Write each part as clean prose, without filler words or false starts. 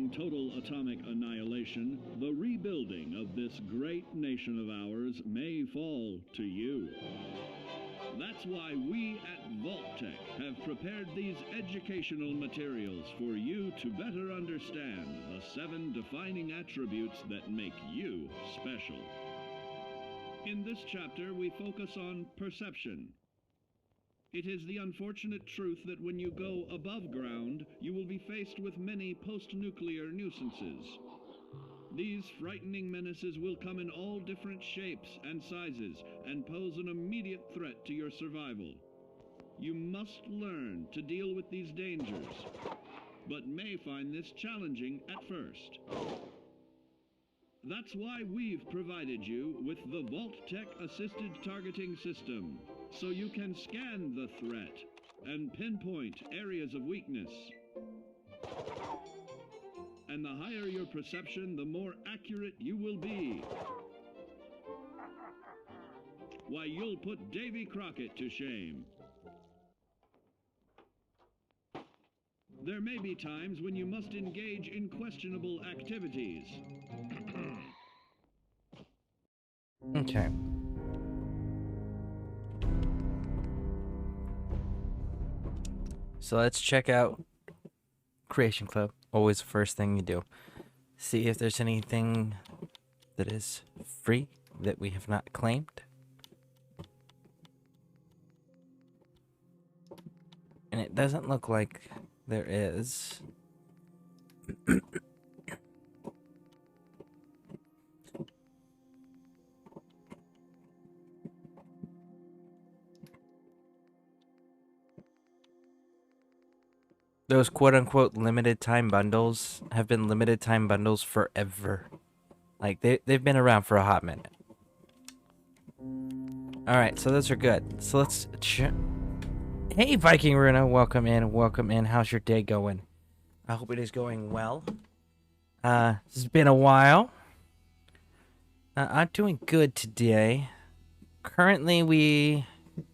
facing total atomic annihilation, the rebuilding of this great nation of ours may fall to you. That's why we at Vault-Tec have prepared these educational materials for you to better understand the 7 defining attributes that make you special. In this chapter, we focus on perception. It is the unfortunate truth that when you go above ground, you will be faced with many post-nuclear nuisances. These frightening menaces will come in all different shapes and sizes and pose an immediate threat to your survival. You must learn to deal with these dangers, but may find this challenging at first. That's why we've provided you with the Vault-Tec Assisted Targeting System, so you can scan the threat and pinpoint areas of weakness. And the higher your perception, the more accurate you will be. Why, you'll put Davy Crockett to shame. There may be times when you must engage in questionable activities. Okay. So let's check out Creation Club. Always the first thing you do. See if there's anything that is free that we have not claimed. And it doesn't look like there is. Those quote-unquote limited time bundles have been limited time bundles forever. Like, they've been around for a hot minute. Alright, so those are good. So let's... Hey, Viking Runa, welcome in, welcome in. How's your day going? I hope it is going well. It's been a while. I'm doing good today. Currently, we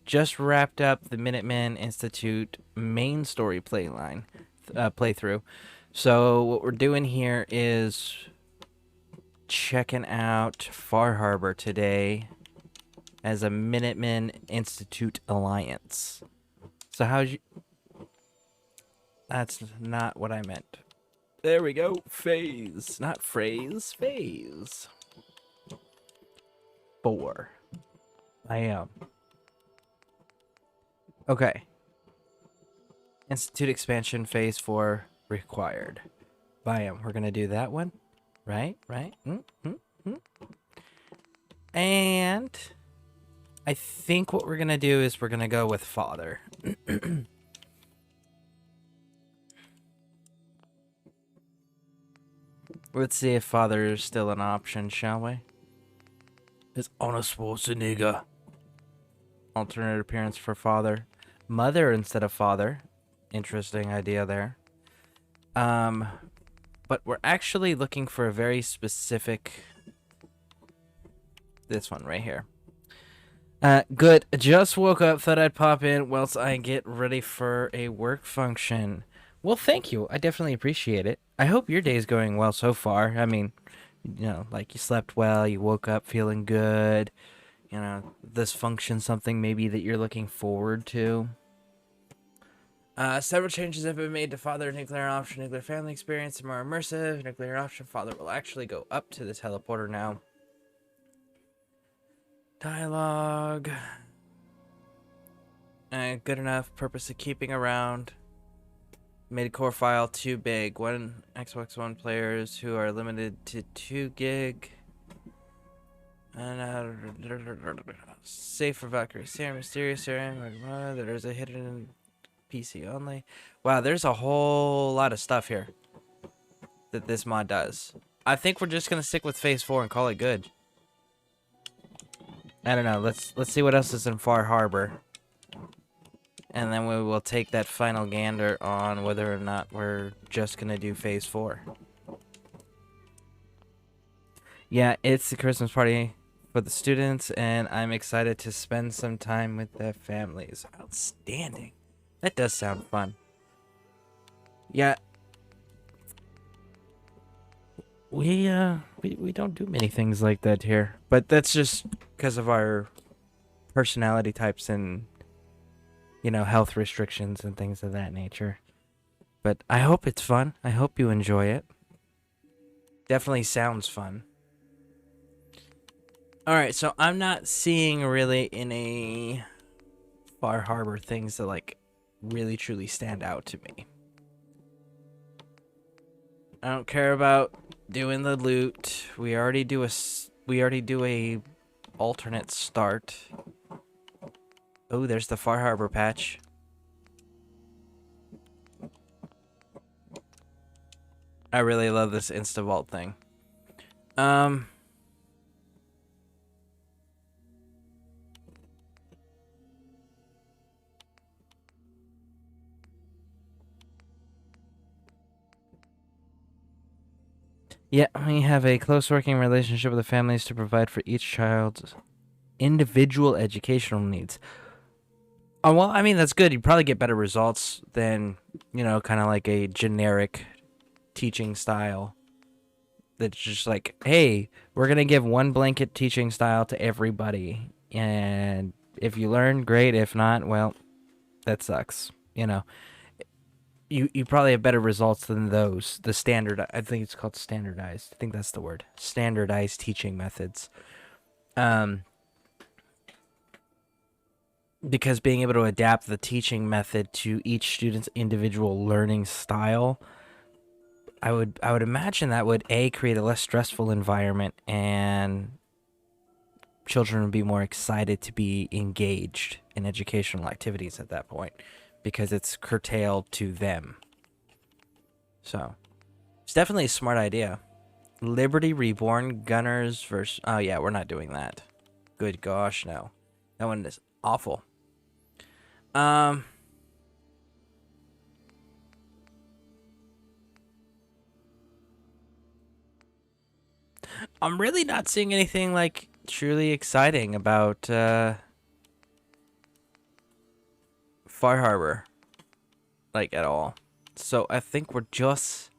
just wrapped up the Minutemen Institute main story playthrough. So what we're doing here is checking out Far Harbor today as a Minutemen Institute Alliance. So how's you... That's not what I meant. There we go. Phase. Not phrase. Phase. 4. I am. Okay. Institute expansion phase 4 required. Bam. We're going to do that one. Right? And I think what we're going to do is we're going to go with father. Let's see if father is still an option, shall we? It's Arnold Schwarzenegger. Alternate appearance for father. Mother instead of father. Interesting idea there. But we're actually looking for a very specific... This one right here. Good. Just woke up. Thought I'd pop in whilst I get ready for a work function. Well, thank you. I definitely appreciate it. I hope your day's going well so far. I mean, you know, like you slept well, you woke up feeling good. You know, this function's something maybe that you're looking forward to. Several changes have been made to Father Nuclear Option Nuclear Family Experience and more immersive. Nuclear Option Father will actually go up to the teleporter now. Dialogue. Good enough. Purpose of keeping around. Made core file too big. One Xbox One players who are limited to 2 gig. And safe for Valkyrie Serum, Mysterious Serum. There's a hidden PC only. Wow, there's a whole lot of stuff here that this mod does. I think we're just gonna stick with Phase 4 and call it good. I don't know. Let's see what else is in Far Harbor. And then we will take that final gander on whether or not we're just going to do Phase 4. Yeah, it's the Christmas party for the students, and I'm excited to spend some time with their families. Outstanding. That does sound fun. Yeah. we don't do many things like that here, but that's just because of our personality types and health restrictions and things of that nature. But I hope it's fun. I hope you enjoy it. Definitely sounds fun. All right, so I'm not seeing really any Far Harbor things that like really truly stand out to me. I don't care about doing the loot. We already do a alternate start. Oh, there's the Far Harbor patch. I really love this Insta Vault thing. Yeah, we have a close working relationship with the families to provide for each child's individual educational needs. Oh, well, I mean, that's good. You'd probably get better results than, kind of like a generic teaching style. That's just like, hey, we're going to give one blanket teaching style to everybody. And if you learn, great. If not, well, that sucks. You probably have better results than those. The standard, I think it's called standardized. I think that's the word. Standardized teaching methods. Because being able to adapt the teaching method to each student's individual learning style, I would imagine that would create a less stressful environment, and children would be more excited to be engaged in educational activities at that point, because it's curtailed to them. So, it's definitely a smart idea. Liberty Reborn, Gunners versus... Oh, yeah, we're not doing that. Good gosh, no. That one is awful. I'm really not seeing anything, like, truly exciting about, Far Harbor. Like, at all. So, I think we're just...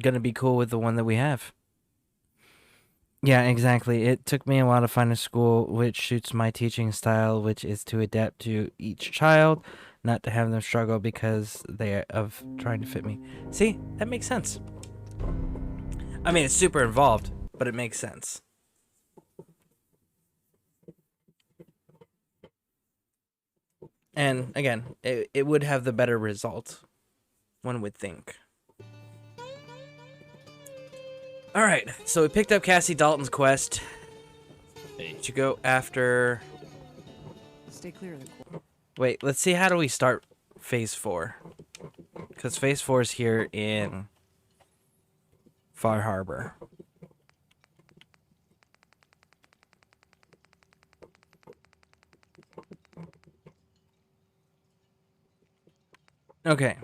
gonna be cool with the one that we have. Yeah, exactly. It took me a while to find a school which suits my teaching style, which is to adapt to each child, not to have them struggle because they are of trying to fit me. See, that makes sense. I mean, it's super involved, but it makes sense. And again, it would have the better result, one would think. Alright, so we picked up Cassie Dalton's quest to go after... Stay clear of the core. Wait, let's see, how do we start Phase 4? Because Phase 4 is here in Far Harbor. Okay.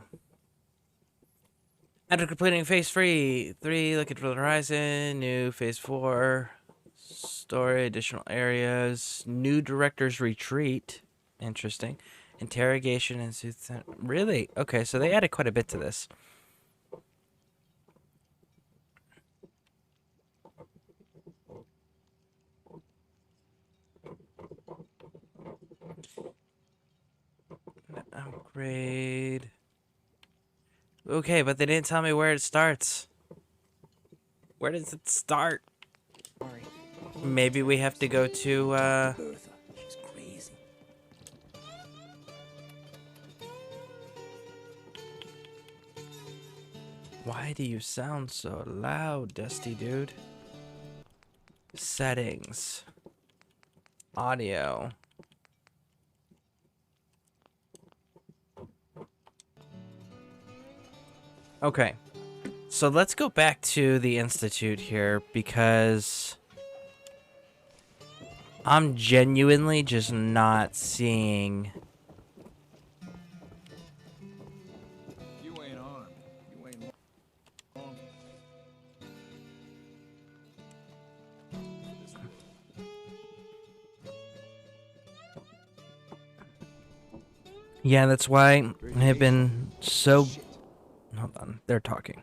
After completing Phase 3, looking for the horizon, new Phase 4, story, additional areas, new director's retreat, interesting, interrogation and really? Okay, so they added quite a bit to this. Upgrade. Okay, but they didn't tell me where it starts. Where does it start? Sorry. Maybe we have to go to, Bertha, she's crazy. Why do you sound so loud, Dusty Dude? Settings. Audio. Okay. So let's go back to the Institute here, because I'm genuinely just not seeing... You ain't armed. You ain't long. Yeah, that's why I have been so... Hold on, they're talking.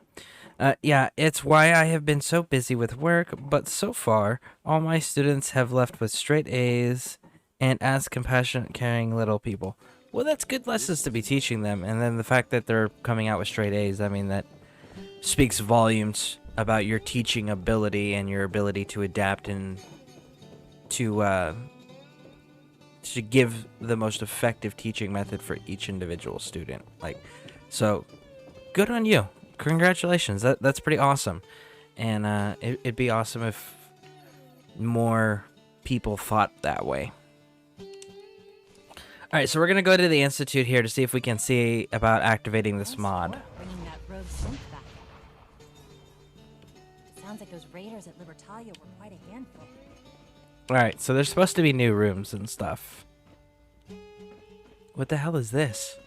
Yeah, it's why I have been so busy with work, but so far, all my students have left with straight A's and as compassionate, caring little people. Well, that's good lessons to be teaching them, and then the fact that they're coming out with straight A's, I mean, that speaks volumes about your teaching ability and your ability to adapt and to give the most effective teaching method for each individual student. Like, so good on you. Congratulations. That's pretty awesome. And it'd be awesome if more people thought that way. All right, so we're gonna go to the institute here to see if we can see about activating this mod. Bringing that road synth back. Sounds like those raiders at Libertalia were quite a handful. All right, so there's supposed to be new rooms and stuff. What the hell is this?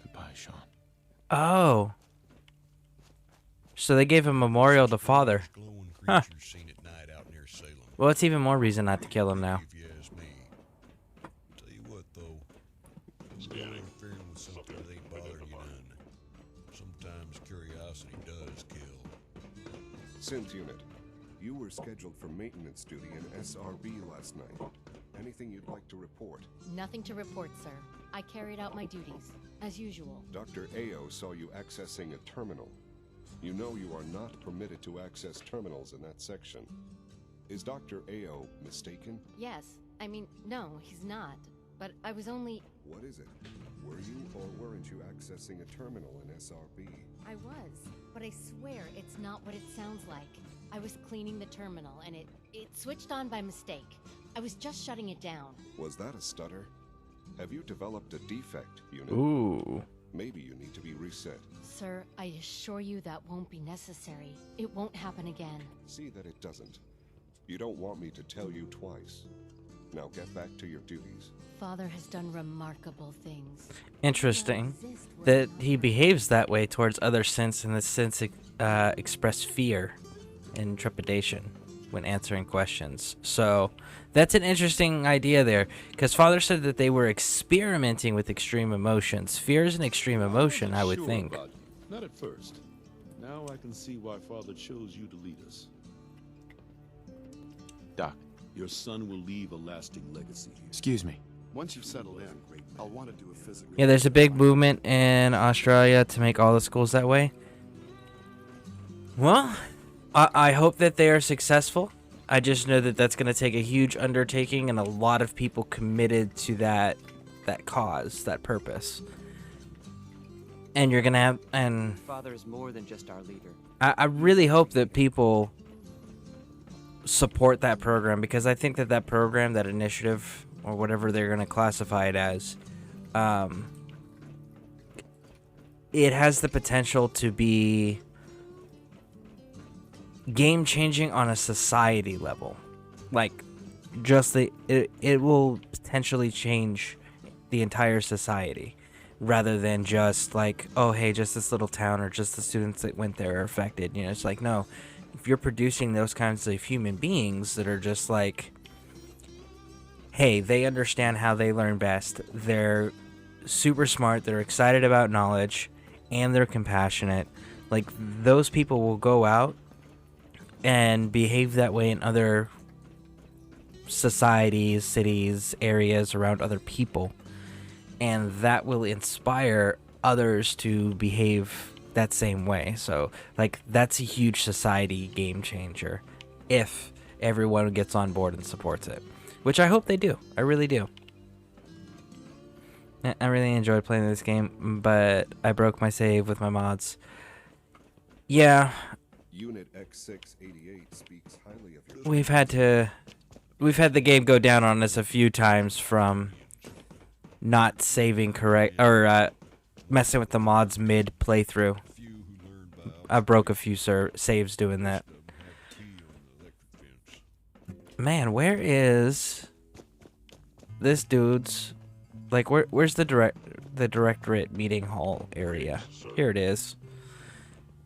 Goodbye, Sean. Oh. So they gave a memorial to Father. Huh. Seen at night out near Salem. Well, it's even more reason not to kill him now. If you ask me. Tell you what, though, interfering with something that ain't bothering you none. Sometimes curiosity does kill. Synth unit, you were scheduled for maintenance duty in SRB last night. Anything you'd like to report? Nothing to report, sir. I carried out my duties, as usual. Dr. Ao saw you accessing a terminal. You know you are not permitted to access terminals in that section. Is Dr. Ao mistaken? Yes. I mean, no, he's not. But I was only... What is it? Were you or weren't you accessing a terminal in SRB? I was. But I swear it's not what it sounds like. I was cleaning the terminal, and it switched on by mistake. I was just shutting it down. Was that a stutter? Have you developed a defect, unit? Ooh. Maybe you need to be reset. Sir, I assure you that won't be necessary. It won't happen again. See that it doesn't. You don't want me to tell you twice. Now get back to your duties. Father has done remarkable things. Interesting that he behaves that way towards other synths, and the synths express fear and trepidation when answering questions. So that's an interesting idea there, because Father said that they were experimenting with extreme emotions. Fear is an extreme emotion, I would think. About you. Not at first. Now I can see why Father chose you to lead us. Doc, your son will leave a lasting legacy here. Excuse me. Once you've settled in, I'll want to do a physical. Yeah, there's a big movement in Australia to make all the schools that way. Well, I hope that they are successful. I just know that that's going to take a huge undertaking and a lot of people committed to that cause, that purpose. And you're going to have... and Father is more than just our leader. I really hope that people support that program, because I think that program, that initiative, or whatever they're going to classify it as, it has the potential to be game changing on a society level. Like, just it will potentially change the entire society, rather than just like, oh hey, just this little town or just the students that went there are affected. You know, it's like, no, if you're producing those kinds of human beings that are just like, hey, they understand how they learn best, they're super smart, they're excited about knowledge, and they're compassionate, like, those people will go out and behave that way in other societies, cities, areas around other people, and that will inspire others to behave that same way. So, like, that's a huge society game changer if everyone gets on board and supports it, which I hope they do. I really do. I really enjoyed playing this game, but I broke my save with my mods. Yeah, Unit X688 speaks highly of your... we've had the game go down on us a few times from not saving correct, or messing with the mods mid playthrough. I broke a few saves doing that. Man, where is this dude's, like, where's the directorate meeting hall area? Here it is.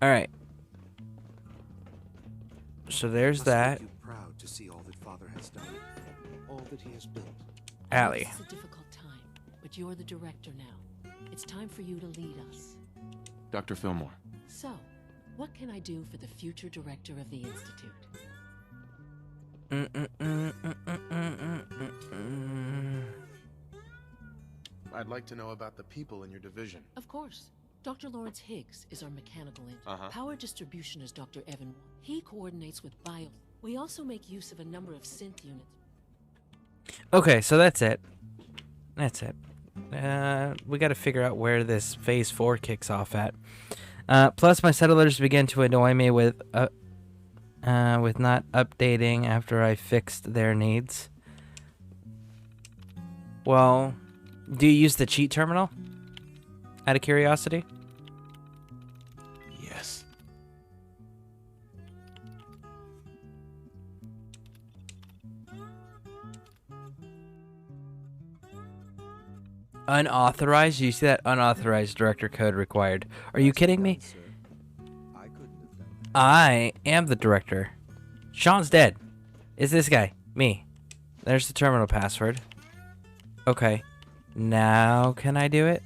All right. So there's that. Proud to see all that Father has done, all that he has built. Alley. It's a difficult time, but but you're the director now. It's time for you to lead us. Dr. Fillmore. So, what can I do for the future director of the Institute? I'd like to know about the people in your division. Of course. Dr. Lawrence Higgs is our mechanical engineer. Power distribution is Dr. Evan. He coordinates with bio. We also make use of a number of synth units. Okay, so that's it. That's it. We got to figure out where this Phase 4 kicks off at. Plus, my settlers begin to annoy me with not updating after I fixed their needs. Well, do you use the cheat terminal? Out of curiosity? Yes. Unauthorized? You see that? Unauthorized director code required. Are you kidding me? I am the director. Sean's dead. Is this guy? Me. There's the terminal password. Okay. Now can I do it?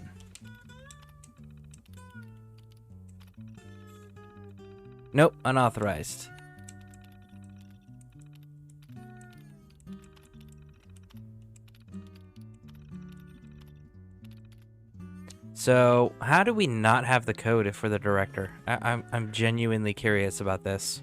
Nope, unauthorized. So, how do we not have the code if we're the director? I'm genuinely curious about this.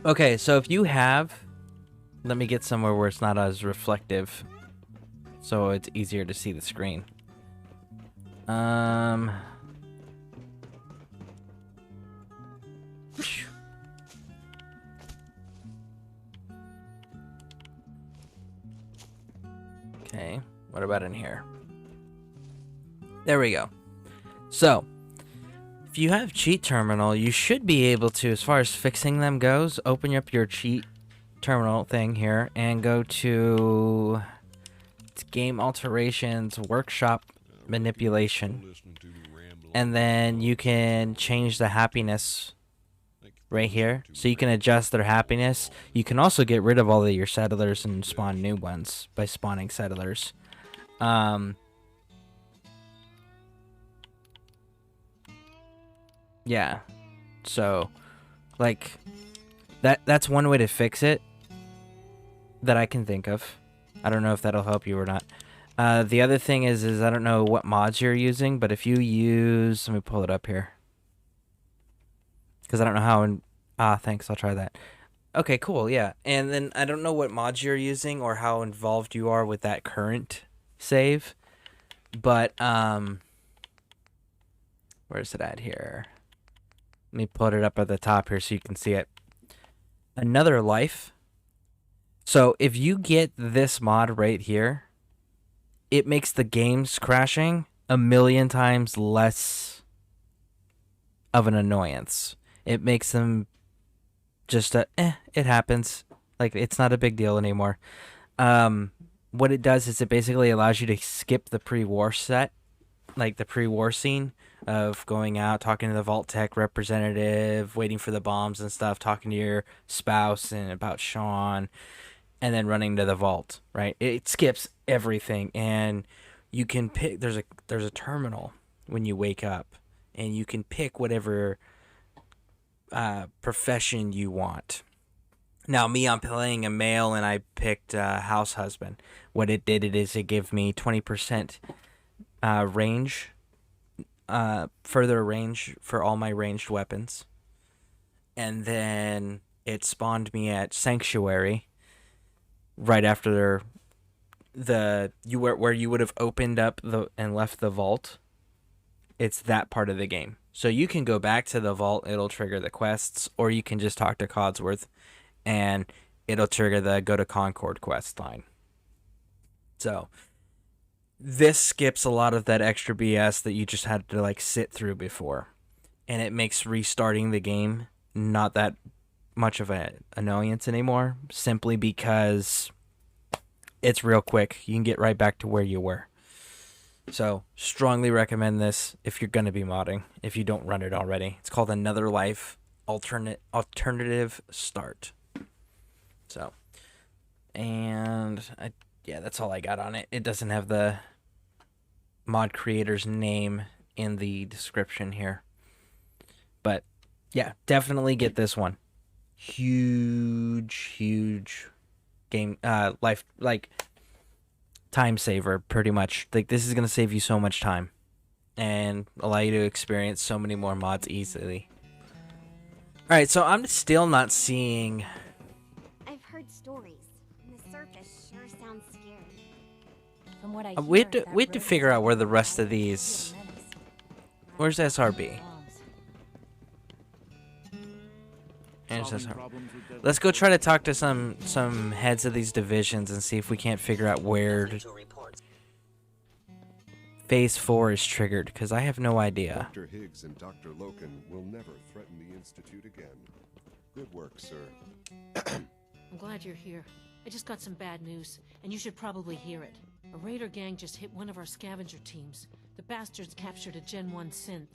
Okay, so if you have... Let me get somewhere where it's not as reflective, so it's easier to see the screen. Okay, what about in here? There we go. So, if you have cheat terminal, you should be able to, as far as fixing them goes, open up your cheat terminal thing here and go to game alterations, workshop manipulation, and then you can change the happiness right here, so you can adjust their happiness. You can also get rid of all of your settlers and spawn new ones by spawning settlers. Yeah, so like that's one way to fix it that I can think of. I don't know if that'll help you or not. The other thing is I don't know what mods you're using, but if you use, let me pull it up here, because I don't know how. Thanks. I'll try that. Okay, cool. Yeah, and then I don't know what mods you're using or how involved you are with that current save, but where's it at here? Let me put it up at the top here so you can see it. Another life. So if you get this mod right here, it makes the games crashing 1,000,000 times less of an annoyance. It makes them just it happens. Like, it's not a big deal anymore. What it does is it basically allows you to skip the pre-war set, like the pre-war scene of going out, talking to the Vault Tech representative, waiting for the bombs and stuff, talking to your spouse and about Sean, and then running to the vault, right? It skips everything, and you can pick, there's a terminal when you wake up, and you can pick whatever profession you want. Now, me, I'm playing a male, and I picked house husband. What it did is it gave me 20% range, further range for all my ranged weapons. And then it spawned me at Sanctuary right after where you would have opened up and left the vault. It's that part of the game. So you can go back to the vault, it'll trigger the quests, or you can just talk to Codsworth and it'll trigger the go to Concord quest line. So this skips a lot of that extra BS that you just had to like sit through before, and it makes restarting the game not that much of an annoyance anymore, simply because it's real quick. You can get right back to where you were. So, strongly recommend this if you're going to be modding, if you don't run it already. It's called Another Life Alternative Start. So, and yeah, that's all I got on it. It doesn't have the mod creator's name in the description here. But yeah, definitely get this one. Huge game, life, like, time saver, pretty much. Like, this is going to save you so much time and allow you to experience so many more mods easily. Alright, so I'm still not seeing... I've heard stories, and the surface sure sounds scary. From what I we have to figure out where the rest of these... Where's SRB? And let's go try to talk to some heads of these divisions and see if we can't figure out where Phase 4 is triggered, because I have no idea. Dr. Higgs and Dr. Loken will never threaten the Institute again. Good work, sir. I'm glad you're here. I just got some bad news, and you should probably hear it. A raider gang just hit one of our scavenger teams. The bastards captured a Gen 1 synth.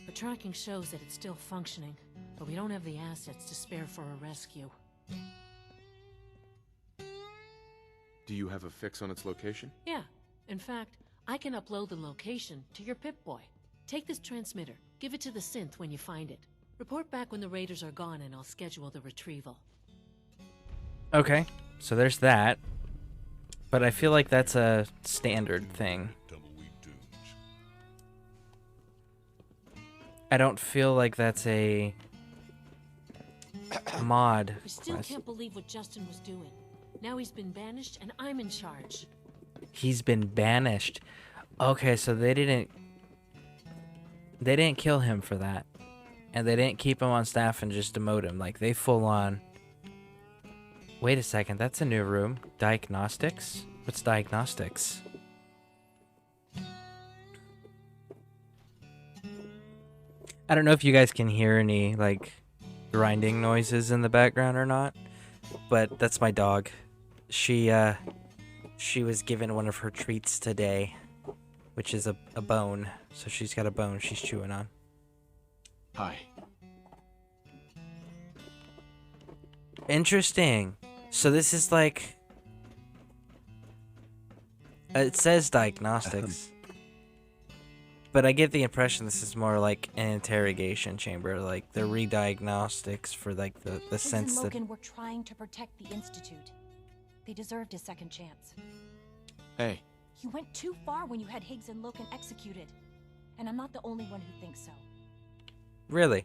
The tracking shows that it's still functioning, but we don't have the assets to spare for a rescue. Do you have a fix on its location? Yeah. In fact, I can upload the location to your Pip-Boy. Take this transmitter, give it to the synth when you find it. Report back when the raiders are gone and I'll schedule the retrieval. Okay, so there's that. But I feel like that's a standard thing. I don't feel like that's a mod. I still can't believe what Justin was doing. Now he's been banished and I'm in charge. He's been banished. Okay, so they didn't kill him for that. And they didn't keep him on staff and just demote him. Like, they full on... Wait a second, that's a new room. Diagnostics? What's diagnostics? I don't know if you guys can hear any, like, grinding noises in the background or not. But that's my dog. She was given one of her treats today, which is a bone. So she's got a bone she's chewing on. Hi. Interesting. So this is like... it says diagnostics. But I get the impression this is more like an interrogation chamber. Like, the re-diagnostics for, like, the sense that... Logan were trying to protect the Institute. They deserved a second chance. Hey. You went too far when you had Higgs and Logan executed. And I'm not the only one who thinks so. Really?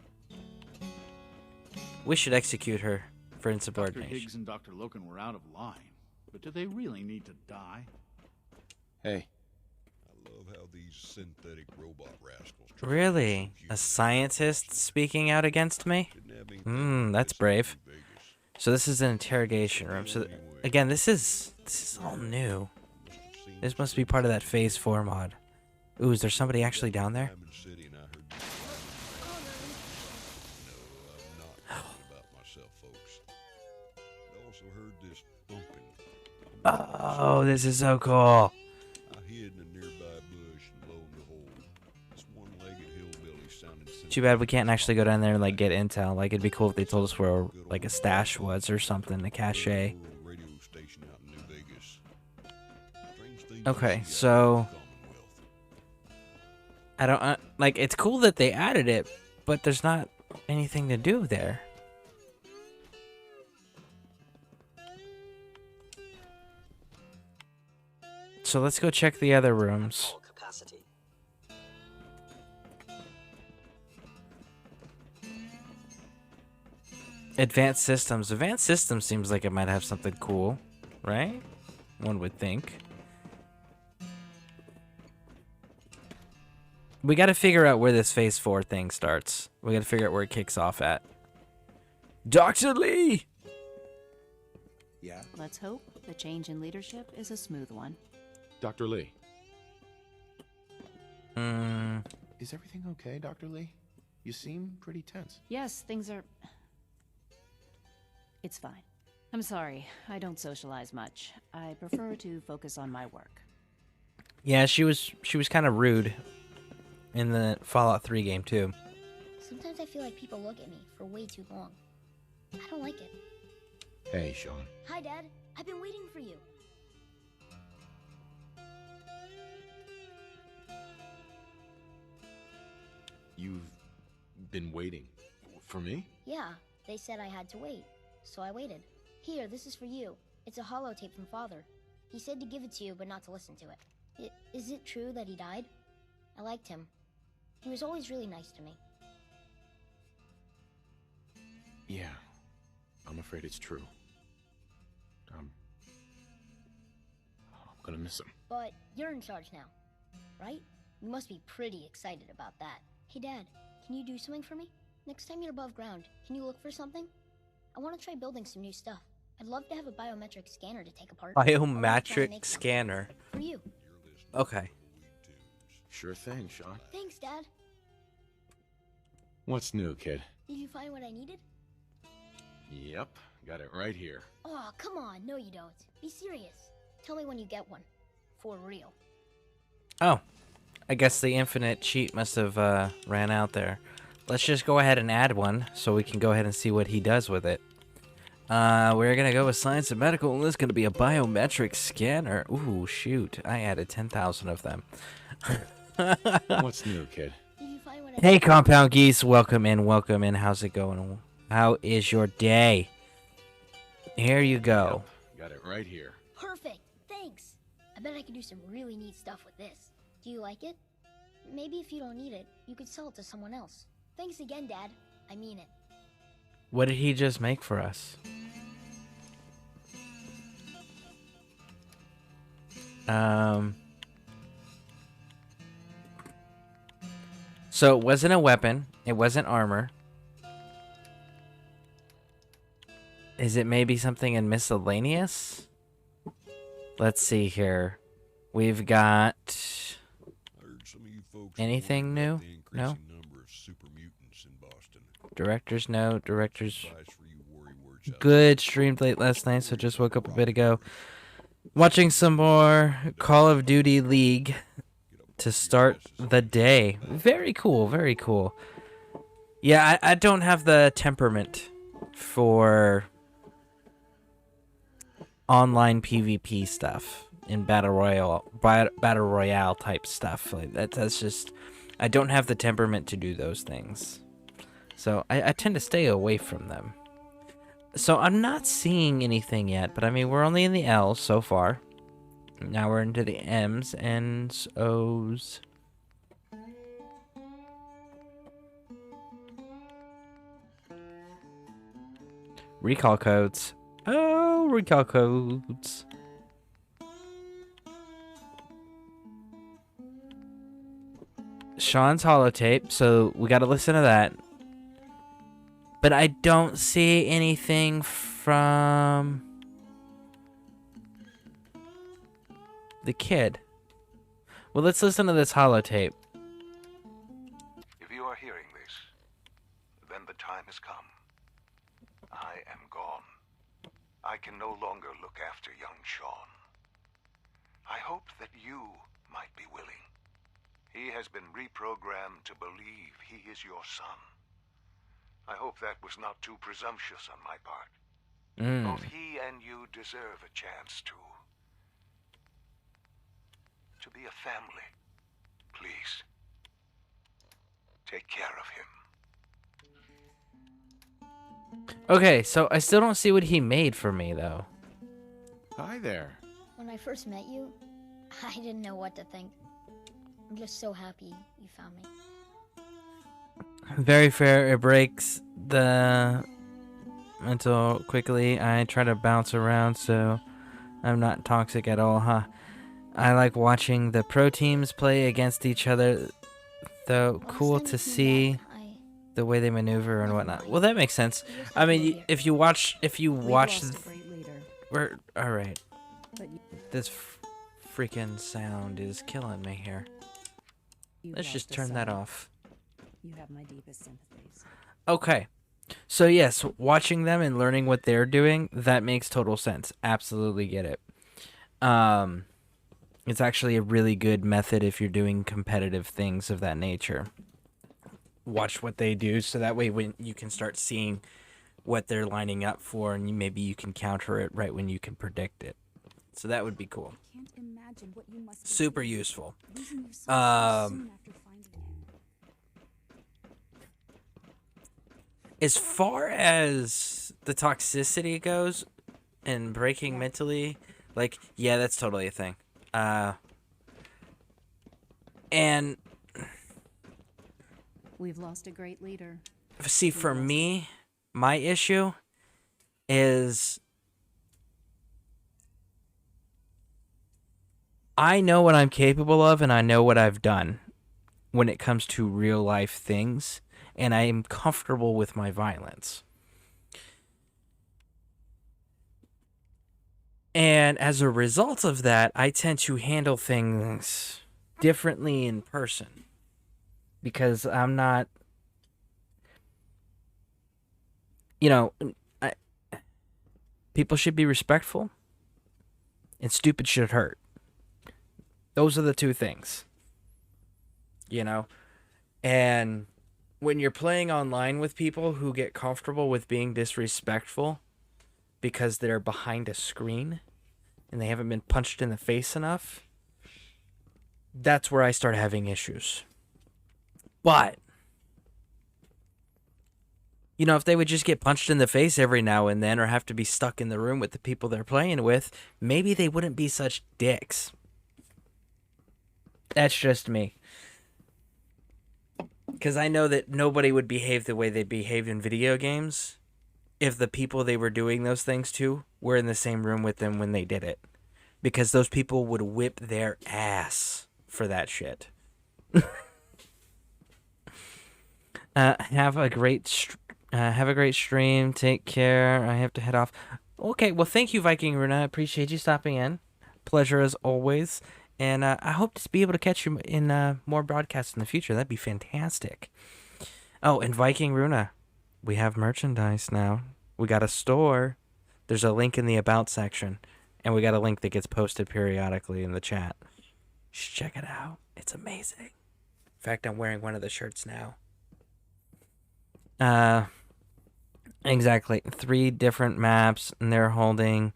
We should execute her for insubordination. Dr. Higgs and Dr. Loken were out of line. But do they really need to die? Hey. I love how these synthetic robot rascals... Really? A scientist speaking out against me? That's brave. So this is an interrogation room. So again, this is all new. This must be part of that Phase 4 mod. Ooh, is there somebody actually down there? Oh, this is so cool. Too bad we can't actually go down there and, like, get intel. Like, it'd be cool if they told us where, like, a stash was or something, a cache. Okay, so... I don't... like, it's cool that they added it, but there's not anything to do there. So let's go check the other rooms. Advanced Systems. Advanced Systems seems like it might have something cool, right? One would think. We gotta figure out where this Phase 4 thing starts. We gotta figure out where it kicks off at. Dr. Lee! Yeah? Let's hope the change in leadership is a smooth one. Dr. Lee. Is everything okay, Dr. Lee? You seem pretty tense. Yes, things are... It's fine. I'm sorry, I don't socialize much. I prefer to focus on my work. Yeah, she was kind of rude in the Fallout 3 game too. Sometimes I feel like people look at me for way too long. I don't like it. Hey, Sean. Hi, Dad. I've been waiting for you. You've been waiting for me? Yeah, they said I had to wait, so I waited. Here, this is for you. It's a holotape from Father. He said to give it to you, but not to listen to it. Is it true that he died? I liked him. He was always really nice to me. Yeah. I'm afraid it's true. I'm gonna miss him. But you're in charge now, right? You must be pretty excited about that. Hey, Dad, can you do something for me? Next time you're above ground, can you look for something? I want to try building some new stuff. I'd love to have a biometric scanner to take apart. Biometric scanner. For you. Okay. Sure thing, Sean. Thanks, Dad. What's new, kid? Did you find what I needed? Yep, got it right here. Oh, come on. No, you don't. Be serious. Tell me when you get one. For real. Oh. I guess the infinite cheat must have ran out there. Let's just go ahead and add one so we can go ahead and see what he does with it. We're gonna go with science and medical, and this is gonna be a biometric scanner. Ooh, shoot. I added 10,000 of them. What's new, kid? Hey, Compound Geese. Welcome in, welcome in. How's it going? How is your day? Here you go. Yep, got it right here. Perfect. Thanks. I bet I could do some really neat stuff with this. Do you like it? Maybe if you don't need it, you could sell it to someone else. Thanks again, Dad. I mean it. What did he just make for us? So it wasn't a weapon. It wasn't armor. Is it maybe something in miscellaneous? Let's see here. We've got anything new? No. Director's note. Director's good. Streamed late last night, so just woke up a bit ago. Watching some more Call of Duty League to start the day. Very cool. Very cool. Yeah, I don't have the temperament for online PvP stuff in battle royale type stuff. Like that's just, I don't have the temperament to do those things. So I tend to stay away from them. So I'm not seeing anything yet, but I mean, we're only in the L's so far. Now we're into the M's and O's. Recall codes. Oh, recall codes. Sean's holotape, so we gotta listen to that. But I don't see anything from the kid. Well, let's listen to this holotape. If you are hearing this, then the time has come. I am gone. I can no longer look after young Sean. I hope that you might be willing. He has been reprogrammed to believe he is your son. I hope that was not too presumptuous on my part. Both he and you deserve a chance to be a family. Please, take care of him. Okay, so I still don't see what he made for me, though. Hi there. When I first met you, I didn't know what to think. I'm just so happy you found me. Very fair. It breaks the mental quickly. I try to bounce around, so I'm not toxic at all, huh? I like watching the pro teams play against each other, though. Cool to see the way they maneuver and whatnot. Well, that makes sense. I mean, if you watch, we're all right. This freaking sound is killing me here. Let's just turn that off. You have my deepest sympathies. Okay. So yes, watching them and learning what they're doing, that makes total sense. Absolutely get it. It's actually a really good method if you're doing competitive things of that nature. Watch what they do, so that way when you can start seeing what they're lining up for, and maybe you can counter it right when you can predict it. So that would be cool. Can't imagine what you must be Super feeling, useful. losing your son so soon after finding him. As far as the toxicity goes and breaking mentally, like, yeah, that's totally a thing. And We've lost a great leader. see, for me, my issue is I know what I'm capable of and I know what I've done when it comes to real life things, and I am comfortable with my violence. And as a result of that, I tend to handle things differently in person because I'm not, people should be respectful and stupid should hurt. Those are the two things, and when you're playing online with people who get comfortable with being disrespectful because they're behind a screen and they haven't been punched in the face enough, that's where I start having issues. But, if they would just get punched in the face every now and then or have to be stuck in the room with the people they're playing with, maybe they wouldn't be such dicks. That's just me. Because I know that nobody would behave the way they behave in video games if the people they were doing those things to were in the same room with them when they did it. Because those people would whip their ass for that shit. Have a great stream. Take care. I have to head off. Okay, well, thank you, Viking Runa. I appreciate you stopping in. Pleasure as always. And I hope to be able to catch you in more broadcasts in the future. That'd be fantastic. Oh, and Viking Runa, we have merchandise now. We got a store. There's a link in the About section. And we got a link that gets posted periodically in the chat. You should check it out. It's amazing. In fact, I'm wearing one of the shirts now. Exactly. 3 different maps, and they're holding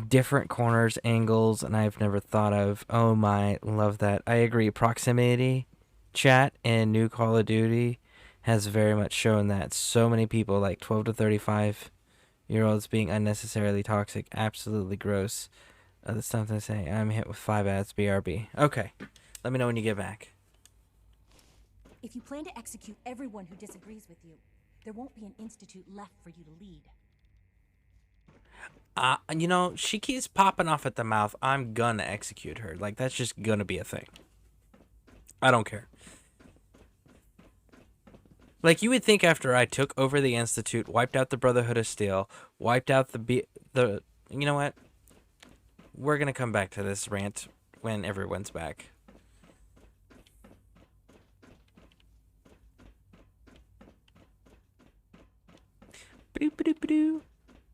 different corners, angles, and I've never thought of. Oh my, love that. I agree. Proximity chat in New Call of Duty has very much shown that. So many people, like 12 to 35-year-olds, being unnecessarily toxic. Absolutely gross. That's something to say. I'm hit with 5 ads. BRB. Okay. Let me know when you get back. If you plan to execute everyone who disagrees with you, there won't be an institute left for you to lead. She keeps popping off at the mouth. I'm gonna execute her. Like, that's just gonna be a thing. I don't care. Like, you would think after I took over the Institute, wiped out the Brotherhood of Steel, wiped out the you know what? We're gonna come back to this rant when everyone's back.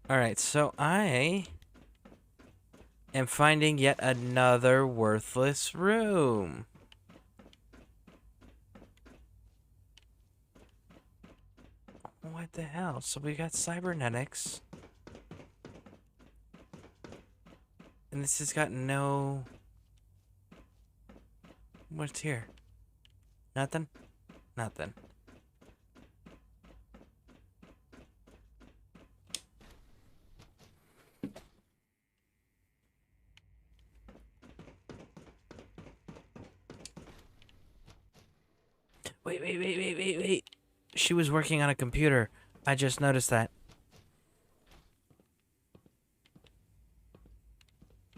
Alright, so I am finding yet another worthless room. What the hell? So we got cybernetics. And this has got no... What's here? Nothing? Nothing. Wait. She was working on a computer. I just noticed that.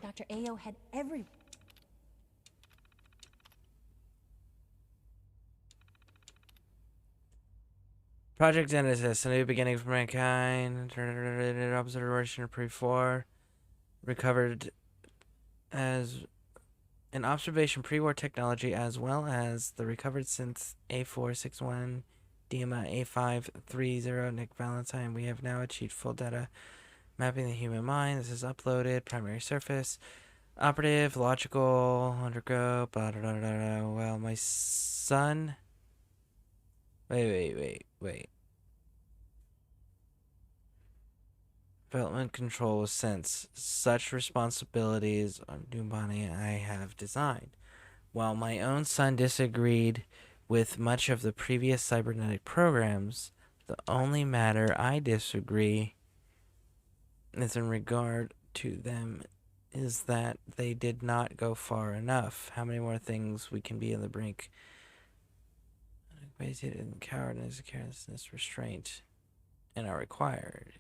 Dr. Ao had every... Project Genesis, a new beginning for mankind. Observation pre-war. Recovered as an observation pre-war technology, as well as the recovered synth A461 DMA A530 Nick Valentine. We have now achieved full data mapping the human mind. This is uploaded. Primary surface. Operative, logical, undergo, blah, blah, blah, blah, blah. Well, my son... Wait. Development control sense such responsibilities on new body I have designed. While my own son disagreed with much of the previous cybernetic programs, the only matter I disagree is in regard to them is that they did not go far enough. How many more things we can be in the brink? Wasted in cowardice, carelessness, restraint, and are required.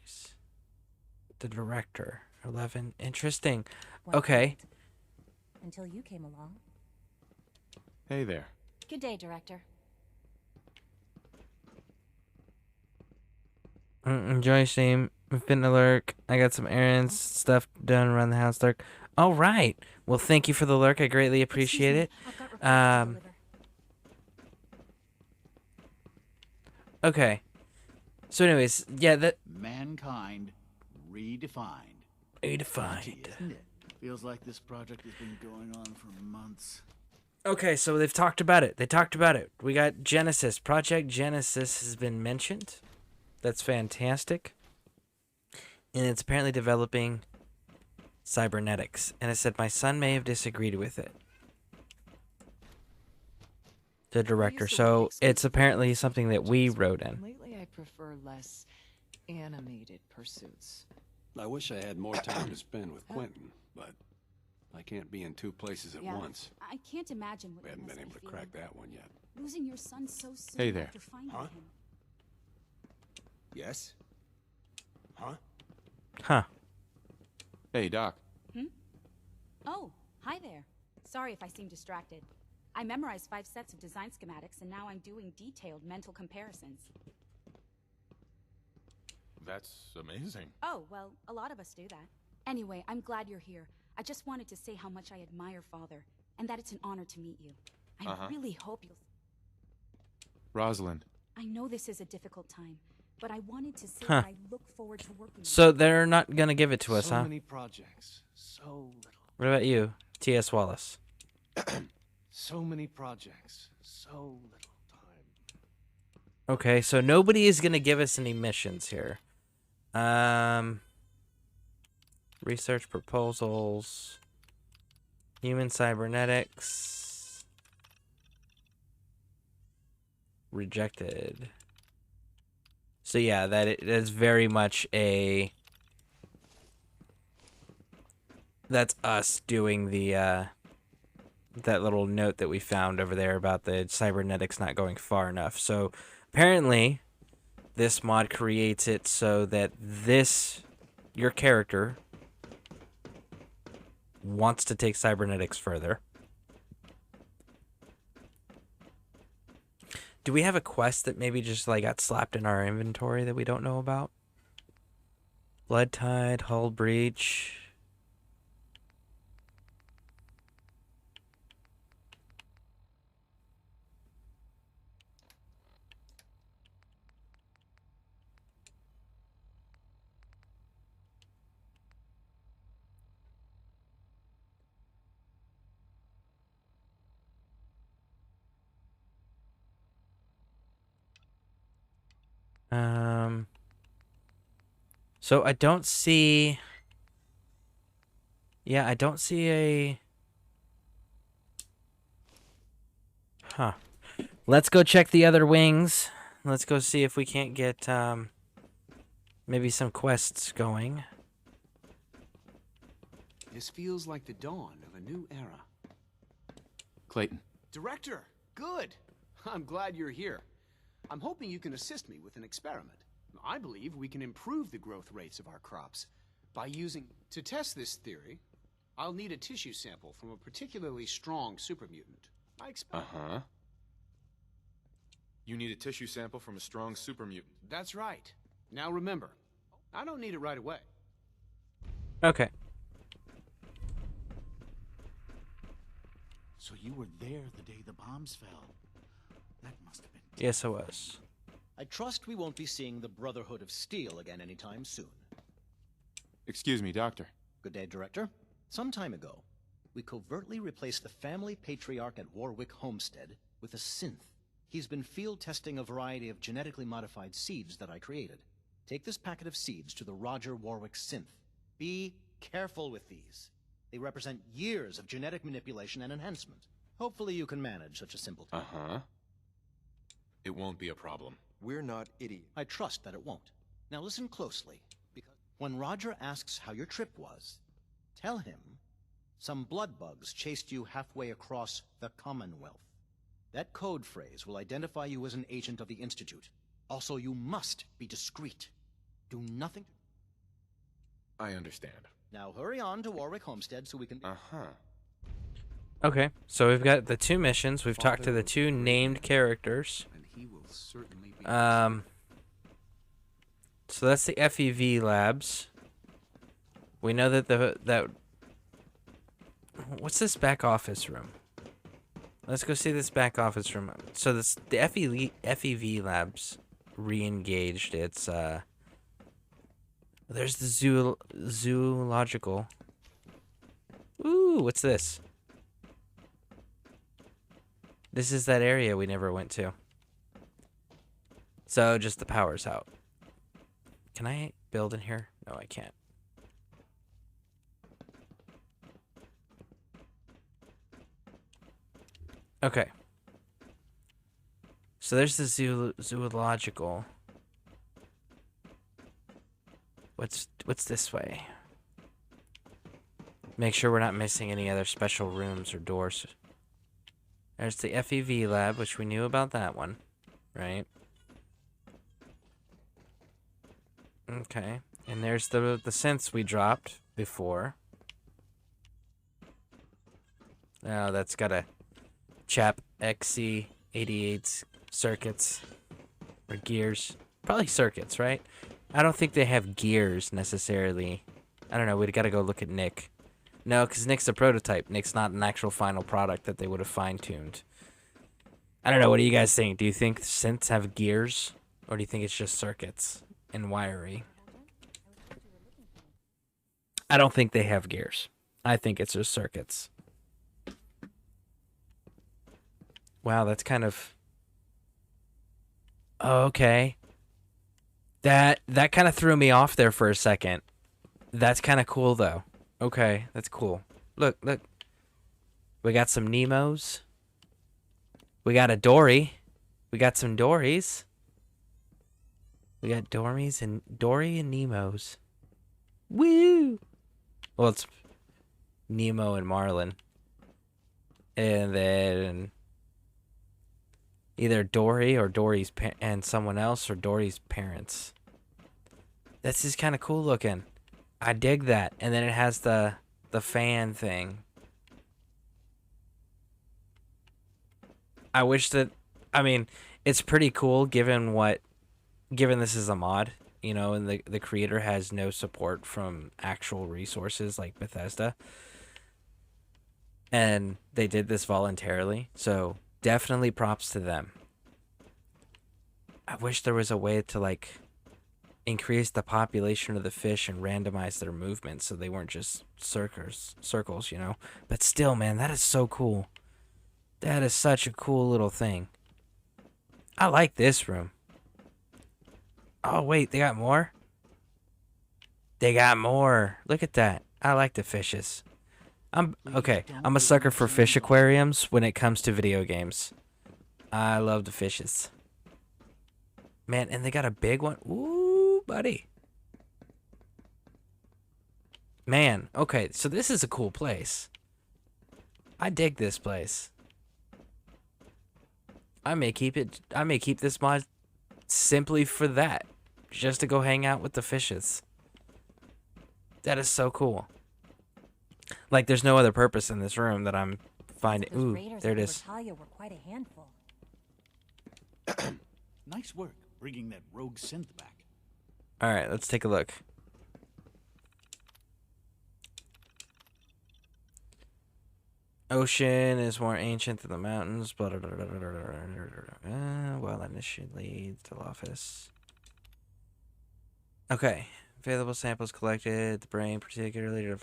The director. 11. Interesting. Okay. Until you came along. Hey there. Good day, Director. Enjoy stream. Finna lurk. I got some errands, stuff done around the house. Lurk. All right. Well, thank you for the lurk. I greatly appreciate it. Okay. So, anyways, yeah, that Mankind redefined. Redefined. Isn't it? Feels like this project has been going on for months. Okay, so they've talked about it. We got Genesis. Project Genesis has been mentioned. That's fantastic. And it's apparently developing cybernetics. And it said my son may have disagreed with it. The director. So it's apparently something that we wrote in. Lately, I prefer less animated pursuits. I wish I had more time to spend with Quentin, but I can't be in two places at once. I can't imagine what We haven't you must been be able to feeling. crack that one yet. Losing your son so soon Hey there. after finding Huh? him. Yes? Huh? Huh. Hey, Doc. Oh, hi there. Sorry if I seem distracted. I memorized 5 sets of design schematics, and now I'm doing detailed mental comparisons. That's amazing. Oh, well, a lot of us do that. Anyway, I'm glad you're here. I just wanted to say how much I admire Father, and that it's an honor to meet you. I really hope you'll... Rosalind. I know this is a difficult time, but I wanted to say that I look forward to working with you. So they're not going to give it to us, huh? So many projects, so little. What about you, T.S. Wallace? So many projects, so little time. Okay, so nobody is going to give us any missions here. Research proposals. Human cybernetics. Rejected. So yeah, that is very much a... That's us doing the, that little note that we found over there about the cybernetics not going far enough. So apparently, this mod creates it so that your character, wants to take cybernetics further. Do we have a quest that maybe just like got slapped in our inventory that we don't know about? Blood Tide, Hull Breach. So I don't see... Yeah, I don't see a... Huh. Let's go check the other wings. Let's go see if we can't get, maybe some quests going. This feels like the dawn of a new era. Clayton. Director, good. I'm glad you're here. I'm hoping you can assist me with an experiment. I believe we can improve the growth rates of our crops by using... To test this theory, I'll need a tissue sample from a particularly strong supermutant. I expect... Uh-huh. You need a tissue sample from a strong supermutant. That's right. Now remember, I don't need it right away. Okay. So you were there the day the bombs fell. That must have been... Yes, I was. I trust we won't be seeing the Brotherhood of Steel again anytime soon. Excuse me, Doctor. Good day, Director. Some time ago, We covertly replaced the family patriarch at Warwick Homestead with a synth. He's been field testing a variety of genetically modified seeds that I created. Take this packet of seeds to the Roger Warwick synth. Be careful with these. They represent years of genetic manipulation and enhancement. Hopefully you can manage such a simple task. Uh-huh. It won't be a problem. We're not idiots. I trust that it won't. Now listen closely, because when Roger asks how your trip was, tell him some blood bugs chased you halfway across the Commonwealth. That code phrase will identify you as an agent of the Institute. Also, you must be discreet. Do nothing. I understand. Now hurry on to Warwick Homestead so we can... Uh-huh. Okay, so we've got the 2 missions. We've talked to the 2 named characters. So that's the FEV labs. We know that what's this back office room? Let's go see this back office room. So the FEV labs re-engaged. It's there's the zoological. Ooh, what's this? This is that area we never went to. So just the power's out. Can I build in here? No, I can't. Okay. So there's the zoological. What's this way? Make sure we're not missing any other special rooms or doors. There's the FEV lab, which we knew about that one, right? Okay. And there's the synths we dropped before. Oh, that's got a chap XC88 circuits or gears. Probably circuits, right? I don't think they have gears necessarily. I don't know. We gotta go look at Nick. No, because Nick's a prototype. Nick's not an actual final product that they would have fine-tuned. I don't know. What do you guys think? Do you think synths have gears? Or do you think it's just circuits and wiring? I don't think they have gears. I think it's just circuits. Wow, that's kind of... Oh, okay. That kind of threw me off there for a second. That's kind of cool, though. Okay, that's cool. Look. We got some Nemos. We got a Dory. We got some Dories. We got Dory and Nemos. Woo! Well, it's Nemo and Marlin. And then either Dory or Dory's and someone else or Dory's parents. This is kind of cool looking. I dig that. And then it has the fan thing. I wish that, I mean, it's pretty cool given this is a mod, you know, and the creator has no support from actual resources like Bethesda. And they did this voluntarily, so definitely props to them. I wish there was a way to, like, increase the population of the fish and randomize their movements so they weren't just circles, you know? But still, man, that is so cool. That is such a cool little thing. I like this room. Oh, wait, they got more? They got more. Look at that. I like the fishes. I'm a sucker for fish aquariums when it comes to video games. I love the fishes. Man, and they got a big one. Ooh, buddy. Man, okay, so this is a cool place. I dig this place. I may keep this mod simply for that. Just to go hang out with the fishes. That is so cool. Like, there's no other purpose in this room that I'm finding. Ooh, there it is. Were quite a handful. Nice work bringing that rogue synth back. All right, let's take a look. Ocean is more ancient than the mountains. Well, initially leads to office. Okay, Available samples collected, the brain particularly to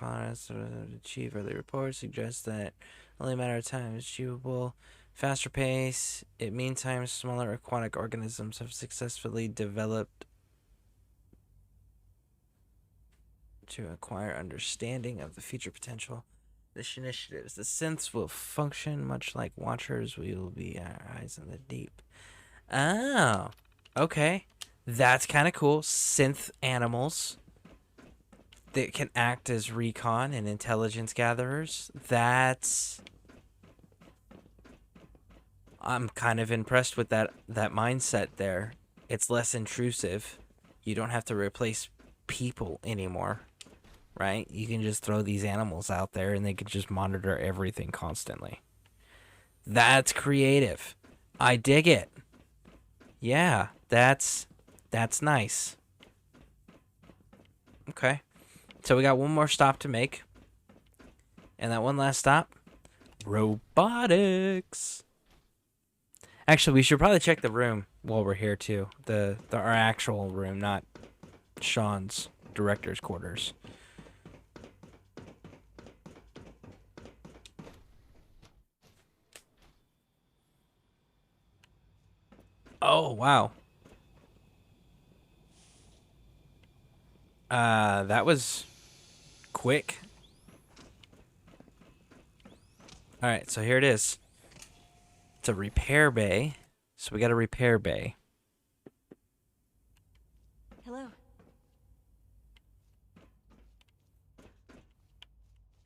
achieve early reports suggests that only a matter of time is achievable. Faster pace. Meantime, smaller aquatic organisms have successfully developed to acquire understanding of the future potential. This initiatives. The synths will function much like watchers. We will be our eyes in the deep. Oh, okay. That's kind of cool. Synth animals that can act as recon and intelligence gatherers. I'm kind of impressed with that mindset there. It's less intrusive. You don't have to replace people anymore, right? You can just throw these animals out there and they can just monitor everything constantly. That's creative. I dig it. Yeah, that's nice. Okay. So we got one more stop to make. And that one last stop, robotics. Actually, we should probably check the room while we're here too. Our actual room, not Sean's director's quarters. Oh, wow. That was quick. All right, so here it is. It's a repair bay. So we got a repair bay. Hello.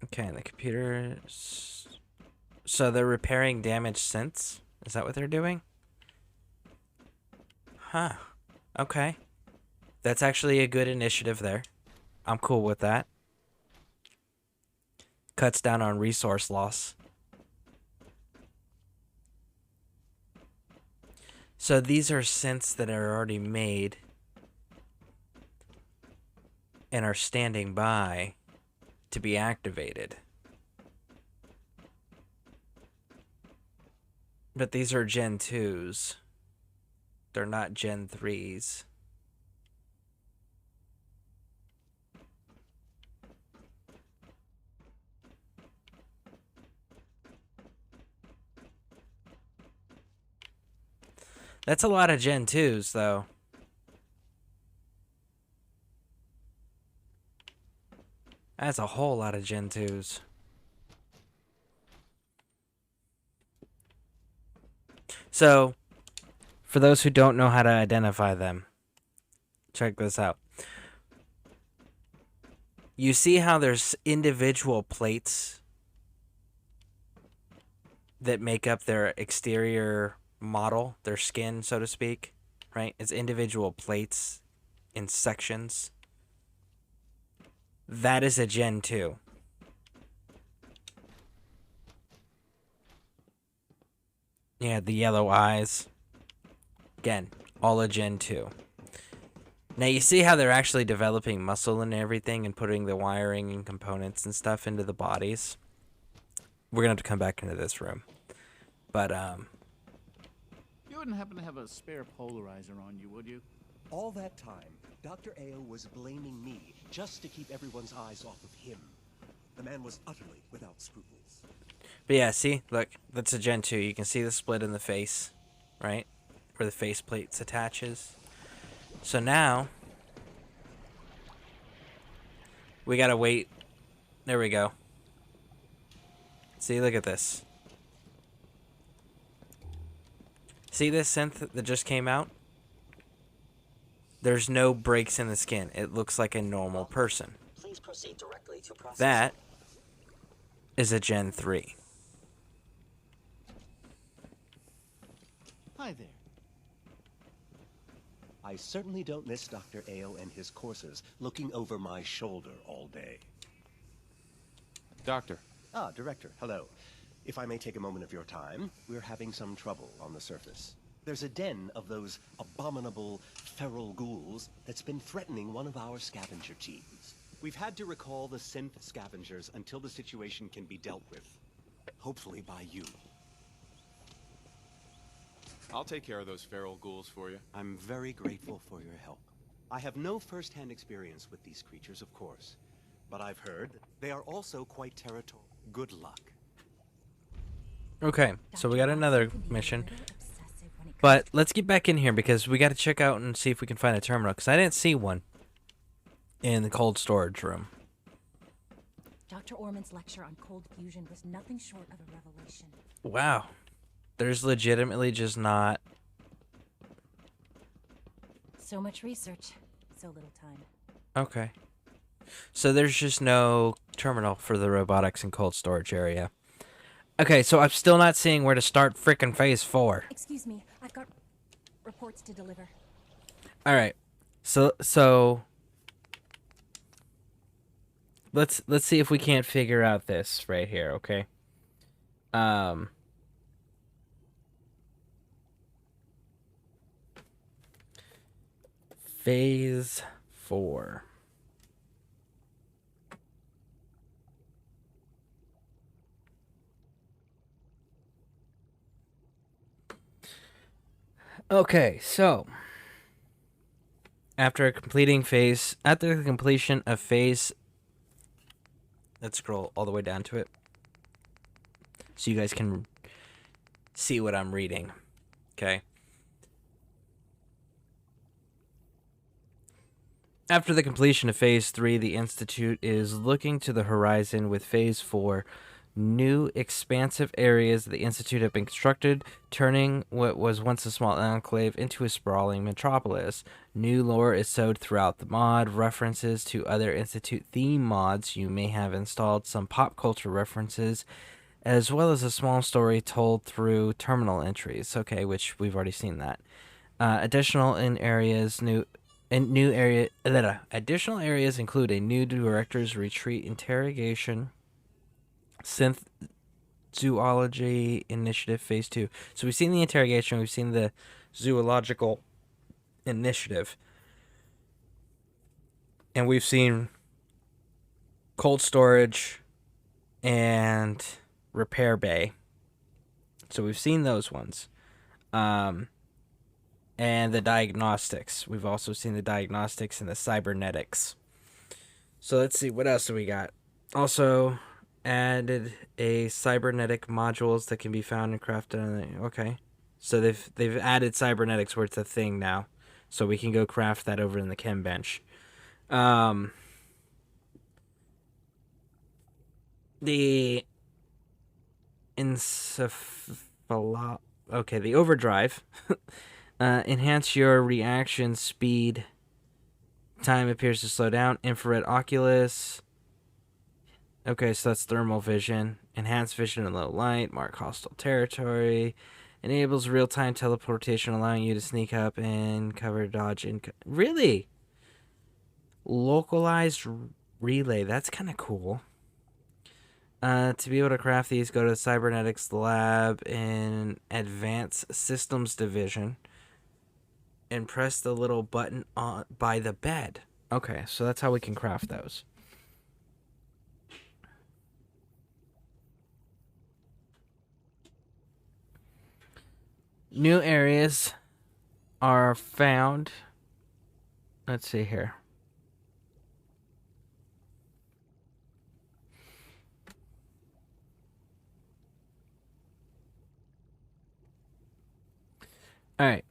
Okay, and the computer. So they're repairing damaged synths? Is that what they're doing? Huh. Okay. That's actually a good initiative there. I'm cool with that. Cuts down on resource loss. So these are synths that are already made and are standing by to be activated. But these are Gen 2s. They're not Gen 3s. That's a lot of Gen 2s, though. That's a whole lot of Gen 2s. So, for those who don't know how to identify them, check this out. You see how there's individual plates that make up their exterior model, their skin, so to speak, right? It's individual plates in sections. That is a Gen 2. Yeah, the yellow eyes. Again, all a Gen 2. Now you see how they're actually developing muscle and everything and putting the wiring and components and stuff into the bodies. We're gonna have to come back into this room. But You wouldn't happen to have a spare polarizer on you, would you? All that time, Dr. Ao was blaming me just to keep everyone's eyes off of him. The man was utterly without scruples. But yeah, see, look, that's a Gen 2. You can see the split in the face, right? Where the face plates attaches. So now we gotta wait. There we go. See, look at this. See this synth that just came out? There's no breaks in the skin. It looks like a normal person. Please proceed directly to process. That is a Gen 3. Hi there. I certainly don't miss Dr. Ao and his courses looking over my shoulder all day. Doctor. Ah, Director, hello. If I may take a moment of your time, we're having some trouble on the surface. There's a den of those abominable feral ghouls that's been threatening one of our scavenger teams. We've had to recall the synth scavengers until the situation can be dealt with. Hopefully by you. I'll take care of those feral ghouls for you. I'm very grateful for your help. I have no first-hand experience with these creatures, of course, but I've heard that they are also quite territorial. Good luck. Okay, so we got another mission. But let's get back in here because we got to check out and see if we can find a terminal, because I didn't see one in the cold storage room. Dr. Orman's lecture on cold fusion was nothing short of a revelation. Wow. There's legitimately just not... So much research, so little time. Okay. So there's just no terminal for the robotics and cold storage area. Okay, so I'm still not seeing where to start frickin' phase 4. Excuse me, I've got reports to deliver. Alright. So let's see if we can't figure out this right here, okay? Phase 4. Okay, so after the completion of phase, let's scroll all the way down to it so you guys can see what I'm reading. Okay. After the completion of Phase 3, the Institute is looking to the horizon with Phase 4. New expansive areas of the Institute have been constructed, turning what was once a small enclave into a sprawling metropolis. New lore is sowed throughout the mod, references to other Institute theme mods you may have installed, some pop culture references, as well as a small story told through terminal entries. Okay, which we've already seen that. Additional areas include a new director's retreat interrogation, synth zoology initiative phase 2. So we've seen the interrogation, we've seen the zoological initiative, and we've seen cold storage and repair bay. So we've seen those ones. And the diagnostics. We've also seen the diagnostics and the cybernetics. So let's see, what else do we got? Also added a cybernetic modules that can be found and crafted. Okay. So they've added cybernetics where it's a thing now. So we can go craft that over in the chem bench. The the overdrive. Enhance your reaction speed. Time appears to slow down. Infrared oculus. Okay, so that's thermal vision. Enhanced vision in low light. Mark hostile territory. Enables real-time teleportation, allowing you to sneak up and cover dodge. Really? Localized relay. That's kind of cool. To be able to craft these, go to the Cybernetics Lab in Advanced Systems Division and press the little button by the bed. Okay, so that's how we can craft those. New areas are found. Let's see here. All right.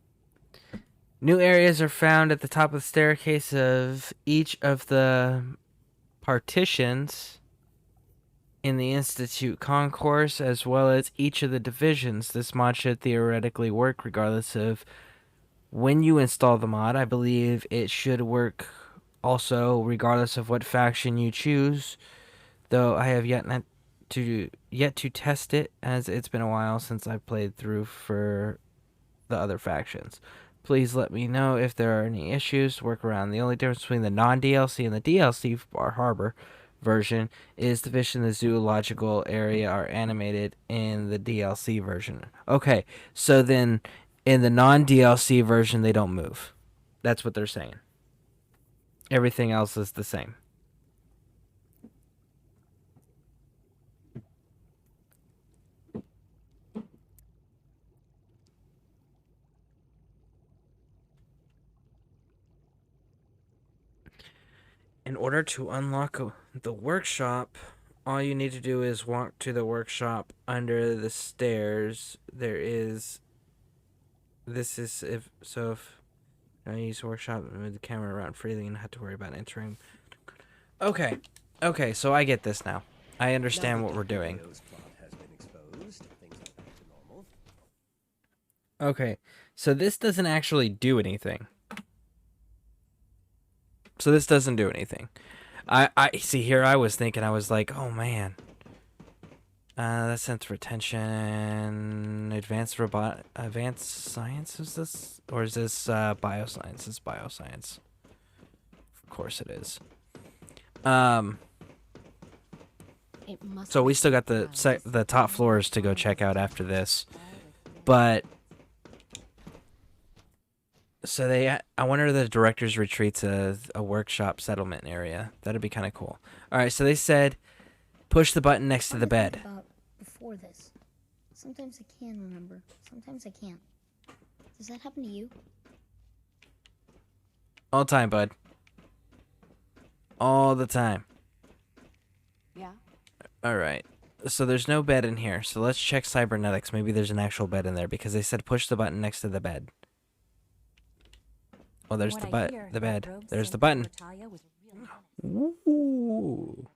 New areas are found at the top of the staircase of each of the partitions in the Institute concourse, as well as each of the divisions. This mod should theoretically work regardless of when you install the mod. I believe it should work also regardless of what faction you choose, though I have yet to test it, as it's been a while since I've played through for the other factions. Please let me know if there are any issues to work around. The only difference between the non-DLC and the DLC Bar Harbor version is the fish in the zoological area are animated in the DLC version. Okay, so then in the non-DLC version they don't move. That's what they're saying. Everything else is the same. In order to unlock the workshop, all you need to do is walk to the workshop under the stairs. This is if I use workshop and move the camera around freely and not have to worry about entering. Okay. Okay, so I get this now. I understand what we're doing. Okay, so this doesn't actually do anything. So this doesn't do anything. I see here I was thinking, I was like, oh man. That's sense retention, advanced science, is this? Or is this bioscience? It's bioscience. Of course it is. So we still got the top floors to go check out after this. But so I wonder if the director's retreat's a workshop settlement area. That'd be kind of cool. All right, so they said push the button next to the bed. Before this, sometimes I can remember, sometimes I can't. Does that happen to you? All the time, bud. All the time. Yeah. All right. So there's no bed in here. So let's check cybernetics. Maybe there's an actual bed in there because they said push the button next to the bed. Well, there's the bed. There's the button. Ooh.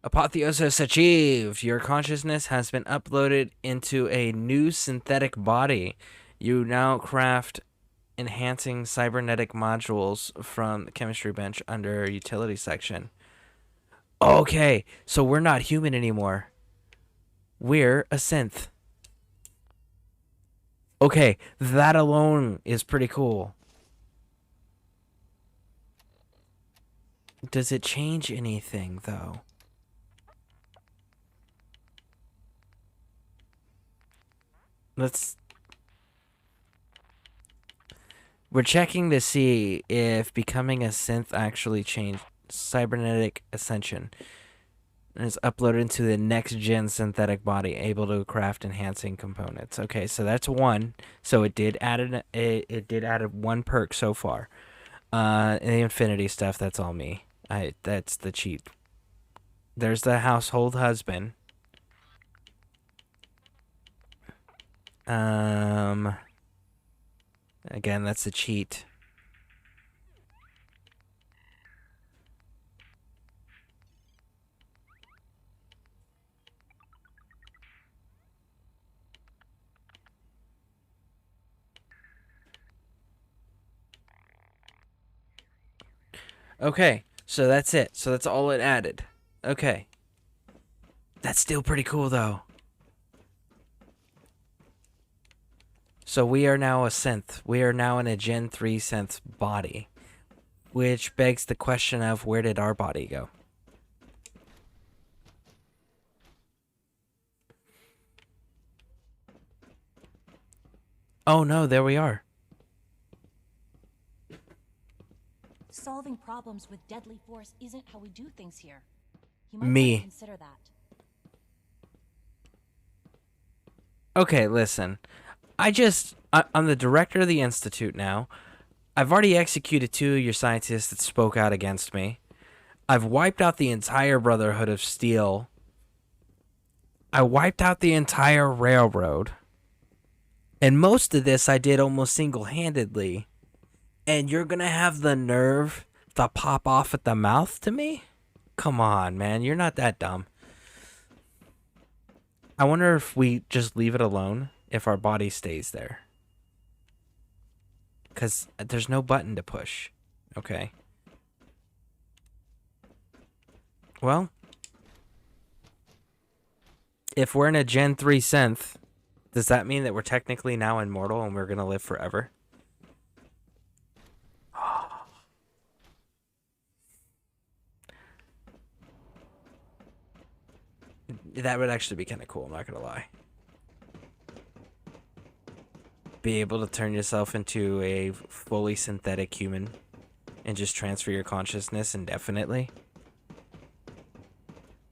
Apotheosis achieved. Your consciousness has been uploaded into a new synthetic body. You now craft enhancing cybernetic modules from the chemistry bench under utility section. Okay, so we're not human anymore. We're a synth. Okay, that alone is pretty cool. Does it change anything, though? We're checking to see if becoming a synth actually changed cybernetic ascension. And it's uploaded into the next gen synthetic body, able to craft enhancing components. Okay, so that's one. So it did add one perk so far. And the infinity stuff, that's all me. That's the cheat. There's the household husband. Again, that's a cheat. Okay, so that's it. So that's all it added. Okay. That's still pretty cool, though. So we are now a synth. We are now in a Gen 3 synth body. Which begs the question of where did our body go? Oh no, there we are. Solving problems with deadly force isn't how we do things here. You might Me. want to consider that. Okay, listen. I'm the director of the Institute now. I've already executed 2 of your scientists that spoke out against me. I've wiped out the entire Brotherhood of Steel. I wiped out the entire railroad. And most of this I did almost single-handedly. And you're gonna have the nerve to pop off at the mouth to me? Come on, man. You're not that dumb. I wonder if we just leave it alone, if our body stays there. Because there's no button to push. Okay. Well, if we're in a Gen 3 synth, does that mean that we're technically now immortal and we're going to live forever? That would actually be kind of cool, I'm not going to lie. Be able to turn yourself into a fully synthetic human. and just transfer your consciousness indefinitely.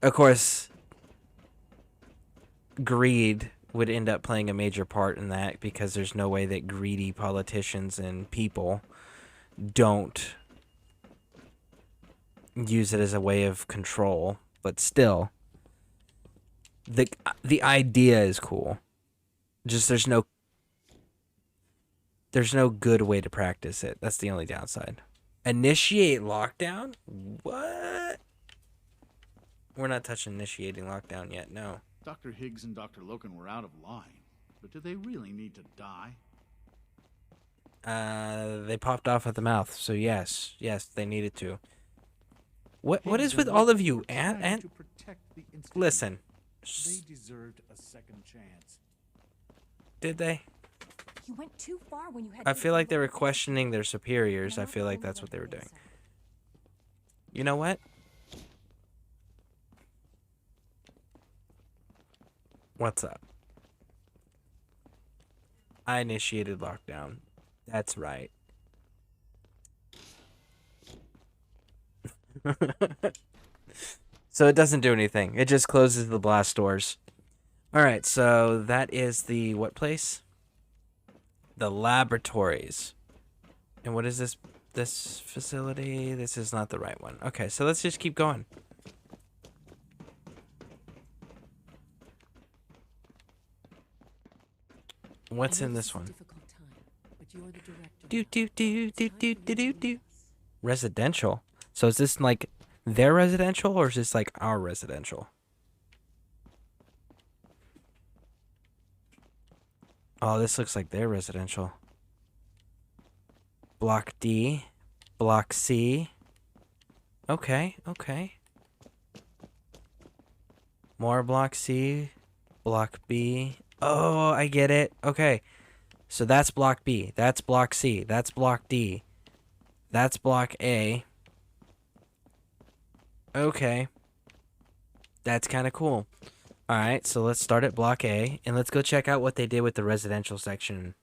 Of course, greed would end up playing a major part in that because there's no way that greedy politicians and people don't use it as a way of control. But still, the idea is cool. Just there's no good way to practice it. That's the only downside. Initiate lockdown? What? We're not touching initiating lockdown yet, no. Dr. Higgs and Dr. Loken were out of line, but do they really need to die? They popped off at the mouth, so yes, they needed to. What is with all of you? And listen. They deserved a second chance. Did they? You went too far when you had I feel like they were questioning their superiors. I feel like that's what they were doing. You know what? What's up? I initiated lockdown. That's right. So it doesn't do anything. It just closes the blast doors. Alright, so that is the what place? The laboratories. And what is this facility? This is not the right one. Okay, so let's just keep going. What's in this one? Do. Residential. So is this like their residential or is this like our residential? Oh, this looks like their residential. Block D. Block C. Okay. More block C. Block B. Oh, I get it. Okay. So that's block B. That's block C. That's block D. That's block A. Okay. That's kind of cool. Alright, so let's start at block A, and let's go check out what they did with the residential section.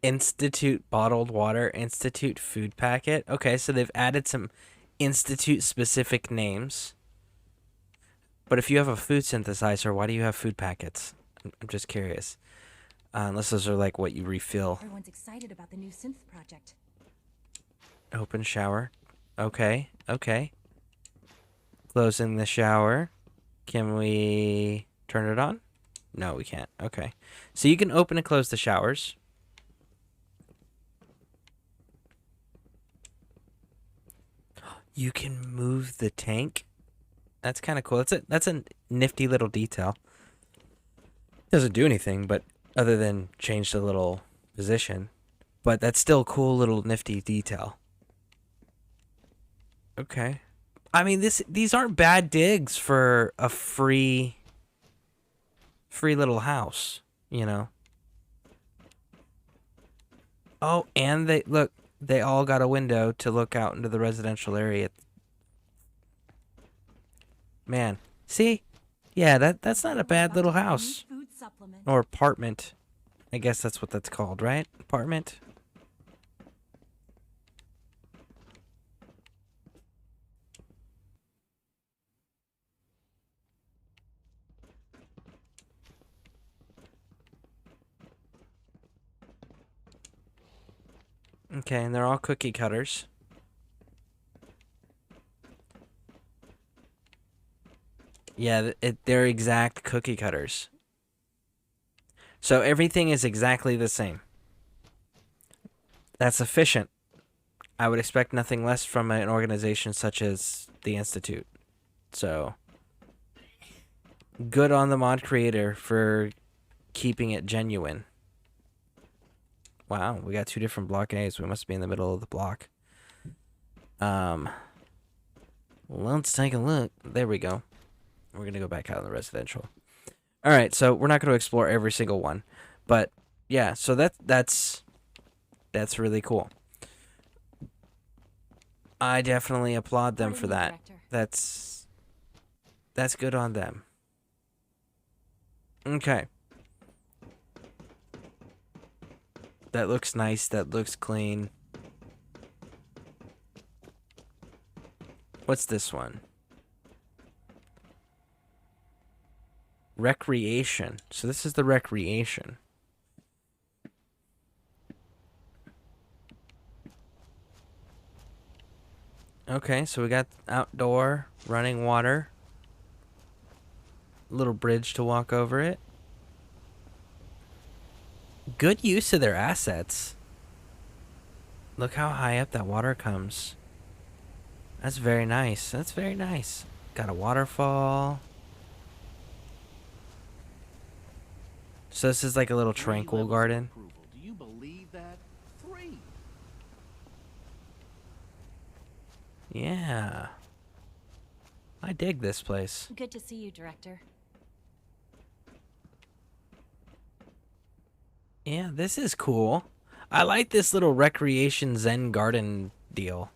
Institute bottled water, Institute food packet. Okay, so they've added some Institute specific names. But if you have a food synthesizer, why do you have food packets? I'm just curious. Unless those are like what you refill. Everyone's excited about the new synth project. Open shower. Okay. Closing the shower. Can we turn it on? No, we can't. Okay. So you can open and close the showers. You can move the tank. That's kind of cool. That's a nifty little detail. Doesn't do anything, but other than change the little position. But that's still a cool little nifty detail. Okay. I mean, these aren't bad digs for a free little house, you know. Oh, and they all got a window to look out into the residential area. Man, see? Yeah, that's not a bad little house. Or apartment. I guess that's what that's called, right? Apartment? Okay, and they're all cookie cutters. Yeah, they're exact cookie cutters. So everything is exactly the same. That's efficient. I would expect nothing less from an organization such as the Institute. So, good on the mod creator for keeping it genuine. Wow, we got two different block A's. We must be in the middle of the block. Let's take a look. There we go. We're going to go back out in the residential. All right, so we're not going to explore every single one. But, yeah, so that's really cool. I definitely applaud them Pardon for me, that. Director. That's good on them. Okay. That looks nice. That looks clean. What's this one? Recreation. So this is the recreation. Okay, so we got outdoor, running water. Little bridge to walk over it. Good use of their assets. Look how high up that water comes. That's very nice. That's very nice. Got a waterfall. So this is like a little tranquil garden. Do you believe that? 3. Yeah. I dig this place. Good to see you, Director. Yeah, this is cool. I like this little recreation zen garden deal.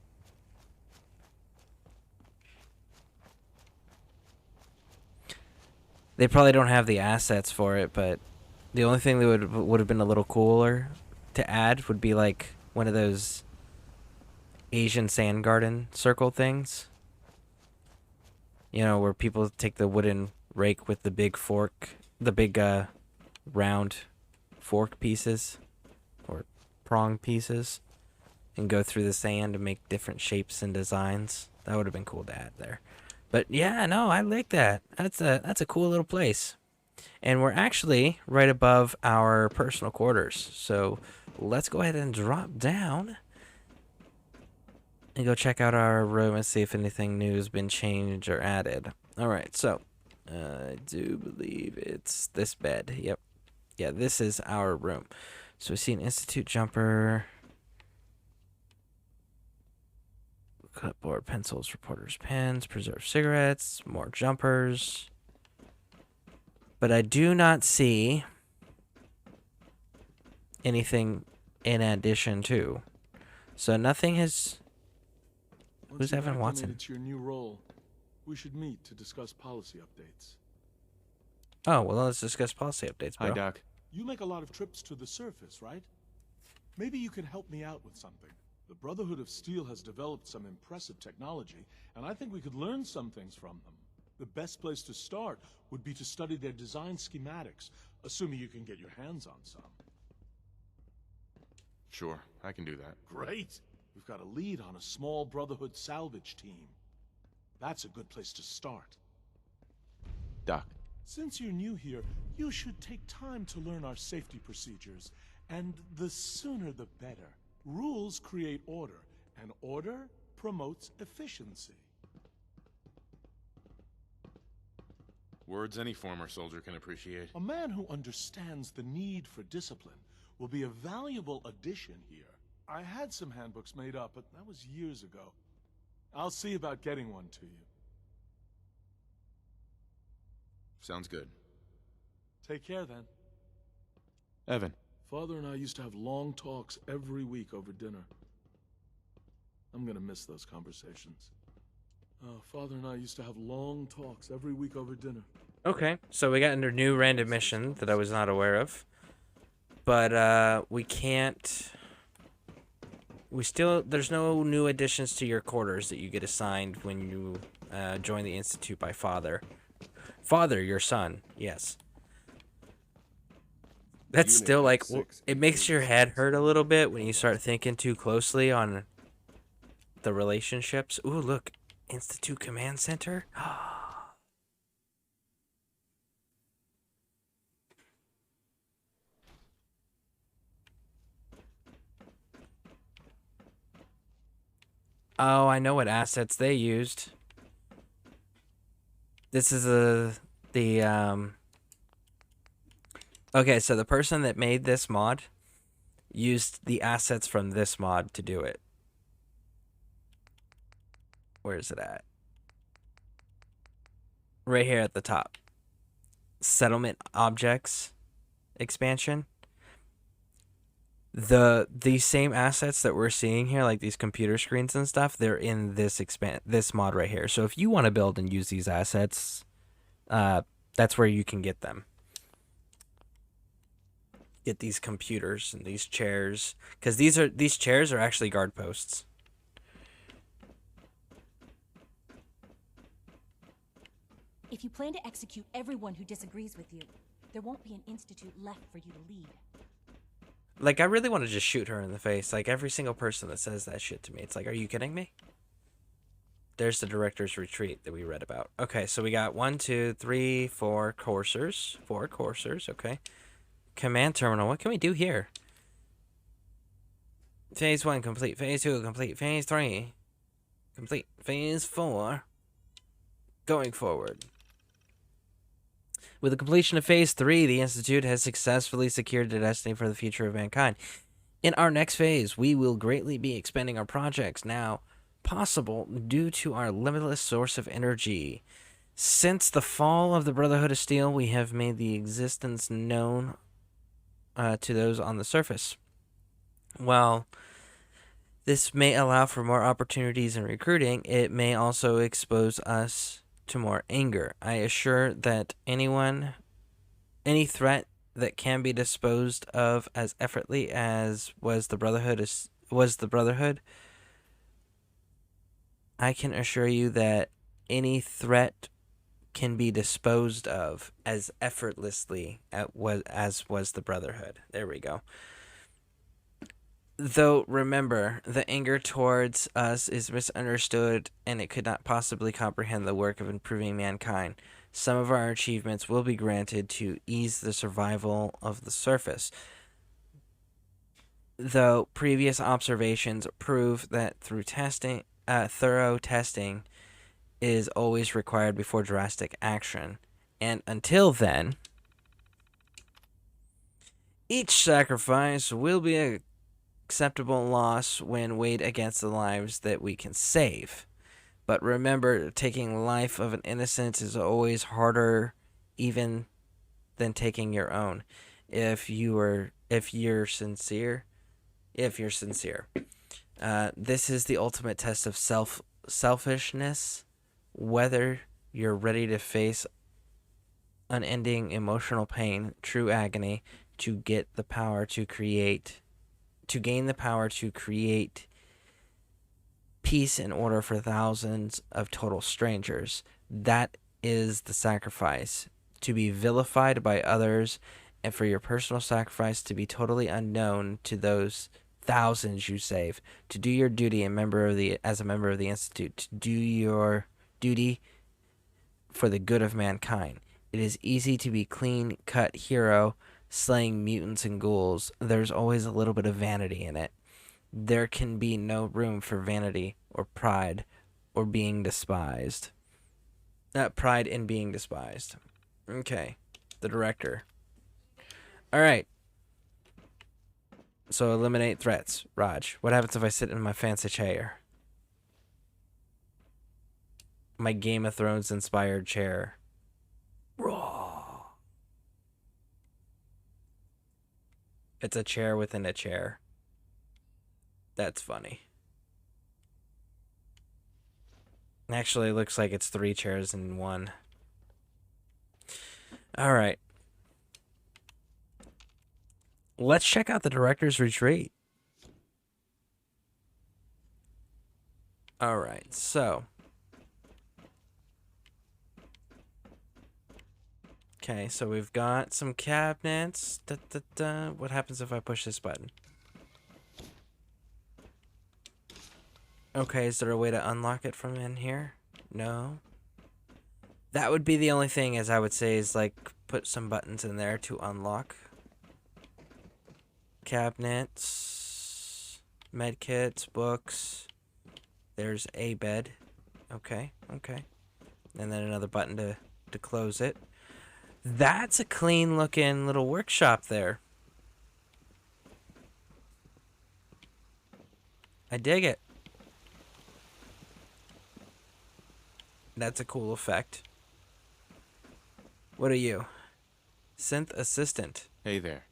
They probably don't have the assets for it, but the only thing that would have been a little cooler to add would be like one of those Asian sand garden circle things. You know, where people take the wooden rake with the big fork, the big round fork pieces or prong pieces, and go through the sand and make different shapes and designs. That would have been cool to add there. But yeah, no, I like that. That's a cool little place. And we're actually right above our personal quarters. So let's go ahead and drop down and go check out our room and see if anything new has been changed or added. All right, so I do believe it's this bed. Yep. Yeah, this is our room. So we see an Institute jumper. Clipboard, pencils, reporters, pens, preserved cigarettes, more jumpers. But I do not see anything in addition to. So nothing has... Who's Evan Watson? To your new role, we should meet to discuss policy updates. Oh, well, let's discuss policy updates, bro. Hi, Doc. You make a lot of trips to the surface, right? Maybe you could help me out with something. The Brotherhood of Steel has developed some impressive technology, and I think we could learn some things from them. The best place to start would be to study their design schematics, assuming you can get your hands on some. Sure, I can do that. Great! We've got a lead on a small Brotherhood salvage team. That's a good place to start. Doc. Since you're new here, you should take time to learn our safety procedures, and the sooner the better. Rules create order, and order promotes efficiency. Words any former soldier can appreciate. A man who understands the need for discipline will be a valuable addition here. I had some handbooks made up, but that was years ago. I'll see about getting one to you. Sounds good. Take care, then. Evan. Father and I used to have long talks every week over dinner. I'm gonna miss those conversations. Father and I used to have long talks every week over dinner. Okay, so we got a new random mission that I was not aware of. But we can't... There's no new additions to your quarters that you get assigned when you join the Institute by Father. Father, your son, yes. That's still like, it makes your head hurt a little bit when you start thinking too closely on the relationships. Ooh, look, Institute Command Center. Oh, I know what assets they used. This is okay, so the person that made this mod used the assets from this mod to do it. Where is it at? Right here at the top. Settlement objects expansion. these same assets that we're seeing here, like these computer screens and stuff, they're in this mod right here. So if you want to build and use these assets, that's where you can get them. Get these computers and these chairs, because these chairs are actually guard posts. If you plan to execute everyone who disagrees with you, there won't be an institute left for you to lead. Like, I really want to just shoot her in the face. Like, every single person that says that shit to me. It's like, are you kidding me? There's the director's retreat that we read about. Okay, so we got 1, 2, 3, 4 coursers. 4 coursers, okay. Command terminal. What can we do here? Phase 1 complete. Phase 2 complete. Phase 3 complete. Phase 4 going forward. With the completion of Phase 3, the Institute has successfully secured the destiny for the future of mankind. In our next phase, we will greatly be expanding our projects, now possible due to our limitless source of energy. Since the fall of the Brotherhood of Steel, we have made the existence known to those on the surface. While this may allow for more opportunities in recruiting, it may also expose us to more anger. I assure that any threat that can be disposed of as effortlessly as was the Brotherhood. I can assure you that any threat can be disposed of as effortlessly as was the Brotherhood. There we go. Though, remember, the anger towards us is misunderstood, and it could not possibly comprehend the work of improving mankind. Some of our achievements will be granted to ease the survival of the surface, though previous observations prove that thorough testing is always required before drastic action. And until then, each sacrifice will be a acceptable loss when weighed against the lives that we can save. But remember, taking life of an innocent is always harder even than taking your own. If you're sincere. This is the ultimate test of selfishness, whether you're ready to face unending emotional pain, true agony, to gain the power to create peace in order for thousands of total strangers. That is the sacrifice. To be vilified by others, and for your personal sacrifice to be totally unknown to those thousands you save. To do your duty as a member of the Institute. To do your duty for the good of mankind. It is easy to be clean-cut hero, slaying mutants and ghouls. There's always a little bit of vanity in it. There can be no room for vanity or pride or being despised. Pride in being despised. Okay. The director. Alright. So eliminate threats. Raj, what happens if I sit in my fancy chair? My Game of Thrones inspired chair. Raw. It's a chair within a chair. That's funny. Actually, it looks like it's 3 chairs in one. Alright. Let's check out the director's retreat. Alright, so. Okay, so we've got some cabinets. What happens if I push this button? Okay, is there a way to unlock it from in here? No. That would be the only thing, as I would say, is like put some buttons in there to unlock. Cabinets, medkits, books. There's a bed. Okay, okay. And then another button to close it. That's a clean looking little workshop there. I dig it. That's a cool effect. What are you? Synth assistant. Hey there.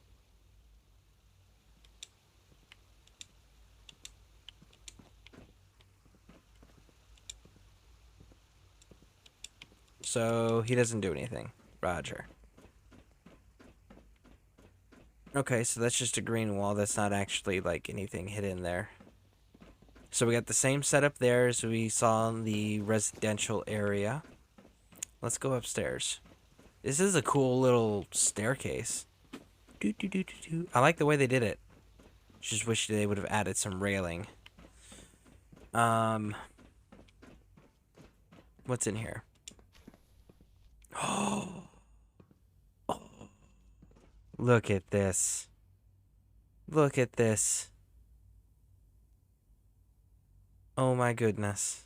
So he doesn't do anything. Roger. Okay, so that's just a green wall. That's not actually like anything hidden there. So we got the same setup there as we saw in the residential area. Let's go upstairs. This is a cool little staircase. I like the way they did it. Just wish they would have added some railing. What's in here? Oh, look at this. Look at this. Oh my goodness.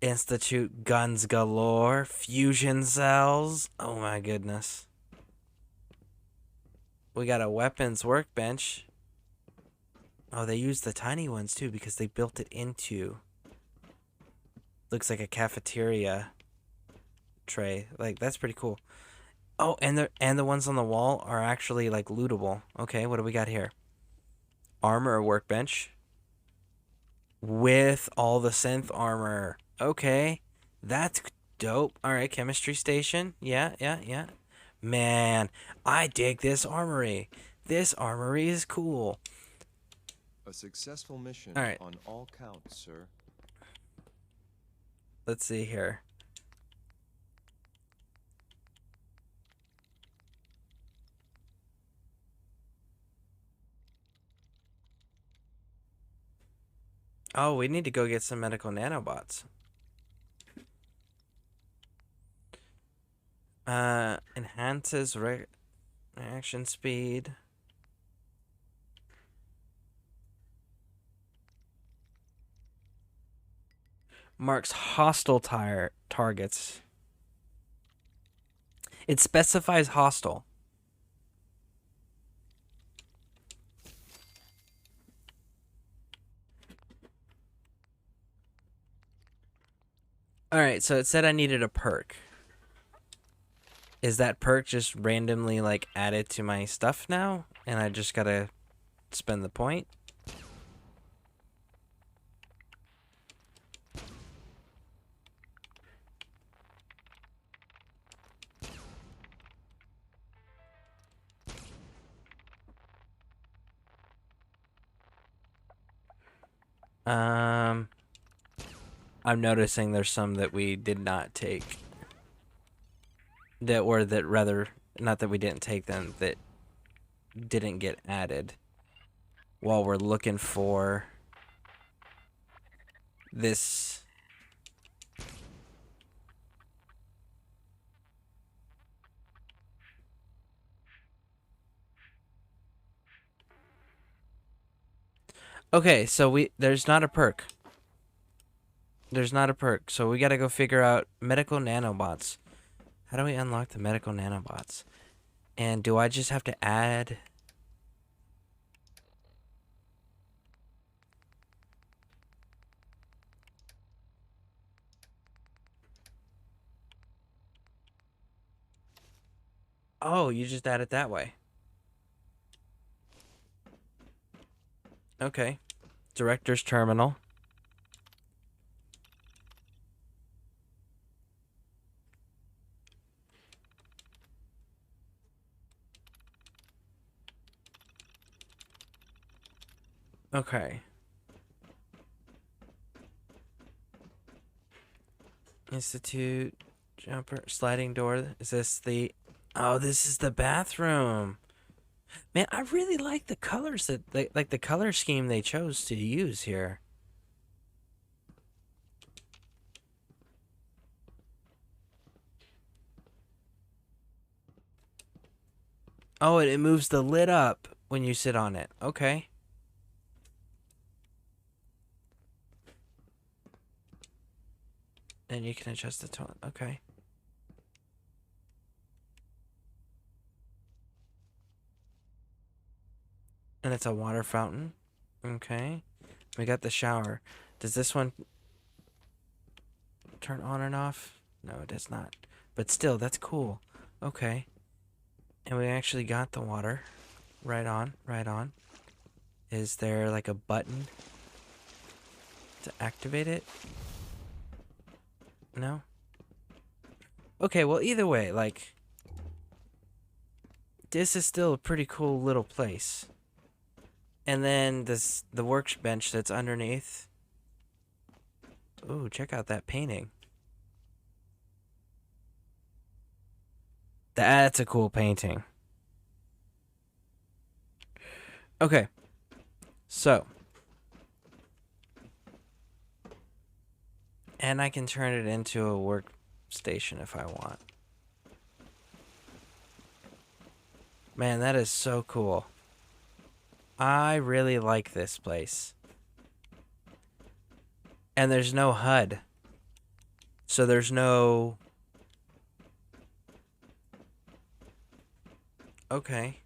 Institute guns galore. Fusion cells. Oh my goodness. We got a weapons workbench. Oh, they used the tiny ones too because they built it into... Looks like a cafeteria tray. Like, that's pretty cool. Oh, and the ones on the wall are actually like lootable. Okay, what do we got here? Armor workbench with all the synth armor. Okay, that's dope. All right, chemistry station. Yeah. Man, I dig this armory. This armory is cool. A successful mission on all counts, sir. Let's see here. Oh, we need to go get some medical nanobots. Enhances reaction speed. Marks hostile targets. It specifies hostile. Alright, so it said I needed a perk. Is that perk just randomly like added to my stuff now? And I just gotta spend the point? I'm noticing there's some that we did not take. Not that we didn't take them, that didn't get added while we're looking for this. Okay, so there's not a perk. There's not a perk, so we gotta go figure out medical nanobots. How do we unlock the medical nanobots? And do I just have to add... Oh, you just add it that way. Okay. Director's terminal. Okay. Institute, jumper, sliding door. Is this the... Oh, this is the bathroom. Man, I really like the colors that like the color scheme they chose to use here. Oh, it moves the lid up when you sit on it. Okay. And you can adjust the tone. Okay. And it's a water fountain. Okay. We got the shower. Does this one turn on and off? No, it does not. But still, that's cool. Okay. And we actually got the water. Right on, right on. Is there like a button to activate it? No? Okay, well, either way, like, this is still a pretty cool little place. And then the workbench that's underneath. Ooh, check out that painting. That's a cool painting. Okay. So. And I can turn it into a workstation if I want. Man, that is so cool. I really like this place. And there's no HUD. So there's no... Okay.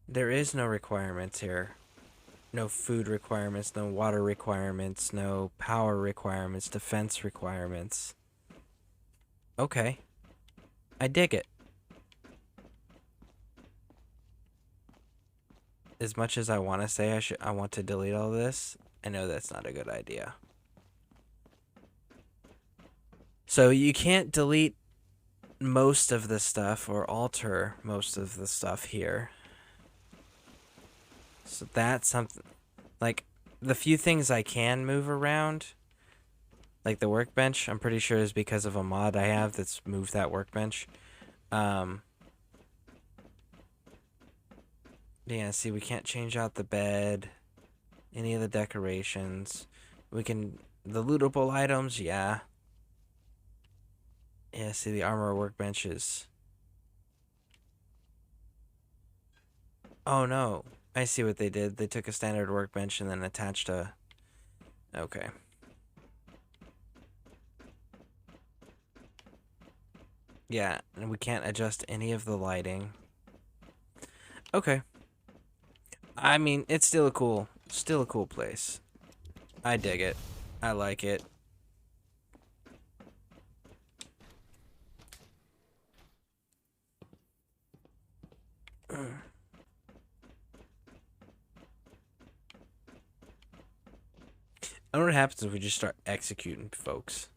There is no requirements here. No food requirements, no water requirements, no power requirements, defense requirements. Okay. I dig it. As much as I want to say I want to delete all this, I know that's not a good idea. So you can't delete most of the stuff or alter most of the stuff here. So that's something, like, the few things I can move around, like the workbench, I'm pretty sure is because of a mod I have that's moved that workbench. Yeah, see, we can't change out the bed, any of the decorations. We can, the lootable items, yeah. Yeah, see the armor workbenches. Oh no, I see what they did. They took a standard workbench and then attached a... Okay. Yeah, and we can't adjust any of the lighting. Okay. I mean, it's still a cool place. I dig it. I like it. I don't know what happens if we just start executing folks.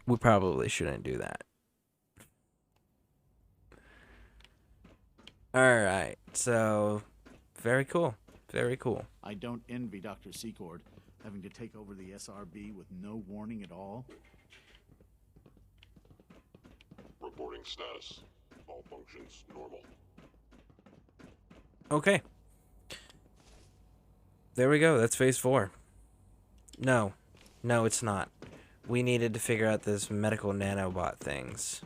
We probably shouldn't do that. Alright, so... Very cool. Very cool. I don't envy Dr. Secord having to take over the SRB with no warning at all. Reporting status. All functions normal. Okay. There we go. That's phase 4. No. No, it's not. We needed to figure out this medical nanobot things.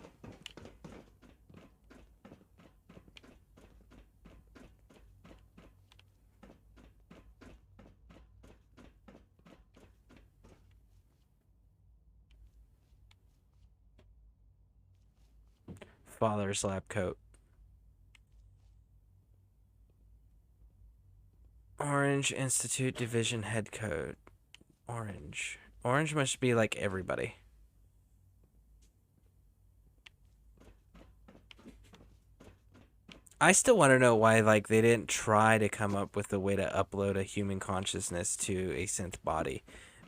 Father's lab coat. Orange Institute Division head code. Orange. Orange must be like everybody. I still want to know why, like, they didn't try to come up with a way to upload a human consciousness to a synth body.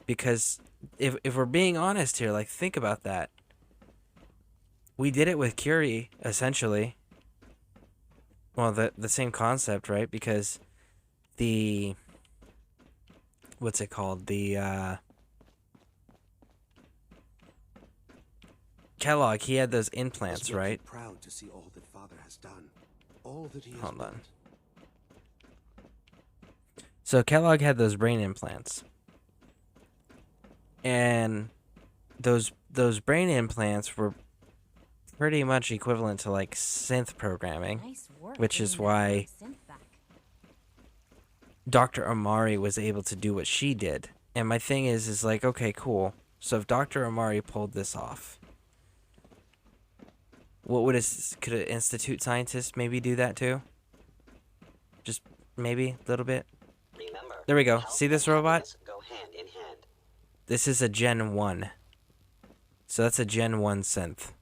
Because if we're being honest here, like, think about that. We did it with Curie, essentially. Well, the same concept, right? Because the... What's it called? The, Kellogg, he had those implants, right? Proud to see all that Father has done. All that he has Hold on. built. So Kellogg had those brain implants. And those brain implants were pretty much equivalent to, like, synth programming. Nice work Which is getting that why synth back. Dr. Amari was able to do what she did. And my thing is like, okay, cool. So if Dr. Amari pulled this off, could an institute scientist maybe do that too? Just maybe a little bit. Remember, There we go. health See this and robot? happiness go hand in hand. This is a Gen 1. So that's a Gen 1 synth.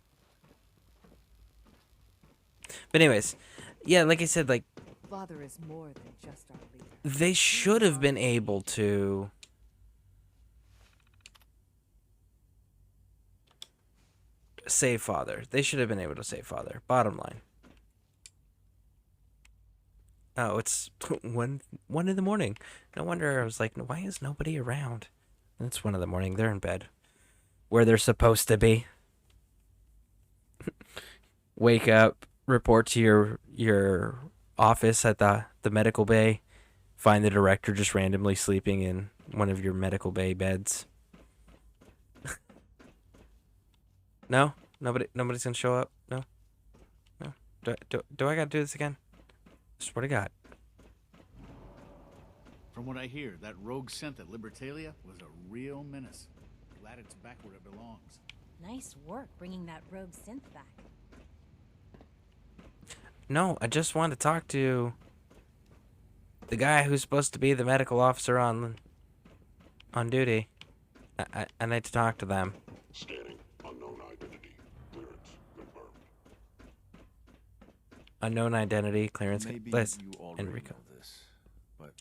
But anyways, yeah, like I said, like, Father is more than just our leader. They should have been able to save Father. They should have been able to save Father. Bottom line. Oh, it's 1 in the morning. No wonder I was like, why is nobody around? It's 1 in the morning. They're in bed. Where they're supposed to be. Wake up, report to your office at the medical bay. Find the director just randomly sleeping in one of your medical bay beds. No? Nobody's gonna show up? No? No? Do I gotta do this again? I swear to God. From what I hear, that rogue synth at Libertalia was a real menace. Glad it's back where it belongs. Nice work bringing that rogue synth back. No, I just want to talk to the guy who's supposed to be the medical officer on duty. I need to talk to them. Scanning. Unknown identity. Clearance confirmed. Unknown identity, clearance. Maybe Liz, you already Enrico. know this, but,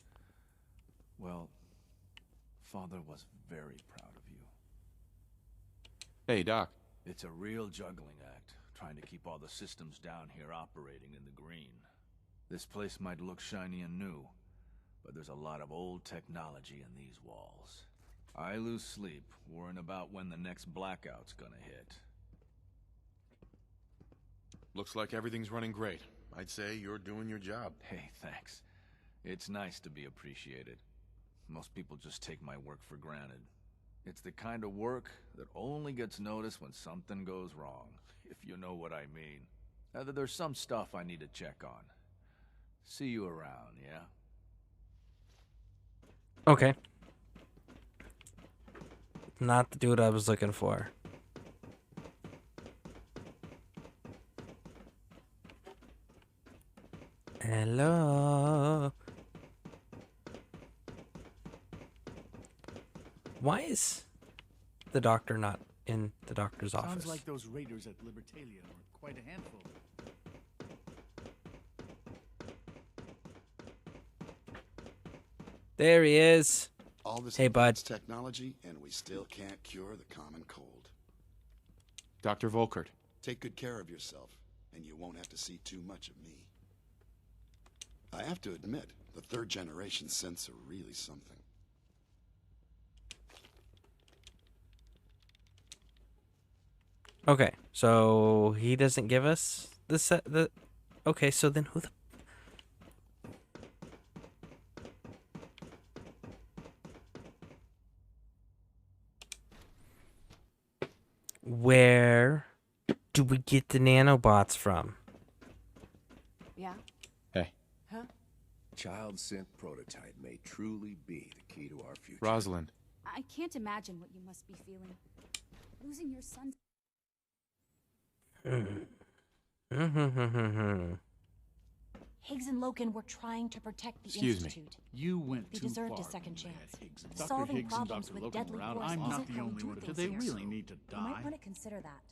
well, Father was very proud of you. Hey, Doc. It's a real juggling act, trying to keep all the systems down here operating in the green. This place might look shiny and new, but there's a lot of old technology in these walls. I lose sleep worrying about when the next blackout's gonna hit. Looks like everything's running great. I'd say you're doing your job. Hey, thanks. It's nice to be appreciated. Most people just take my work for granted. It's the kind of work that only gets noticed when something goes wrong, if you know what I mean. There's some stuff I need to check on. See you around, yeah? Okay. Not the dude I was looking for. Hello. Why is the doctor not in the doctor's office? Sounds like those raiders at Libertalia were quite a handful. There he is. All this hey, bud. advanced technology, and we still can't cure the common cold. Dr. Volkert. Take good care of yourself, and you won't have to see too much of me. I have to admit, the third generation synths are really something. Okay, so he doesn't give us the set. Okay, so then who the? Where do we get the nanobots from? Yeah? Hey. Huh? Child synth prototype may truly be the key to our future. Rosalind. I can't imagine what you must be feeling. Losing your son. Higgs and Loken were trying to protect the Excuse me. Institute. You went They too deserved far. a second when they chance. had Higgs and Solving Dr. Higgs and problems Dr. with Loken deadly around. force I'm isn't not the how we only do one. Do things they here. really need to You might die? want to consider that.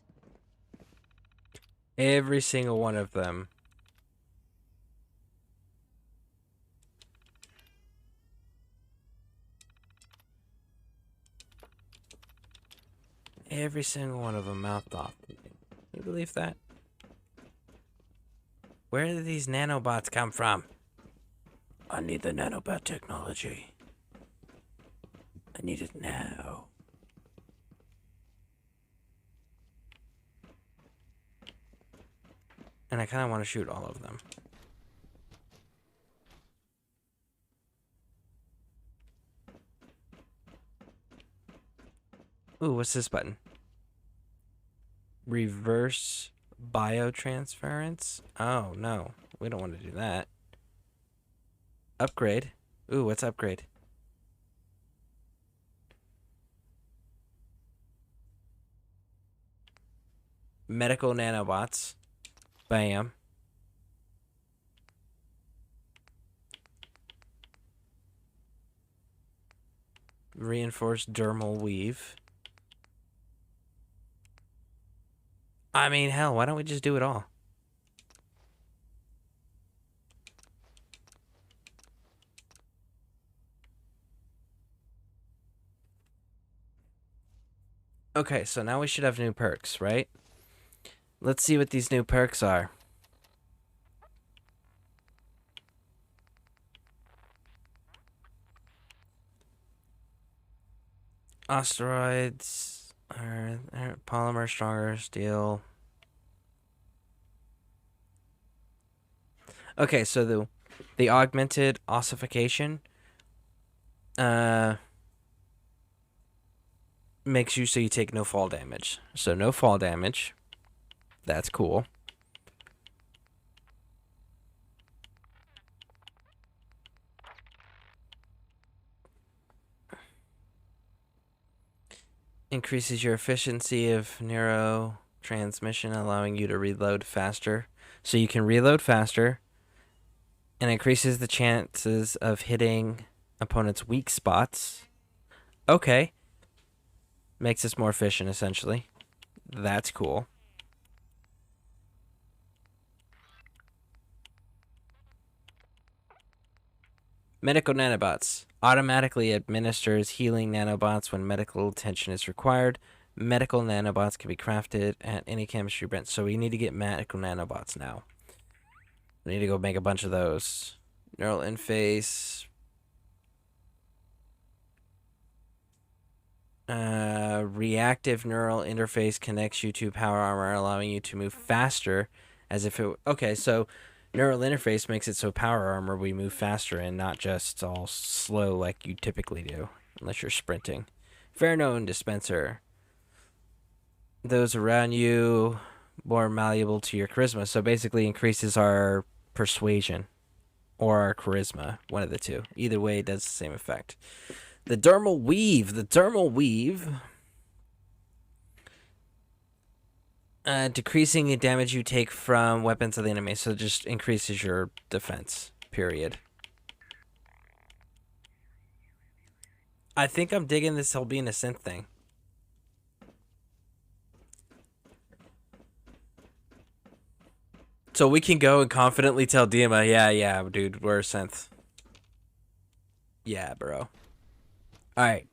Every single one of them. Every single one of them mouthed off. Can you believe that? Where did these nanobots come from? I need the nanobot technology. I need it now. And I kind of want to shoot all of them. Ooh, what's this button? Reverse biotransference? Oh, no. We don't want to do that. Upgrade. Ooh, what's upgrade? Medical nanobots. Bam. Reinforced dermal weave. I mean, hell, why don't we just do it all? Okay, so now we should have new perks, right? Let's see what these new perks are. Asteroids, polymer, stronger, steel. Okay, so the augmented ossification makes you so you take no fall damage. So no fall damage. That's cool. Increases your efficiency of neurotransmission, allowing you to reload faster. So you can reload faster, and increases the chances of hitting opponents' weak spots. Okay. Makes us more efficient, essentially. That's cool. Medical nanobots. Automatically administers healing nanobots when medical attention is required. Medical nanobots can be crafted at any chemistry bench. So we need to get medical nanobots now. We need to go make a bunch of those. Neural interface. Reactive neural interface connects you to power armor, allowing you to move faster as if it... Okay, so neural interface makes it so power armor we move faster and not just all slow like you typically do, unless you're sprinting. Pheromone dispenser. Those around you more malleable to your charisma. So basically increases our persuasion or our charisma, one of the two. Either way, it does the same effect. The dermal weave. The dermal weave... decreasing the damage you take from weapons of the enemy, so it just increases your defense, period. I think I'm digging this whole being a synth thing. So we can go and confidently tell Dima, yeah, dude, we're a synth. Yeah, bro. Alright.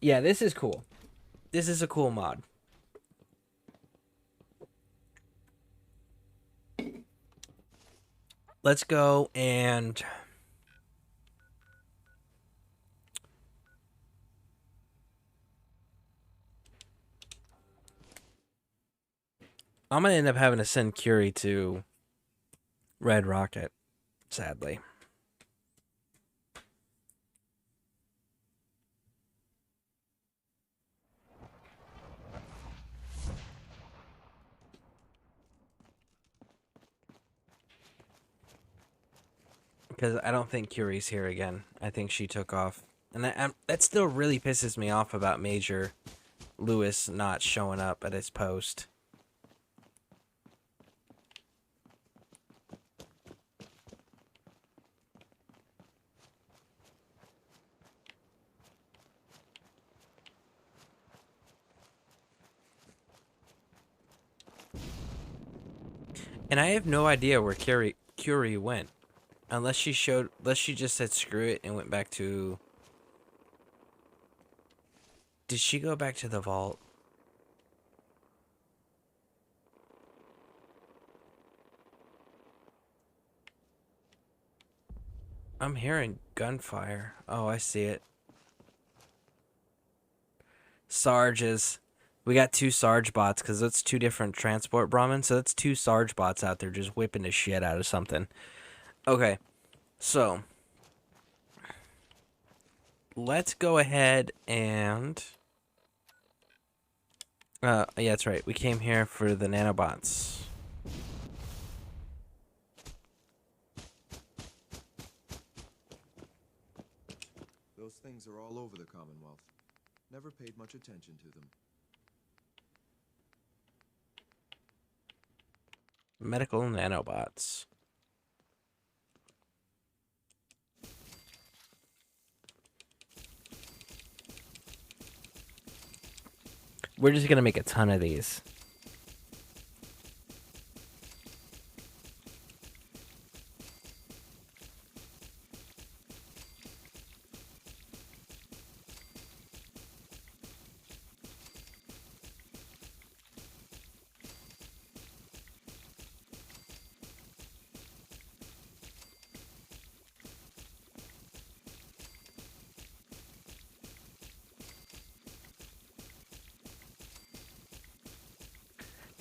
Yeah, this is cool. This is a cool mod. Let's go and... I'm going to end up having to send Curie to Red Rocket, sadly. Because I don't think Curie's here again. I think she took off. And that still really pisses me off about Major Lewis not showing up at his post. And I have no idea where Curie went. Unless she just said screw it and went back to... Did she go back to the vault? I'm hearing gunfire. Oh, I see it. Sarges. We got 2 Sarge bots because that's 2 different transport Brahmin. So that's 2 Sarge bots out there just whipping the shit out of something. Okay, so let's go ahead and... yeah, that's right. We came here for the nanobots. Those things are all over the Commonwealth. Never paid much attention to them. Medical nanobots. We're just gonna make a ton of these.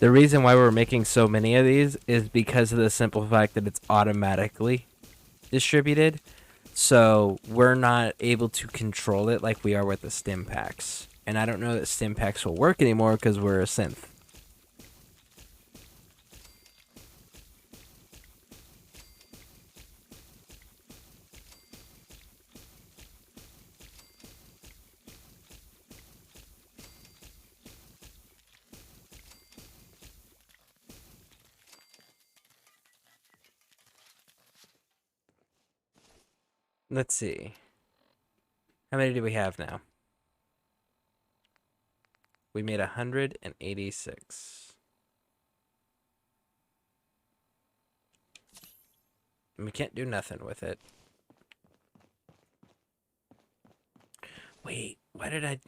The reason why we're making so many of these is because of the simple fact that it's automatically distributed. So we're not able to control it like we are with the stim packs. And I don't know that stim packs will work anymore because we're a synth. Let's see. How many do we have now? We made 186. And we can't do nothing with it. Wait, why did I...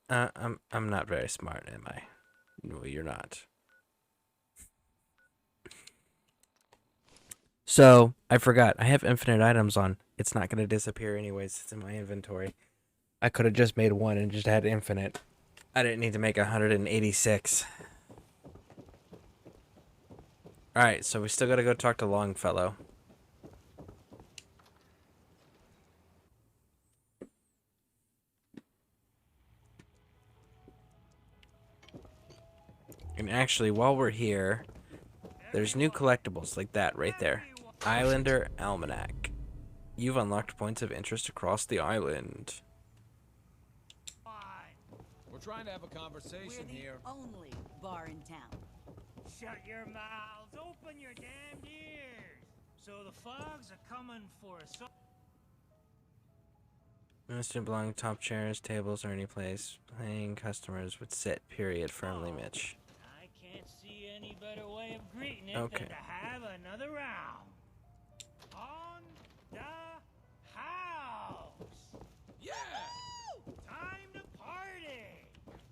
I'm not very smart, am I? No, you're not. So, I forgot. I have infinite items on. It's not going to disappear anyways. It's in my inventory. I could have just made one and just had infinite. I didn't need to make 186. Alright, so we still got to go talk to Longfellow. And actually, while we're here, there's new collectibles like that right there. Islander Almanac. You've unlocked points of interest across the island. We're trying to have a conversation here. Only bar in town. Shut your mouths, open your damned ears. So the fogs are coming for us. Mr. belong top chairs, tables, or any place paying customers would sit, period, firmly Mitch. I can't see any better way of greeting it Okay. than to have another round. On the house. Yeah! Time to party.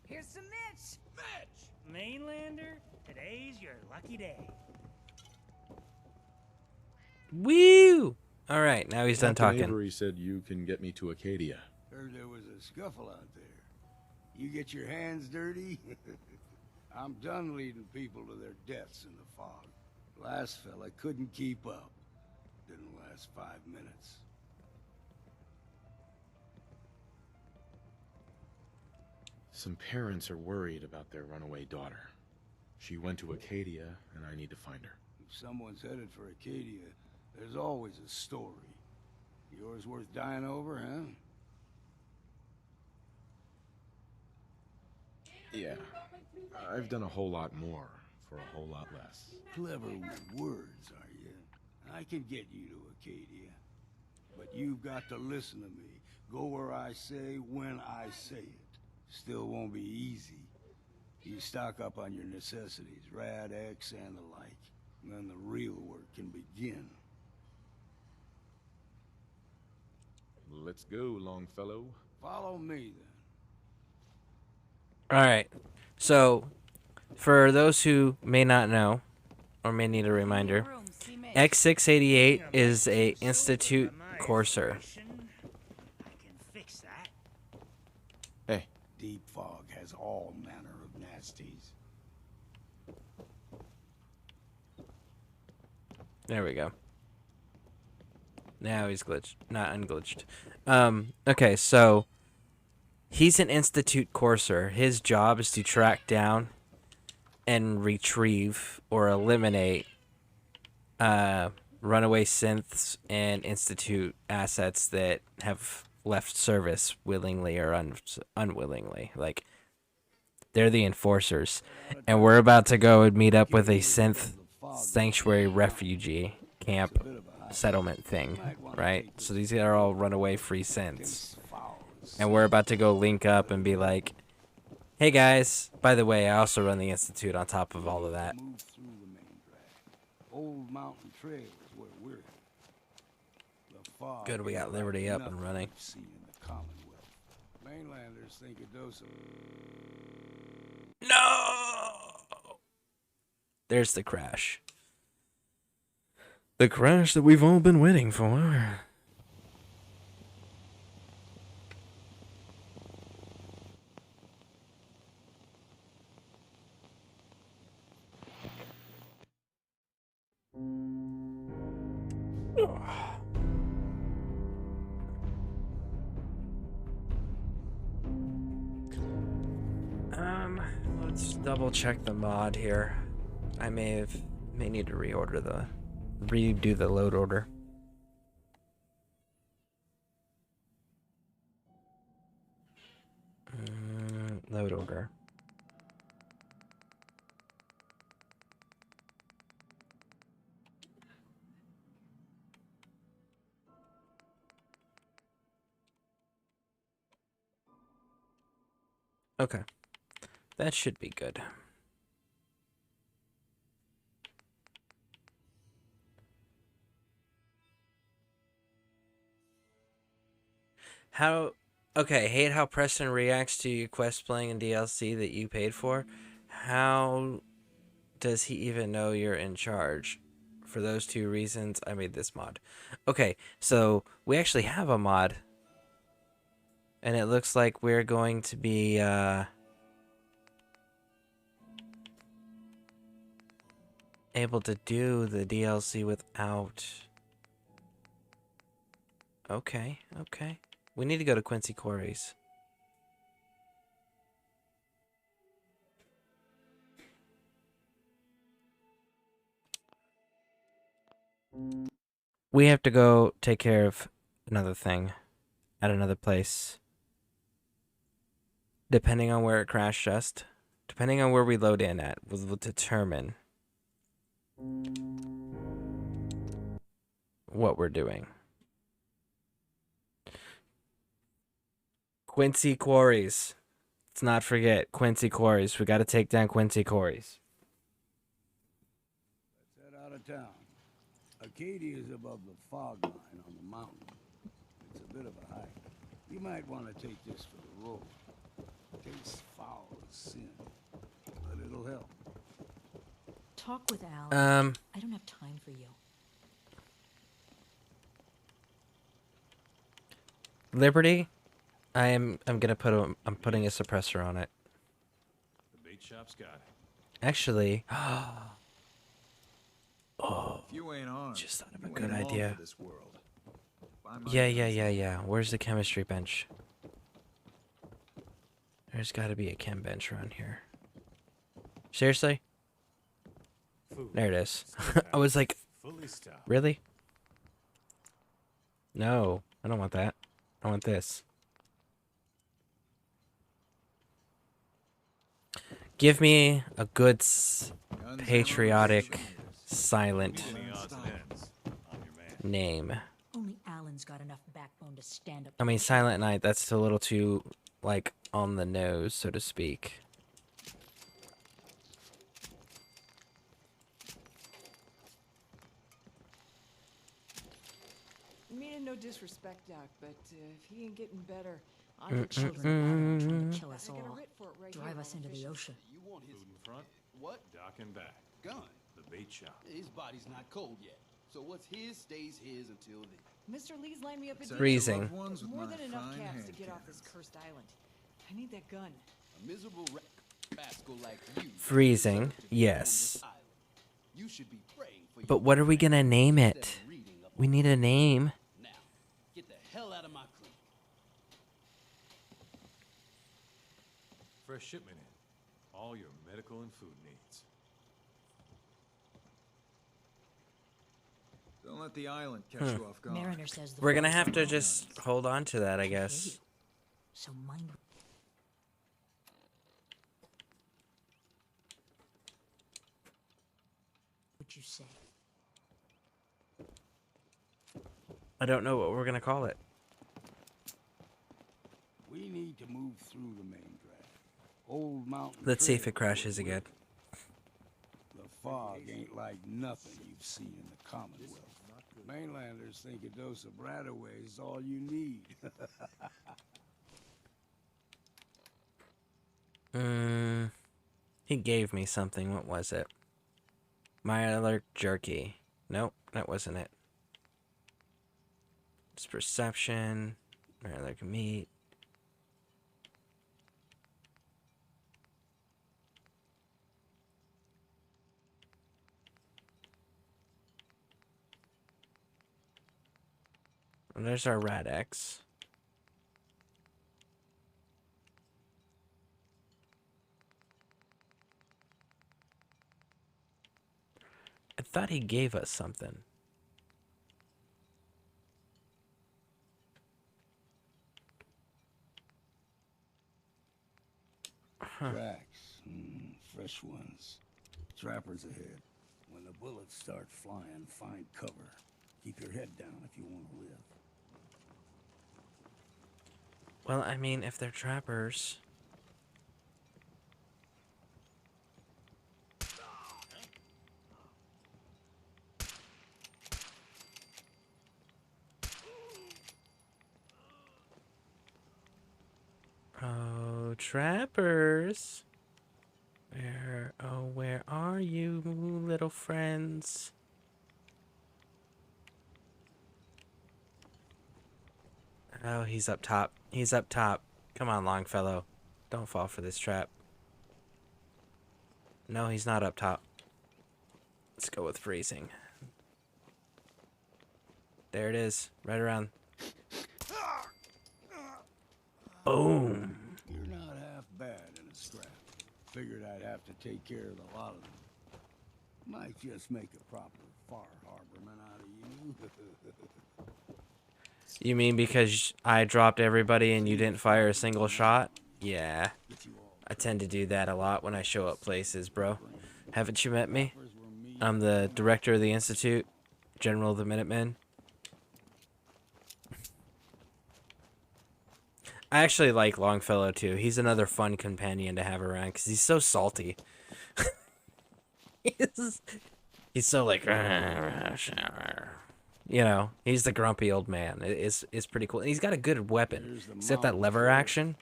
Here's some Mitch. Mainlander, today's your lucky day. Woo! Alright, now he's done Captain talking. Avery said you can get me to Acadia. Heard there was a scuffle out there. You get your hands dirty? I'm done leading people to their deaths in the fog. Last fella couldn't keep up. Didn't last 5 minutes. Some parents are worried about their runaway daughter. She went to Acadia, and I need to find her. If someone's headed for Acadia, there's always a story. Yours worth dying over, huh? Yeah. I've done a whole lot more for a whole lot less. Clever with words, are you? I can get you to Acadia. But you've got to listen to me. Go where I say, when I say it. Still won't be easy. You stock up on your necessities, Rad X and the like. And then the real work can begin. Let's go, Longfellow. Follow me, then. Alright, so for those who may not know, or may need a reminder, X688 is a Institute courser. Hey. Deep fog has all manner of nasties. There we go. Now he's glitched. Not unglitched. Okay, so he's an Institute courser. His job is to track down and retrieve or eliminate runaway synths and Institute assets that have left service willingly or unwillingly. Like, they're the enforcers. And we're about to go and meet up with a synth sanctuary refugee camp settlement thing, right? So these are all runaway free synths. And we're about to go link up and be like, hey guys, by the way, I also run the Institute on top of all of that. Old mountain trail is where we're headed. The fog. Good, we got Liberty up and running. Seen in the Commonwealth. Mainlanders think a dose of... No! There's the crash. The crash that we've all been waiting for. Let's double check the mod here. I may need to redo the load order. Load order. Okay. That should be good. Okay, hate how Preston reacts to your quest playing in DLC that you paid for. How does he even know you're in charge? For those two reasons, I made this mod. Okay, so we actually have a mod. And it looks like we're going to be, able to do the DLC without... Okay. We need to go to Quincy Quarries. We have to go take care of another thing at another place. Depending on where it crashed just. Depending on where we load in at, will determine what we're doing. Quincy Quarries. Let's not forget Quincy Quarries. We got to take down Quincy Quarries. Let's head out of town. Acadia is above the fog line on the mountain. It's a bit of a hike. You might want to take this for the road. Tastes foul as sin, but it'll help. Talk with Al. I don't have time for you. Liberty. I'm gonna I'm putting a suppressor on it. The bait shop's got it. Actually, If you ain't armed, just thought of a you good ain't long idea. for this world. Buy my Yeah. Where's the chemistry bench? There's got to be a chem bench around here. Seriously? There it is. I was like, really? No, I don't want that. I want this. Give me a good patriotic, silent name. Only Alan's got enough backbone to stand up. I mean, Silent Night, that's a little too, like, on the nose, so to speak. Meaning no disrespect, Doc, but if he ain't getting better, The children trying to kill us all. Drive us into the ocean. You want his food in front? What? Dock and back. Gun. The bait shop. His body's not cold yet. So what's his stays his until then. Mr. Lee's lined me up a deal. Freezing. More than enough cabs to get off this cursed island. I need that gun. A miserable rascal like you. Freezing, yes. You should be praying for But what are we gonna name it? We need a name. Now, get the hell out of my creek. Fresh shipment in. All your medical and food needs. Don't let the island catch you off guard. Mariner says the We're gonna have to just hold on to that, I guess. So mind. What you say? I don't know what we're gonna call it. We need to move through the main drag. Old mountain. Let's see if trail it crashes again. The fog ain't like nothing you've seen in the Commonwealth. Mainlanders think a dose of Bradaway is all you need. He gave me something. What was it? Mylar jerky. Nope, that wasn't it. It's perception. Mylar meat. And there's our Rad-X. I thought he gave us something. Tracks. Fresh ones. Trappers ahead. When the bullets start flying, find cover. Keep your head down if you want to live. Well, I mean, if they're trappers... Oh, trappers. Where are you, little friends? Oh, he's up top. He's up top. Come on, Longfellow. Don't fall for this trap. No, he's not up top. Let's go with freezing. There it is. Right around. Boom. You're not half bad in a scrap. Figured I'd have to take care of the lot of them. Might just make a proper far harborman out of you. You mean because I dropped everybody and you didn't fire a single shot? Yeah. I tend to do that a lot when I show up places, bro. Haven't you met me? I'm the director of the Institute, General of the Minutemen. I actually like Longfellow too. He's another fun companion to have around because he's so salty. he's so like, you know, he's the grumpy old man. It's pretty cool. And he's got a good weapon. Except that lever action,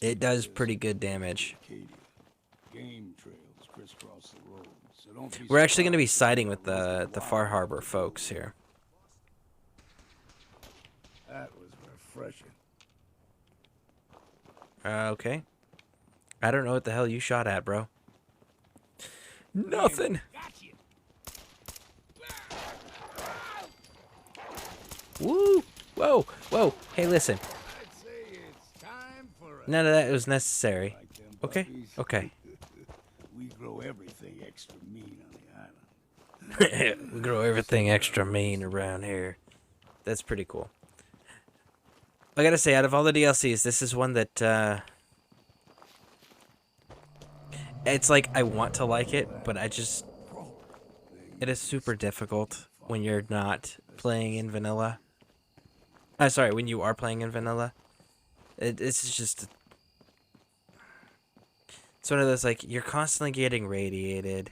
it does pretty good damage. Game trails crisscross the road, so don't be We're actually going to be siding with the Far Harbor folks here. That was refreshing. Okay. I don't know what the hell you shot at, bro. Nothing. Woo! Whoa! Whoa! Hey, listen. None of that was necessary. Okay? Okay. We grow everything extra mean on the island. We grow everything extra mean around here. That's pretty cool. I gotta say, out of all the DLCs, this is one that, it's like, I want to like it, but it is super difficult when you're not playing in vanilla. Sorry, when you are playing in vanilla. It's just... It's one of those, like, you're constantly getting radiated.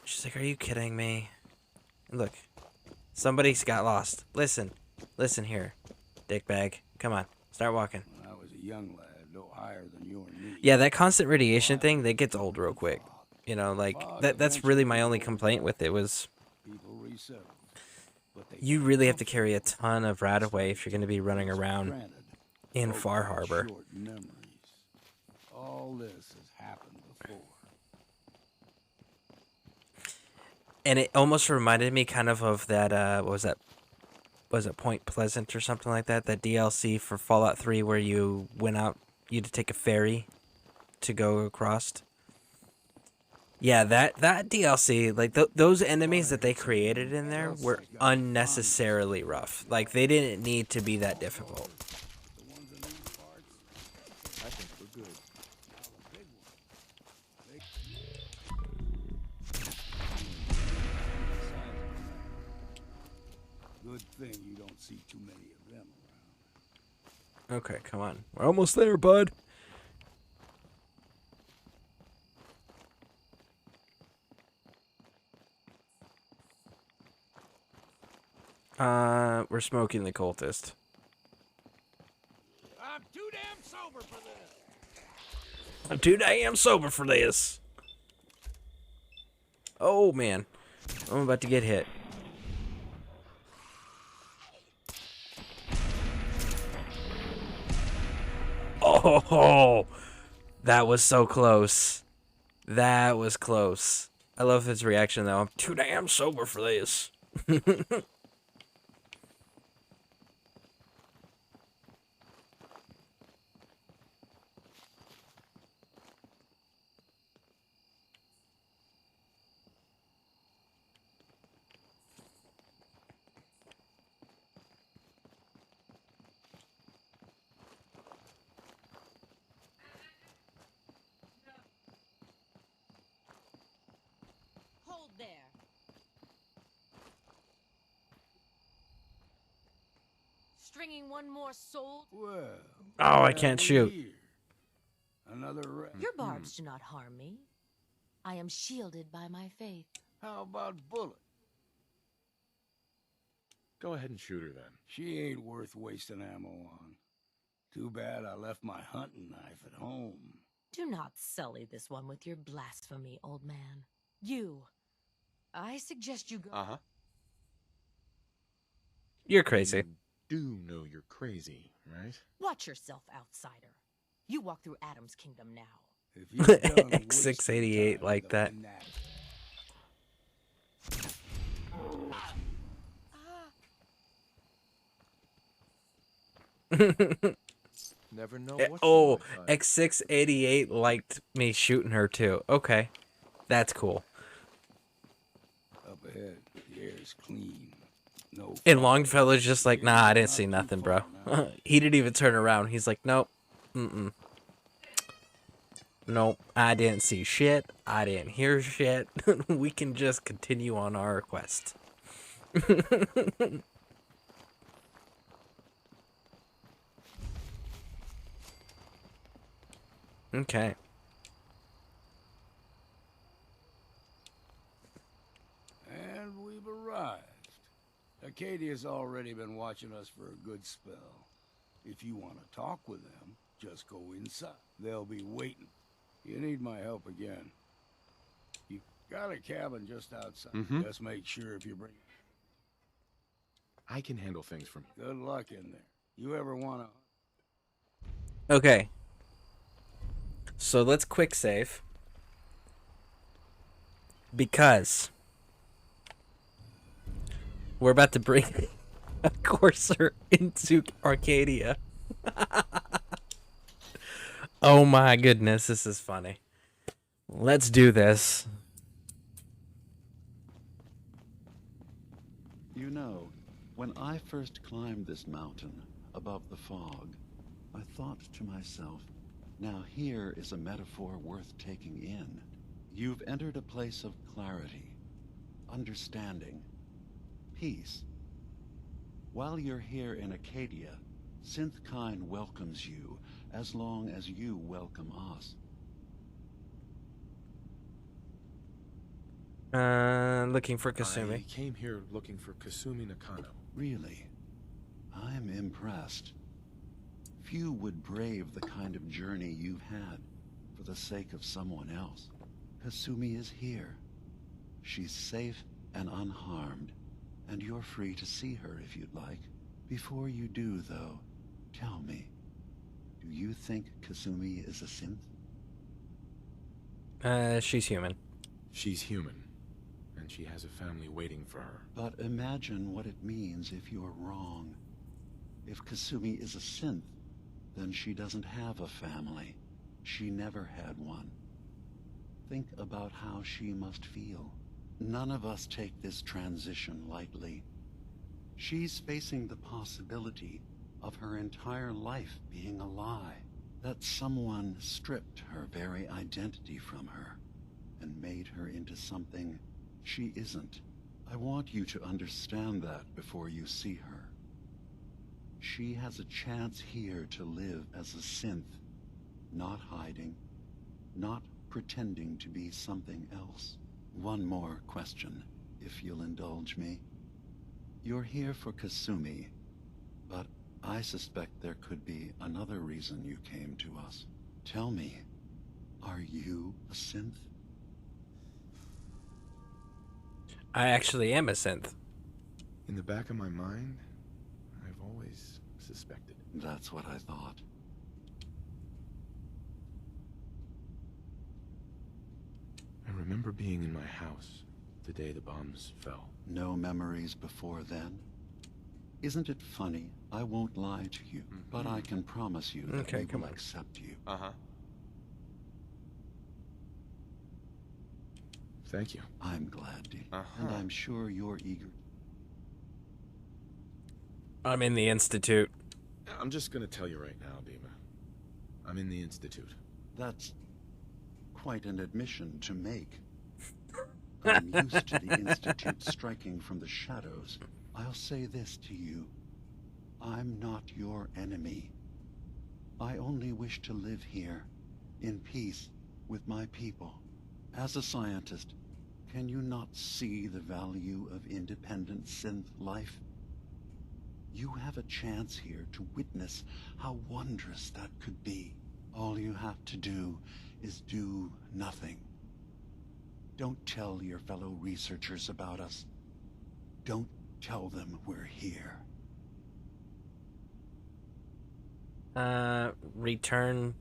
She's like, are you kidding me? Look, somebody's got lost. Listen here. Dickbag. Come on. Start walking. When I was a young lad, no higher than you and me. Yeah, that constant radiation thing, that gets old real quick. You know, like, that's really my only complaint with it was... You really have to carry a ton of Radaway if you're going to be running around in Far Harbor. All this has happened before. And it almost reminded me kind of that, what was that? Was it Point Pleasant or something like that? That DLC for Fallout 3 where you went out, you had to take a ferry to go across. Yeah, that DLC, like those enemies that they created in there were unnecessarily rough. Like they didn't need to be that difficult. I think we're good. Good thing you don't see too many of them around. Okay, come on. We're almost there, bud. We're smoking the cultist. I'm too damn sober for this. I'm too damn sober for this. Oh, man. I'm about to get hit. Oh, that was so close. That was close. I love his reaction, though. I'm too damn sober for this. There. Stringing one more soul? Well. Oh, I can't shoot. Another Your barbs do not harm me. I am shielded by my faith. How about Bullet? Go ahead and shoot her then. She ain't worth wasting ammo on. Too bad I left my hunting knife at home. Do not sully this one with your blasphemy, old man. You. I suggest you go. Uh-huh. You're crazy. You do know you're crazy, right? Watch yourself, outsider. You walk through Adam's kingdom now. If you're done X688 like that. Never know what Oh, X688 liked me shooting her too. Okay. That's cool. Up ahead, the air's clean. No. And Longfellow's just like, nah, I didn't see nothing, bro. He didn't even turn around. He's like, nope. Mm-mm. Nope. I didn't see shit. I didn't hear shit. We can just continue on our quest. Okay. And we've arrived. Acadia's already been watching us for a good spell. If you want to talk with them, just go inside. They'll be waiting. You need my help again. You got a cabin just outside. Just make sure if you bring... I can handle things from here. Good luck in there. You ever want to... Okay. So let's quick save. Because we're about to bring a courser into Arcadia. Oh my goodness, this is funny. Let's do this. You know, when I first climbed this mountain above the fog, I thought to myself, now here is a metaphor worth taking in. You've entered a place of clarity, understanding, peace. While you're here in Acadia, Synthkind welcomes you as long as you welcome us. Looking for Kasumi. I came here looking for Kasumi Nakano. Really? I'm impressed. Few would brave the kind of journey you've had for the sake of someone else. Kasumi is here. She's safe and unharmed, and you're free to see her if you'd like. Before you do, though, tell me, do you think Kasumi is a synth? She's human. She's human, and she has a family waiting for her. But imagine what it means if you're wrong. If Kasumi is a synth, then she doesn't have a family. She never had one. Think about how she must feel. None of us take this transition lightly. She's facing the possibility of her entire life being a lie. That someone stripped her very identity from her and made her into something she isn't. I want you to understand that before you see her. She has a chance here to live as a synth, not hiding, not pretending to be something else. One more question, if you'll indulge me. You're here for Kasumi, but I suspect there could be another reason you came to us. Tell me, are you a synth? I actually am a synth. In the back of my mind, I've always suspected. That's what I thought. I remember being in my house the day the bombs fell. No memories before then? Isn't it funny? I won't lie to you, but I can promise you that we will accept you. Thank you. I'm glad to. And I'm sure you're eager. I'm in the Institute. I'm just gonna tell you right now, Dima. I'm in the Institute. That's quite an admission to make. I'm used to the Institute striking from the shadows. I'll say this to you. I'm not your enemy. I only wish to live here, in peace, with my people. As a scientist, can you not see the value of independent synth life? You have a chance here to witness how wondrous that could be. All you have to do is do nothing. Don't tell your fellow researchers about us. Don't tell them we're here. Return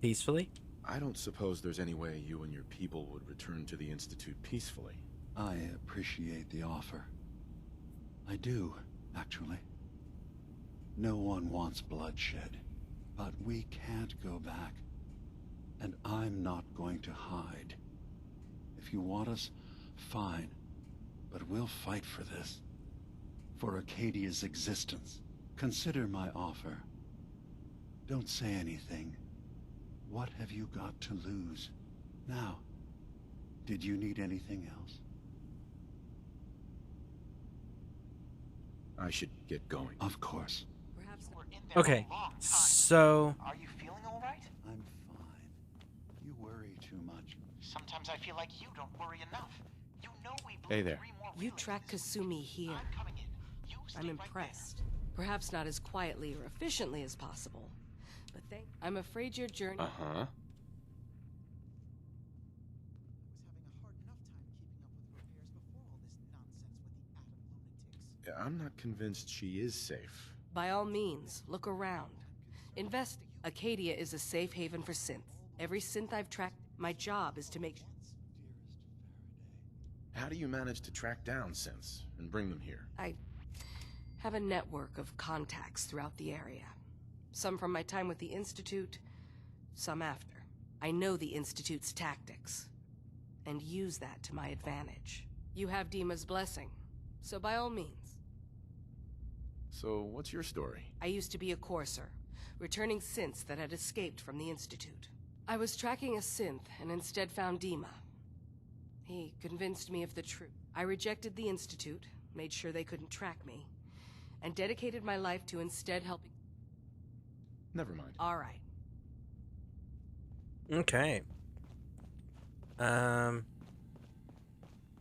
peacefully? I don't suppose there's any way you and your people would return to the Institute peacefully. I appreciate the offer. I do, actually. No one wants bloodshed, but we can't go back. And I'm not going to hide. If you want us, fine. But we'll fight for this. For Acadia's existence. Consider my offer. Don't say anything. What have you got to lose? Now, did you need anything else? I should get going. Of course. Okay, so... Are you feeling all right? I'm fine. You worry too much. Sometimes I feel like you don't worry enough. You know we Hey there. You tracked Kasumi here. I'm impressed. Perhaps not as quietly or efficiently as possible, but I'm afraid your journey... Uh-huh. I'm not convinced she is safe. By all means, look around. Acadia is a safe haven for synths. Every synth I've tracked, my job is to make... How do you manage to track down synths and bring them here? I have a network of contacts throughout the area. Some from my time with the Institute, some after. I know the Institute's tactics, and use that to my advantage. You have Dima's blessing, so by all means. So, what's your story? I used to be a courser, returning synths that had escaped from the Institute. I was tracking a synth and instead found Dima. He convinced me of the truth. I rejected the Institute, made sure they couldn't track me, and dedicated my life to instead helping... Never mind. All right. Okay.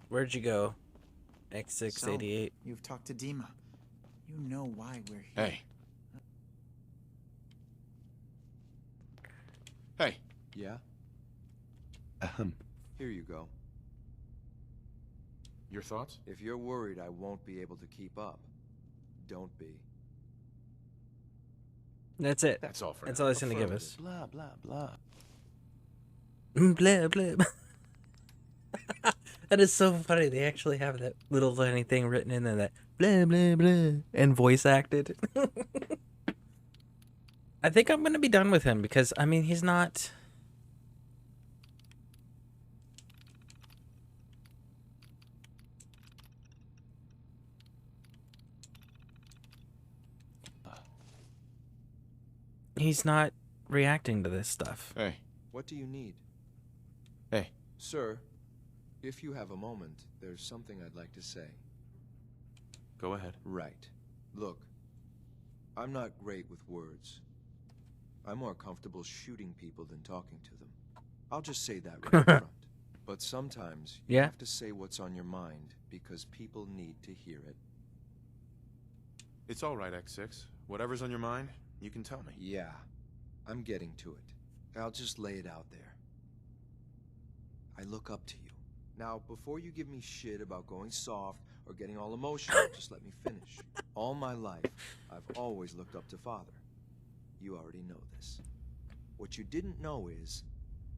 Where'd you go? X688. So, you've talked to Dima. You know why we're here. Hey. Hey. Yeah? Ahem. Here you go. Your thoughts? If you're worried I won't be able to keep up, don't be. That's it. That's all for That's now. all he's gonna give us. Blah, blah, blah. Blah, blah. That is so funny. They actually have that little tiny thing written in there that blah, blah, blah, and voice acted. I think I'm going to be done with him because, I mean, he's not... He's not reacting to this stuff. Hey. What do you need? Hey. Sir, if you have a moment, there's something I'd like to say. Go ahead. Right. Look, I'm not great with words. I'm more comfortable shooting people than talking to them. I'll just say that right up front. But sometimes you have to say what's on your mind because people need to hear it. It's all right, X6. Whatever's on your mind, you can tell me. Yeah, I'm getting to it. I'll just lay it out there. I look up to you. Now, before you give me shit about going soft or getting all emotional, just let me finish. All my life, I've always looked up to Father. You already know this. What you didn't know is,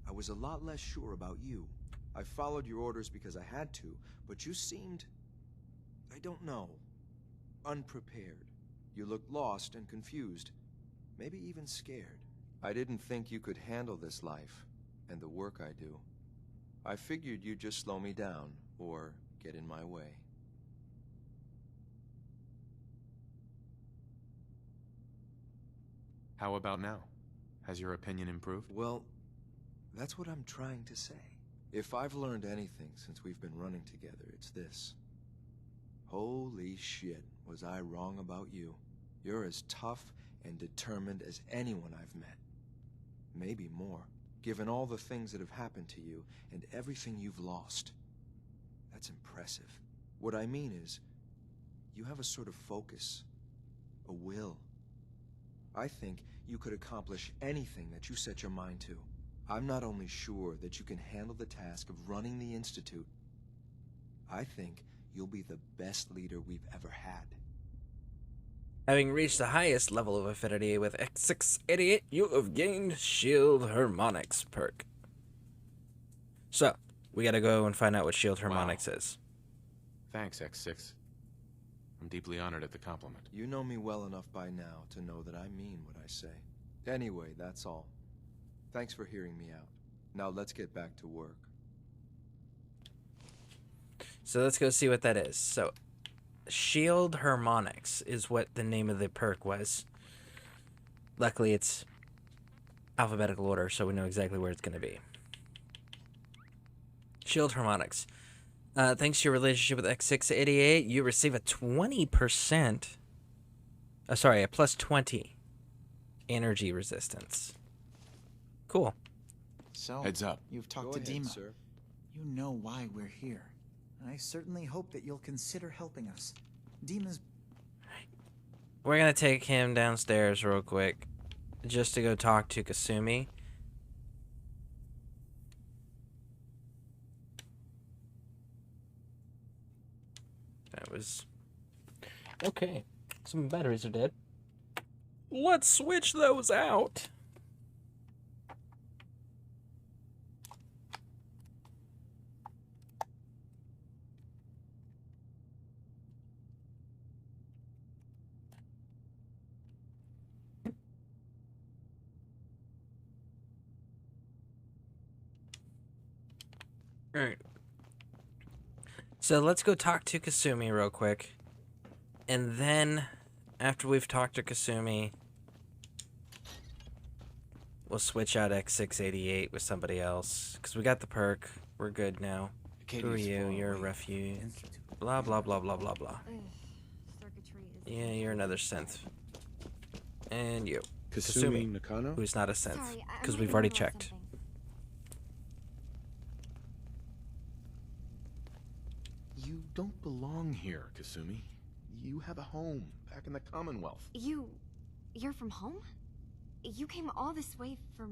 I was a lot less sure about you. I followed your orders because I had to, but you seemed, I don't know, unprepared. You looked lost and confused, maybe even scared. I didn't think you could handle this life and the work I do. I figured you'd just slow me down or get in my way. How about now? Has your opinion improved? Well, that's what I'm trying to say. If I've learned anything since we've been running together, it's this. Holy shit, was I wrong about you. You're as tough and determined as anyone I've met. Maybe more, given all the things that have happened to you and everything you've lost. That's impressive. What I mean is, you have a sort of focus, a will. I think you could accomplish anything that you set your mind to. I'm not only sure that you can handle the task of running the Institute, I think you'll be the best leader we've ever had. Having reached the highest level of affinity with X688, you have gained Shield Harmonics perk. So, we gotta go and find out what Shield Harmonics is. Thanks, X6. I'm deeply honored at the compliment. You know me well enough by now to know that I mean what I say. Anyway, that's all. Thanks for hearing me out. Now let's get back to work. So let's go see what that is. So, Shield Harmonics is what the name of the perk was. Luckily, it's alphabetical order, so we know exactly where it's going to be. Shield Harmonics. Thanks to your relationship with X688, you receive a 20%... a plus 20 energy resistance. Cool. So, heads up. You've talked Go to ahead, Dima. sir. You know why we're here. I certainly hope that you'll consider helping us. Dima's... We're going to take him downstairs real quick, just to go talk to Kasumi. That was... Okay. Some batteries are dead. Let's switch those out. Alright. So let's go talk to Kasumi real quick. And then, after we've talked to Kasumi, we'll switch out X688 with somebody else. Because we got the perk. We're good now. Who are you? You're a refuge. Blah, blah, blah, blah, blah, blah. Yeah, you're another synth. And you. Kasumi Nakano? Who's not a synth. Because we've already checked. You don't belong here, Kasumi. You have a home back in the Commonwealth. You're from home? You came all this way for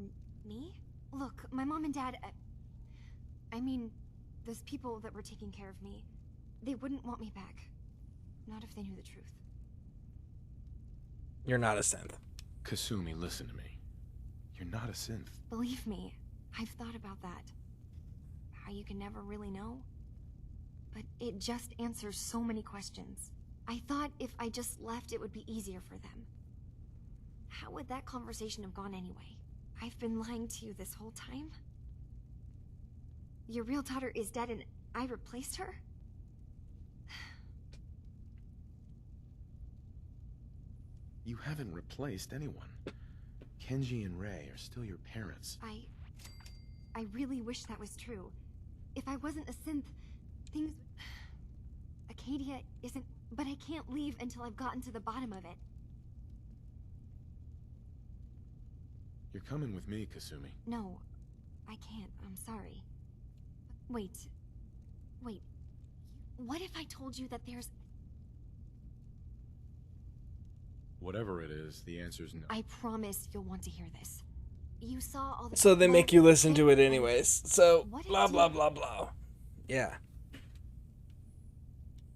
me? Look, my mom and dad... I mean, those people that were taking care of me, they wouldn't want me back. Not if they knew the truth. You're not a synth. Kasumi, listen to me. You're not a synth. Believe me, I've thought about that. How you can never really know. But it just answers so many questions. I thought if I just left, it would be easier for them. How would that conversation have gone anyway? I've been lying to you this whole time? Your real daughter is dead and I replaced her? You haven't replaced anyone. Kenji and Rei are still your parents. I really wish that was true. If I wasn't a synth, things... Acadia isn't... But I can't leave until I've gotten to the bottom of it. You're coming with me, Kasumi. No, I can't. I'm sorry. Wait. What if I told you that there's... Whatever it is, the answer's no. I promise you'll want to hear this. You saw all the... So they make you listen to it anyways. So, blah, blah, blah, blah. Yeah.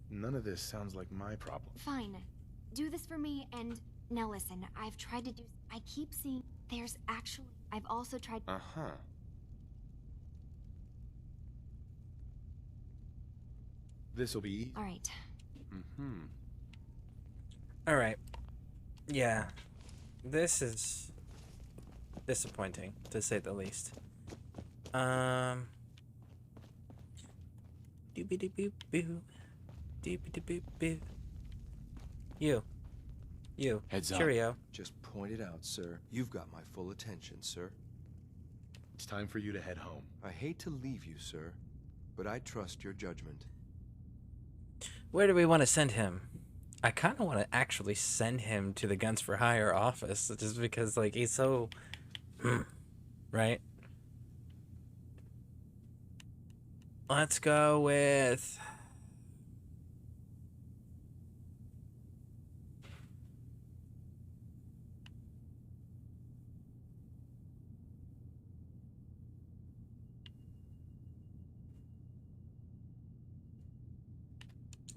None of this sounds like my problem. Fine. Do this for me, and... Now listen, I've tried to do... I keep seeing... There's actually... I've also tried... Uh-huh. This'll be easy. Alright. Mm-hmm. Alright. Yeah. This is... disappointing, to say the least. Doobie-doobie-boo. Doobie-doobie-boo. You. Heads up. Cheerio. Just point it out, sir. You've got my full attention, sir. It's time for you to head home. I hate to leave you, sir, but I trust your judgment. Where do we want to send him? I kind of want to actually send him to the Guns for Hire office, just because, like, he's so... right? Let's go with...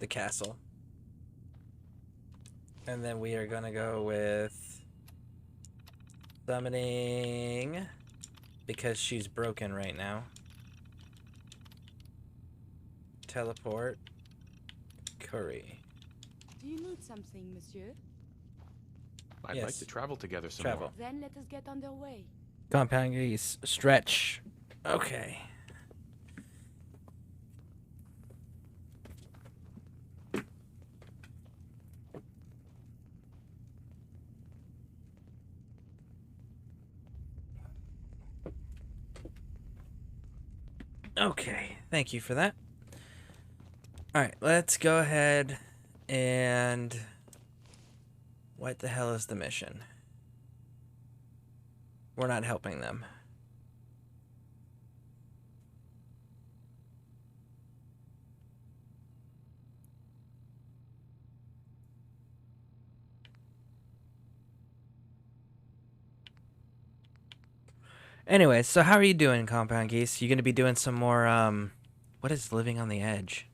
the castle. And then we are gonna go with summoning, because she's broken right now. Teleport. Curry. Do you need something, monsieur? I'd like to travel together some Travel. more. Then let us get underway. Compound geese. Stretch. Okay. Okay, thank you for that. Alright, let's go ahead and... what the hell is the mission? We're not helping them. Anyway, so how are you doing, Compound Geese? You gonna be doing some more, what is Living on the Edge?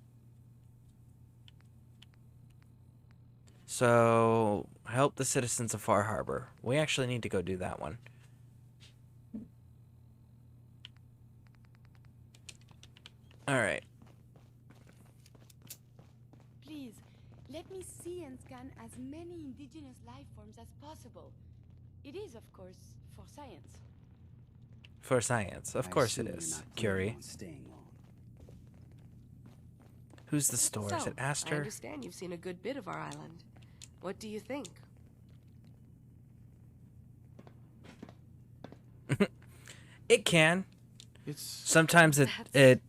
So, help the citizens of Far Harbor. We actually need to go do that one. Alright. Please, let me see and scan as many indigenous life forms as possible. It is, of course, for science. For science. Of course it is, Curie. Who's the store? Is it I Astor? understand you've seen a good bit of our island. What do you think? It can. It's sometimes it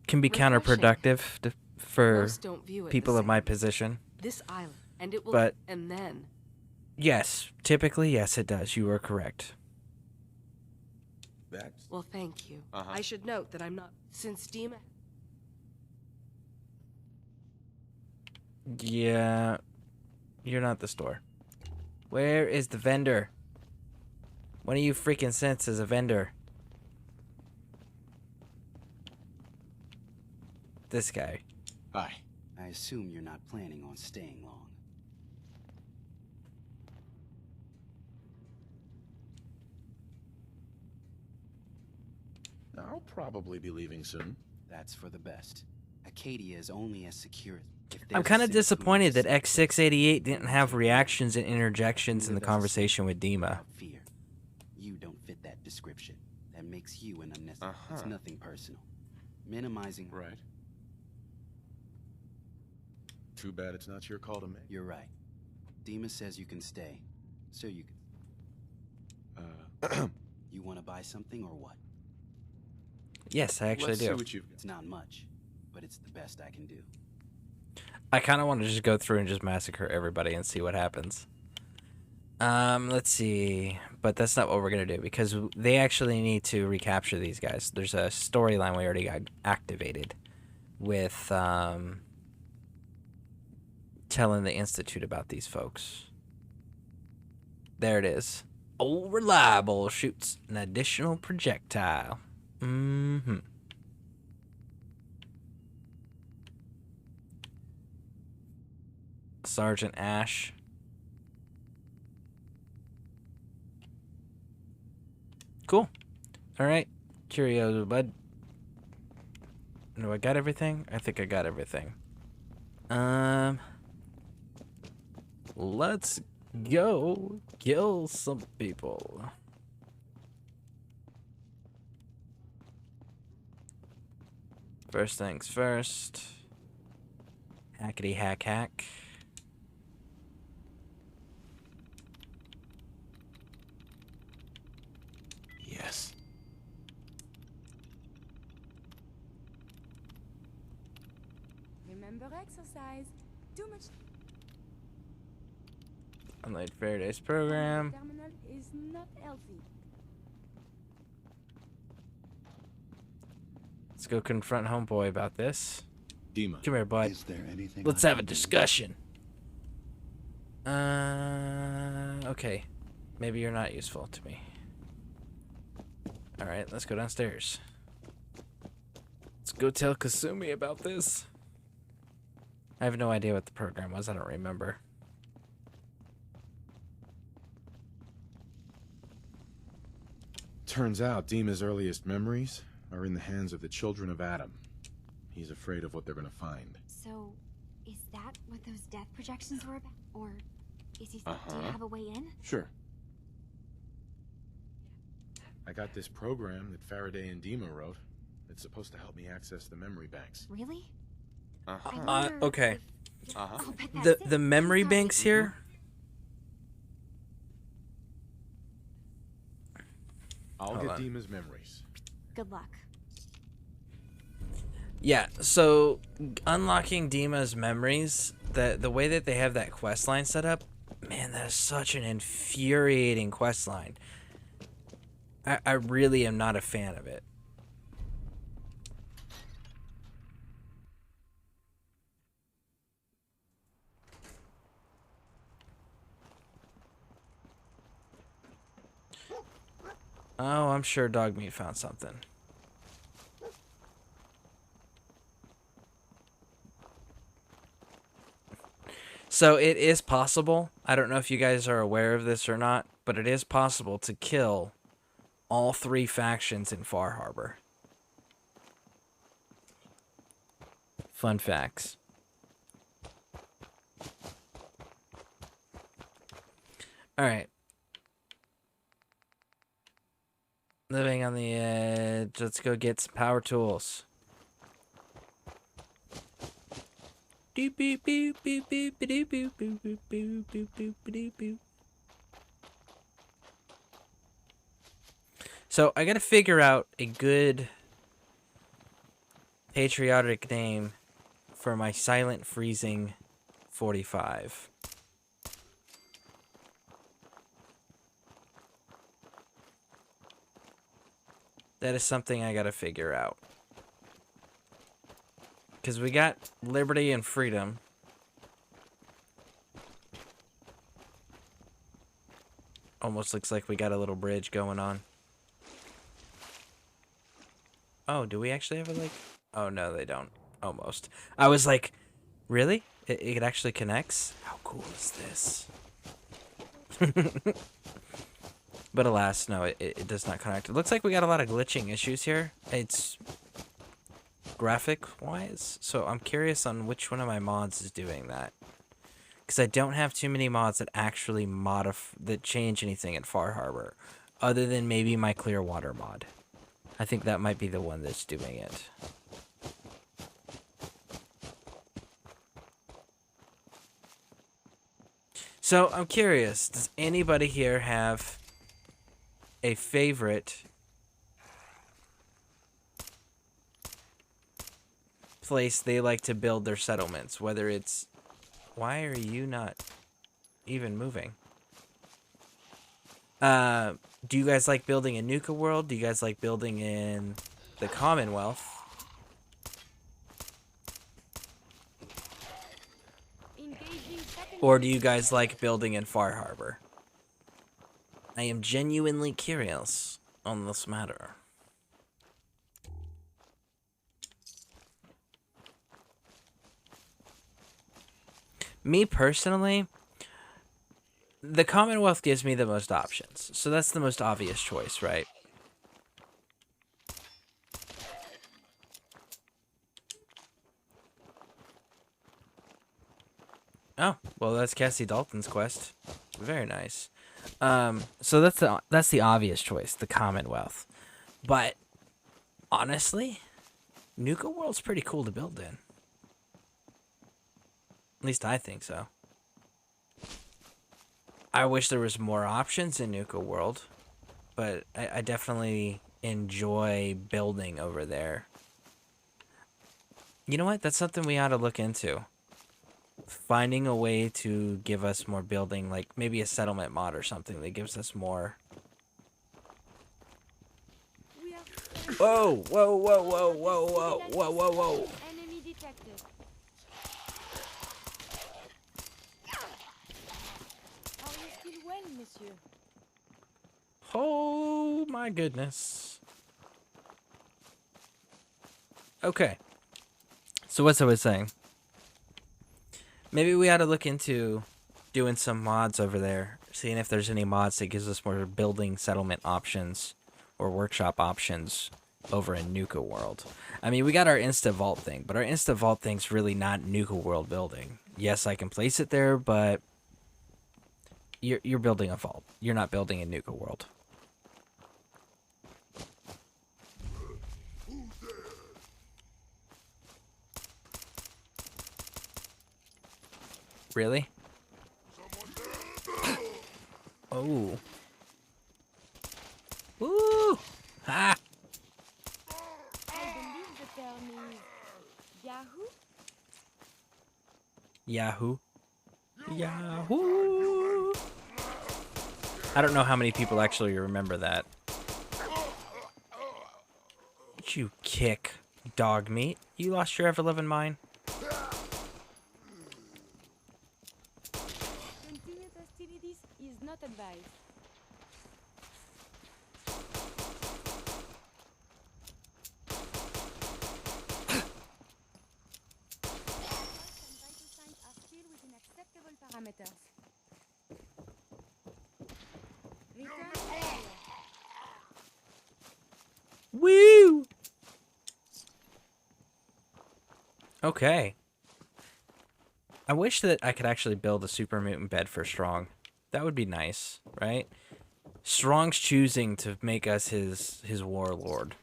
can be counterproductive for Most don't view it people the of my same. position. This island, and it will. But and then. yes, typically yes, it does. You are correct. Well, thank you. I should note that I'm not since Dima. Yeah, you're not the store. Where is the vendor? One of you freaking synths is a vendor. This guy. Hi. I assume you're not planning on staying long. I'll probably be leaving soon. That's for the best. Acadia is only as secure. I'm kind of disappointed that X688 didn't have reactions and interjections in the conversation with Dima. Fear. You don't fit that description. That makes you an unnecessary. It's nothing personal. Minimizing. Right. Too bad it's not your call to make. You're right. Dima says you can stay, so you can. You want to buy something or what? Yes, I actually do. It's not much, but it's the best I can do. I kind of want to just go through and just massacre everybody and see what happens. Let's see. But that's not what we're going to do, because they actually need to recapture these guys. There's a storyline we already got activated with telling the Institute about these folks. There it is. Old Reliable shoots an additional projectile. Mm-hmm. Sergeant Ash. Cool. Alright. Curio, bud. Do I got everything? I think I got everything. Let's go kill some people. First things first. Hackety hack hack. Yes. Remember exercise. Too much Unlike Faraday's on program. the terminal is not healthy. Let's go confront homeboy about this. Dima. Come here, bud. Is there anything Let's I have a can do? discussion. Okay. Maybe you're not useful to me. Alright, let's go downstairs. Let's go tell Kasumi about this. I have no idea what the program was. I don't remember. Turns out Dima's earliest memories are in the hands of the children of Adam. He's afraid of what they're gonna find. So, is that what those death projections were about? Or is he... Do you have a way in? Sure. I got this program that Faraday and Dima wrote. It's supposed to help me access the memory banks. Really? Okay. I'll bet that's The memory banks here. I'll Hold get on. Dima's memories. Good luck. Yeah, so unlocking Dima's memories, the way that they have that quest line set up, man, that is such an infuriating quest line. I really am not a fan of it. Oh, I'm sure Dogmeat found something. So it is possible, I don't know if you guys are aware of this or not, but it is possible to kill all 3 factions in Far Harbor. Fun facts. Alright. Living on the edge. Let's go get some power tools. Beep, beep, beep, beep, beep, beep, beep, beep, beep, beep, beep, beep, beep, beep. So I gotta figure out a good patriotic name for my silent freezing 45. That is something I gotta figure out. Because we got liberty and freedom. Almost looks like we got a little bridge going on. Oh, do we actually have a like? Oh, no, they don't. Almost. I was like, really? It actually connects? How cool is this? But alas, no, it does not connect. It looks like we got a lot of glitching issues here. It's graphic-wise, so I'm curious on which one of my mods is doing that. Because I don't have too many mods that actually that change anything at Far Harbor, other than maybe my Clearwater mod. I think that might be the one that's doing it. So I'm curious, does anybody here have a favorite place they like to build their settlements? Whether it's... Why are you not even moving? Do you guys like building in Nuka World? Do you guys like building in the Commonwealth? Or do you guys like building in Far Harbor? I am genuinely curious on this matter. Me personally, the Commonwealth gives me the most options, so that's the most obvious choice, right? Oh, well, that's Cassie Dalton's quest. Very nice. So that's the obvious choice, the Commonwealth. But honestly, Nuka World's pretty cool to build in. At least I think so. I wish there was more options in Nuka World, but I definitely enjoy building over there. You know what? That's something we ought to look into. Finding a way to give us more building, like maybe a settlement mod or something that gives us more. Whoa, whoa, whoa, whoa, whoa, whoa, whoa, whoa, whoa. Enemy detected. Are you still well, monsieur? Oh my goodness. Okay. So what's I was saying? Maybe we ought to look into doing some mods over there, seeing if there's any mods that gives us more building settlement options or workshop options over in Nuka World. I mean, we got our Insta Vault thing, but our Insta Vault thing's really not Nuka World building. Yes, I can place it there, but you're building a vault. You're not building in Nuka World. Really? Oh. Woo! Ha! I believe the term is Yahoo. Yahoo. Yahoo! I don't know how many people actually remember that. Did you kick dog meat? You lost your ever-loving mind? Continued hostilities is not advised. Vital signs are still within acceptable parameters. Return to area. Woo! Okay. I wish that I could actually build a super mutant bed for Strong. That would be nice, right? Strong's choosing to make us his warlord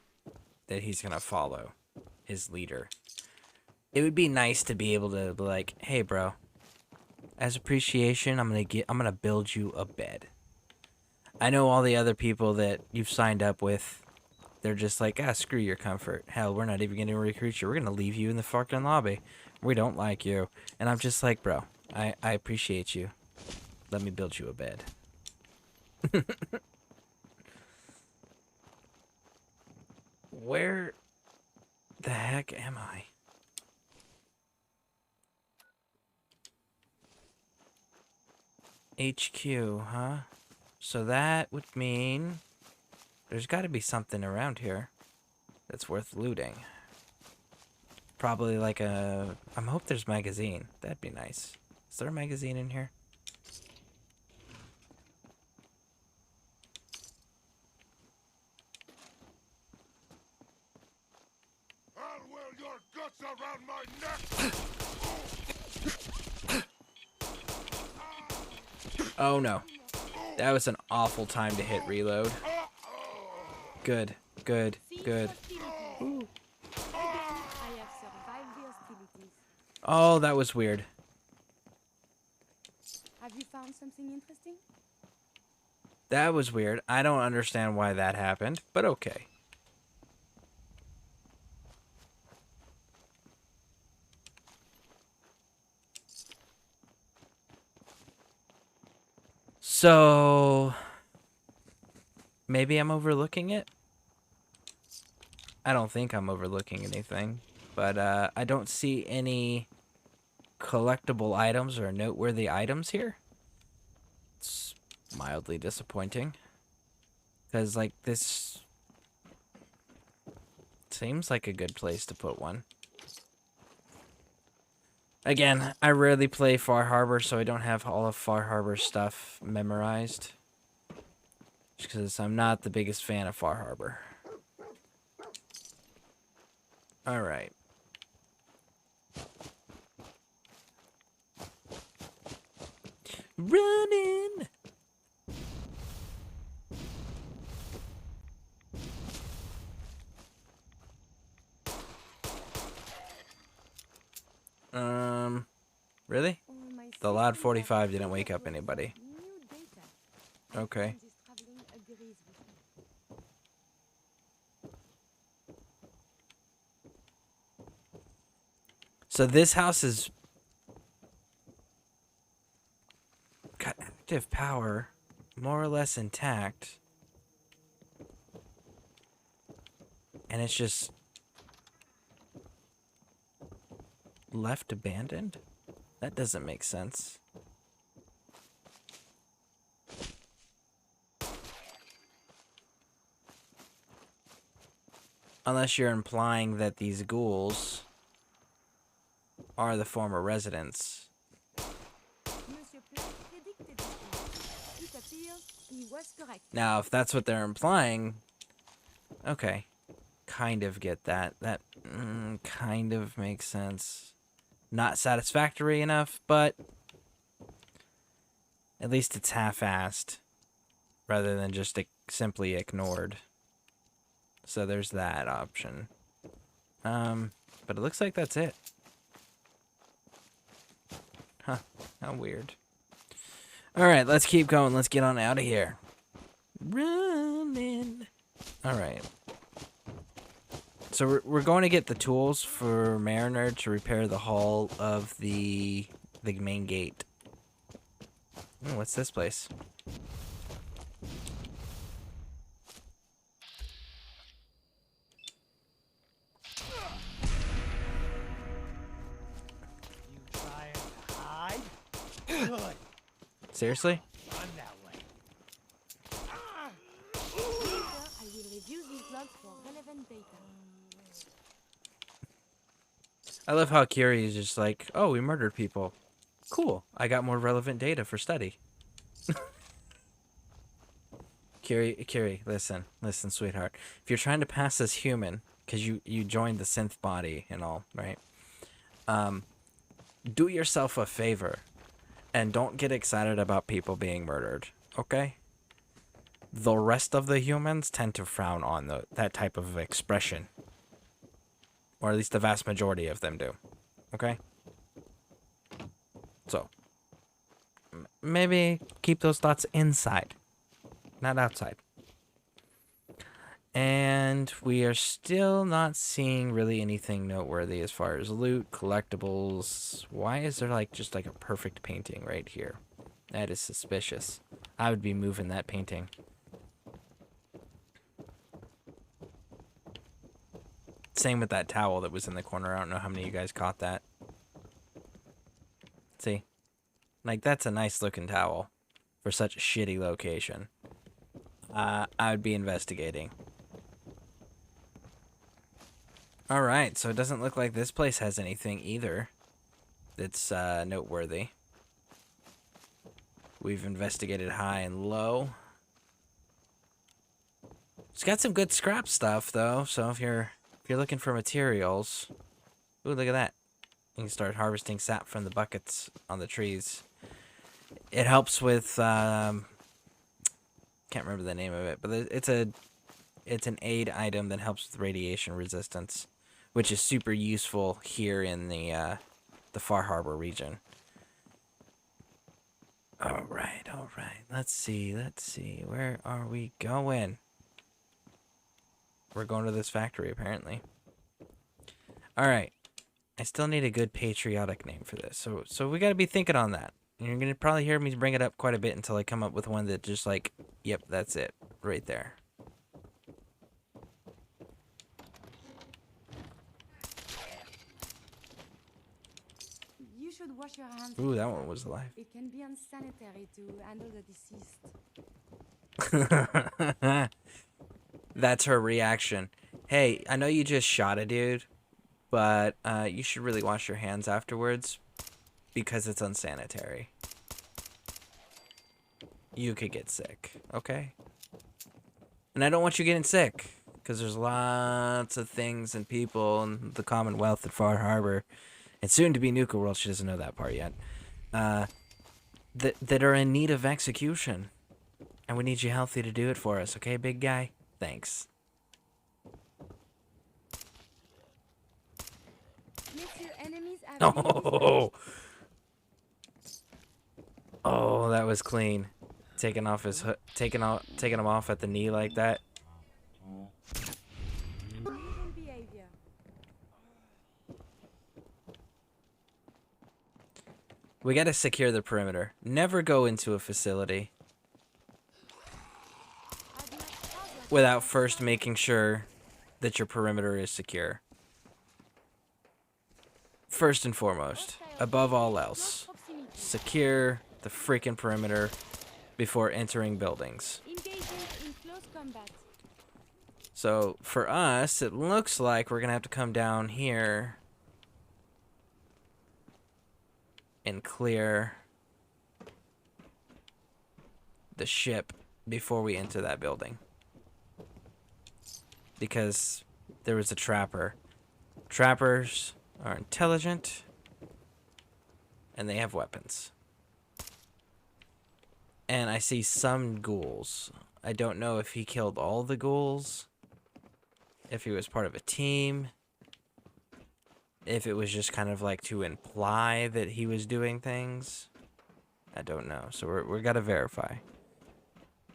that he's gonna follow, his leader. It would be nice to be able to be like, hey, bro, as appreciation, I'm gonna build you a bed. I know all the other people that you've signed up with. They're just like, screw your comfort. Hell, we're not even going to recruit you. We're going to leave you in the fucking lobby. We don't like you. And I'm just like, bro, I appreciate you. Let me build you a bed. Where the heck am I? HQ, huh? So that would mean there's got to be something around here that's worth looting. Probably like I hope there's magazine. That'd be nice. Is there a magazine in here? I'll wear your guts around my neck. Oh no. That was an awful time to hit reload. Good, good, good. Ooh. I have survived the hostilities. Oh, that was weird. Have you found something interesting? That was weird. I don't understand why that happened, but okay. So, maybe I'm overlooking it? I don't think I'm overlooking anything, but I don't see any collectible items or noteworthy items here. It's mildly disappointing. Because, like, this seems like a good place to put one. Again, I rarely play Far Harbor, so I don't have all of Far Harbor stuff memorized. Just because I'm not the biggest fan of Far Harbor. Alright. Running! Really? The loud 45 didn't wake up anybody. Okay. So this house is got active power, more or less intact. And it's just left abandoned? That doesn't make sense. Unless you're implying that these ghouls are the former residents. Now, if that's what they're implying, okay. Kind of get that. That kind of makes sense. Not satisfactory enough, but at least it's half-assed rather than just simply ignored. So there's that option. But it looks like that's it. Huh, how weird. Alright, let's keep going. Let's get on out of here. Running. Alright. So we're going to get the tools for Mariner to repair the hull of the main gate. Oh, what's this place? You trying to hide? Good. Seriously? Run that way. Later, I will review these logs for relevant data. I love how Curie is just like, oh, we murdered people. Cool. I got more relevant data for study. Curie, listen, sweetheart. If you're trying to pass as human, because you joined the synth body and all, right? Do yourself a favor and don't get excited about people being murdered, okay? The rest of the humans tend to frown on that type of expression. Or at least the vast majority of them do. Okay? So, maybe keep those thoughts inside, not outside. And we are still not seeing really anything noteworthy as far as loot, collectibles. Why is there just like a perfect painting right here? That is suspicious. I would be moving that painting. Same with that towel that was in the corner. I don't know how many of you guys caught that. See? That's a nice looking towel for such a shitty location. I would be investigating. Alright, so it doesn't look like this place has anything either that's noteworthy. We've investigated high and low. It's got some good scrap stuff, though, so if you're looking for materials... Ooh, look at that. You can start harvesting sap from the buckets on the trees. It helps with... can't remember the name of it, but it's an aid item that helps with radiation resistance, which is super useful here in the Far Harbor region. Alright. Let's see. Where are we going? We're going to this factory, apparently. Alright. I still need a good patriotic name for this. So we gotta be thinking on that. And you're gonna probably hear me bring it up quite a bit until I come up with one that just yep, that's it. Right there. You should wash your hands. Ooh, that one was alive. It can be unsanitary to handle the deceased. That's her reaction. Hey, I know you just shot a dude, but you should really wash your hands afterwards because it's unsanitary. You could get sick, okay? And I don't want you getting sick because there's lots of things and people in the Commonwealth at Far Harbor and soon to be Nuka World, she doesn't know that part yet, that are in need of execution. And we need you healthy to do it for us, okay, big guy? Thanks. Oh, that was clean. Taking off his taking him off at the knee like that. We gotta secure the perimeter. Never go into a facility without first making sure that your perimeter is secure. First and foremost, above all else, secure the freaking perimeter before entering buildings. So for us, it looks like we're gonna have to come down here and clear the ship before we enter that building. Because there was a trapper. Trappers are intelligent and they have weapons. And I see some ghouls. I don't know if he killed all the ghouls, if he was part of a team, if it was just kind of like to imply that he was doing things. I don't know. So we gotta verify.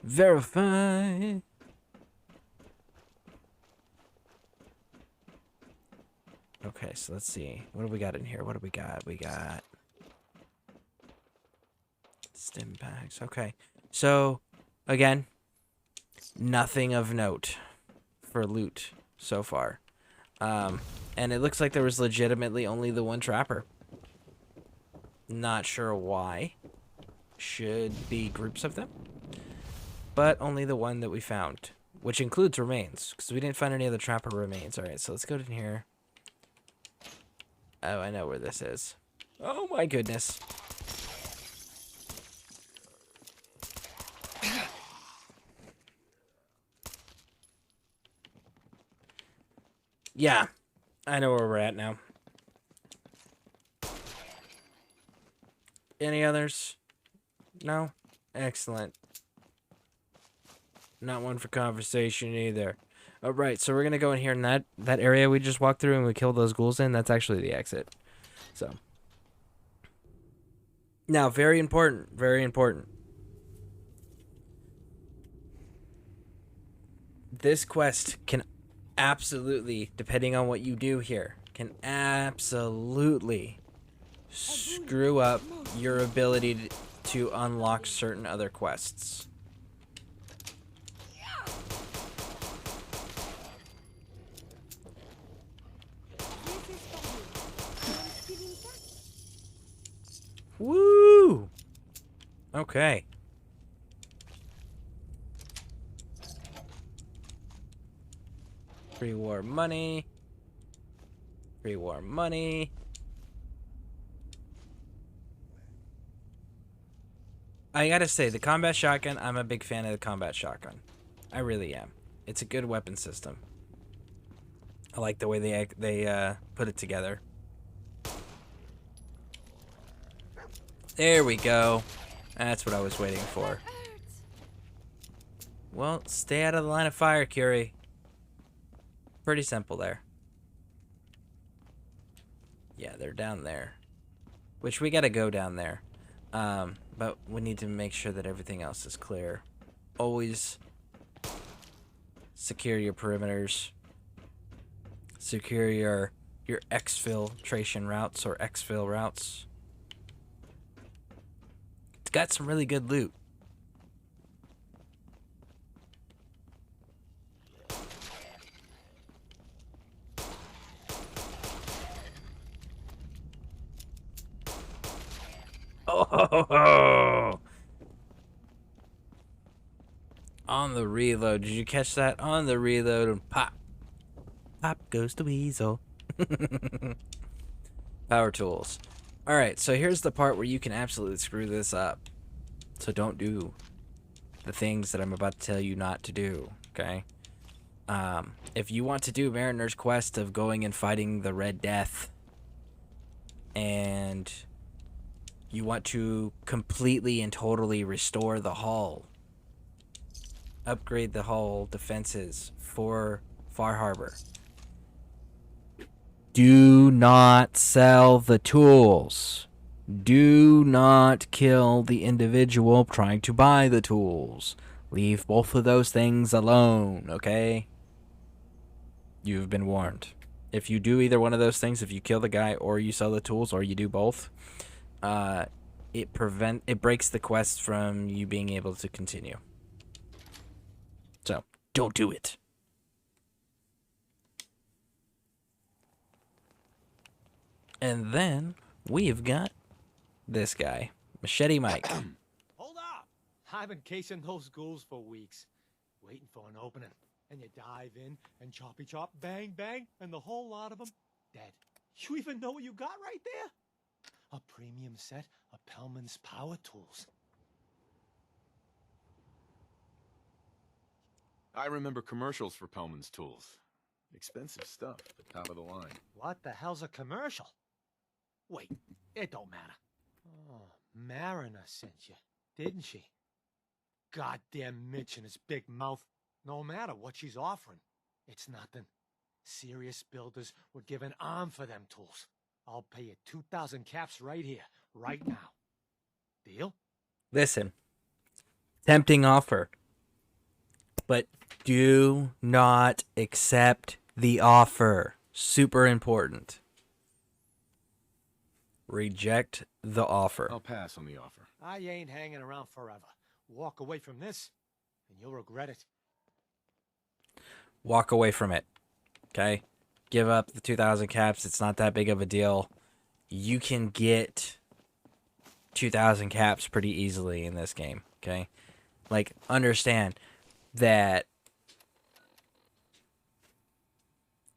Verify! Okay, so let's see. What do we got in here? What do we got? We got stim packs. Okay. So, again, nothing of note for loot so far. And it looks like there was legitimately only the one trapper. Not sure why. Should be groups of them. But only the one that we found. Which includes remains. Because we didn't find any other trapper remains. Alright, so let's go in here. Oh, I know where this is. Oh my goodness. Yeah, I know where we're at now. Any others? No? Excellent. Not one for conversation either. Alright, so we're going to go in here in that area we just walked through and we killed those ghouls in. That's actually the exit. So. Now, very important. Very important. This quest can absolutely, depending on what you do here, can absolutely screw up your ability to unlock certain other quests. Woo! Okay. Pre-war money. Pre-war money. I gotta say, the combat shotgun, I'm a big fan of the combat shotgun. I really am. It's a good weapon system. I like the way they put it together. There we go. That's what I was waiting for. Well, stay out of the line of fire, Curie. Pretty simple there. Yeah, they're down there. Which we gotta go down there. But we need to make sure that everything else is clear. Always secure your perimeters. Secure your exfiltration routes or exfil routes. It's got some really good loot. Oh! On the reload. Did you catch that? On the reload and pop. Pop goes the weasel. Power tools. Alright, so here's the part where you can absolutely screw this up. So don't do the things that I'm about to tell you not to do, okay? If you want to do Mariner's Quest of going and fighting the Red Death, and you want to completely and totally restore the hull, upgrade the hull defenses for Far Harbor, do not sell the tools. Do not kill the individual trying to buy the tools. Leave both of those things alone, okay? You've been warned. If you do either one of those things, if you kill the guy or you sell the tools or you do both, it breaks the quest from you being able to continue. So, don't do it. And then we've got this guy, Machete Mike. Hold up! I've been casing those ghouls for weeks, waiting for an opening. And you dive in and choppy chop, bang bang, and the whole lot of them dead. You even know what you got right there? A premium set of Pellman's power tools. I remember commercials for Pellman's tools. Expensive stuff, but top of the line. What the hell's a commercial? Wait, it don't matter. Oh, Mariner sent you, didn't she? Goddamn Mitch and his big mouth. No matter what she's offering, it's nothing. Serious builders would give an arm for them tools. I'll pay you 2,000 caps right here, right now. Deal? Listen, tempting offer, but do not accept the offer. Super important. Reject the offer. I'll pass on the offer. I ain't hanging around forever. Walk away from this, and you'll regret it. Walk away from it. Okay? Give up the 2,000 caps. It's not that big of a deal. You can get 2,000 caps pretty easily in this game. Okay? Like, understand that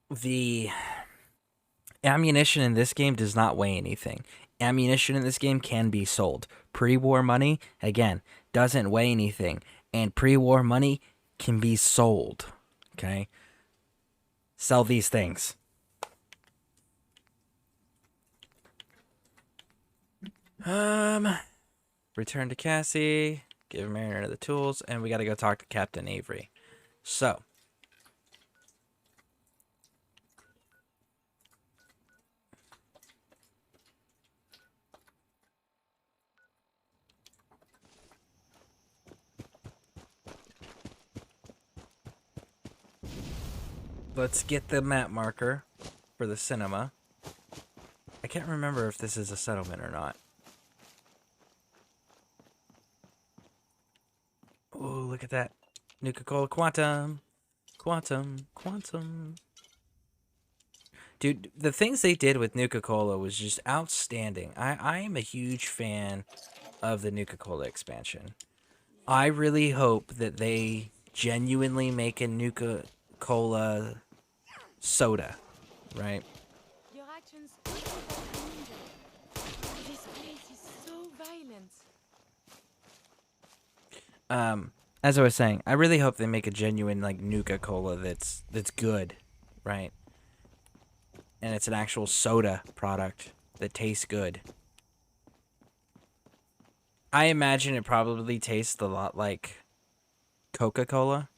the ammunition in this game does not weigh anything. Ammunition in this game can be sold. Pre-war money, again, doesn't weigh anything. And pre-war money can be sold. Okay? Sell these things. Return to Cassie. Give Mariner the tools. And we gotta go talk to Captain Avery. So. Let's get the map marker for the cinema. I can't remember if this is a settlement or not. Oh, look at that. Nuka-Cola Quantum. Quantum. Quantum. Dude, the things they did with Nuka-Cola was just outstanding. I am a huge fan of the Nuka-Cola expansion. I really hope that they genuinely make a Nuka-Cola soda, right? Your actions speak without danger. This place is so violent. As I was saying, I really hope they make a genuine like Nuka-Cola that's good, right? And it's an actual soda product that tastes good. I imagine it probably tastes a lot like Coca-Cola,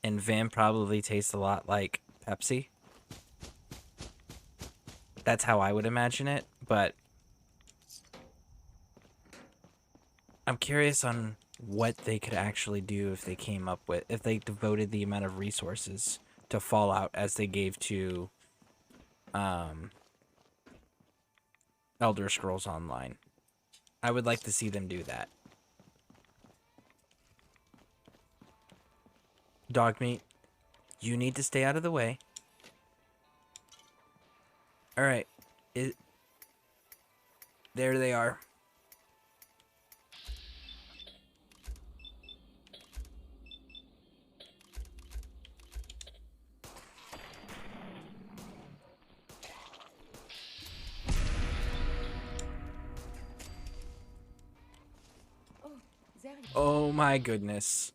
and Vim probably tastes a lot like Pepsi. That's how I would imagine it, but I'm curious on what they could actually do if they came up with, if they devoted the amount of resources to Fallout as they gave to Elder Scrolls Online. I would like to see them do that. Dogmeat, you need to stay out of the way. Alright. There they are. Oh my goodness.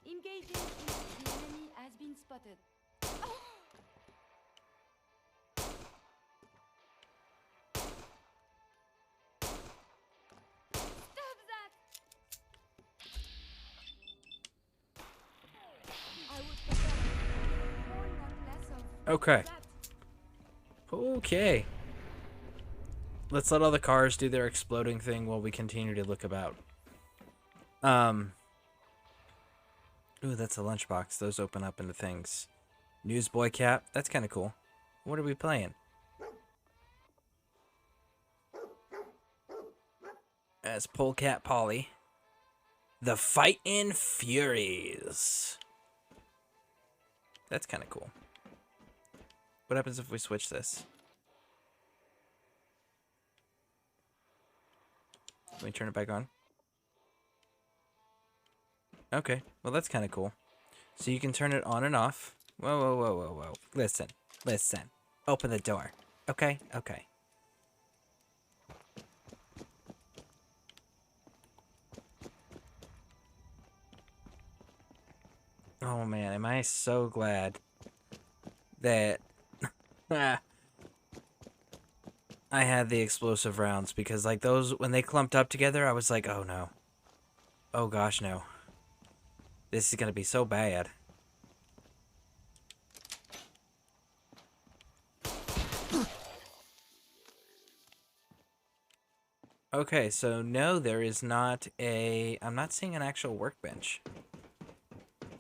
Engaging if the enemy has been spotted. Stop that! I would prefer more, not less of Okay. that. Okay. let's let all the cars do their exploding thing while we continue to look about. Ooh, that's a lunchbox. Those open up into things. Newsboy cap. That's kind of cool. What are we playing? As Polecat Polly. The Fightin' Furies. That's kind of cool. What happens if we switch this? Can we turn it back on? Okay, well that's kind of cool. So you can turn it on and off. Whoa, whoa, whoa, whoa, whoa. Listen, listen. Open the door. Okay, okay. Oh man, am I so glad that I had the explosive rounds, because like those, when they clumped up together, I was like, oh no. Oh gosh, no. This is gonna be so bad. Okay, so no, there is not a... I'm not seeing an actual workbench.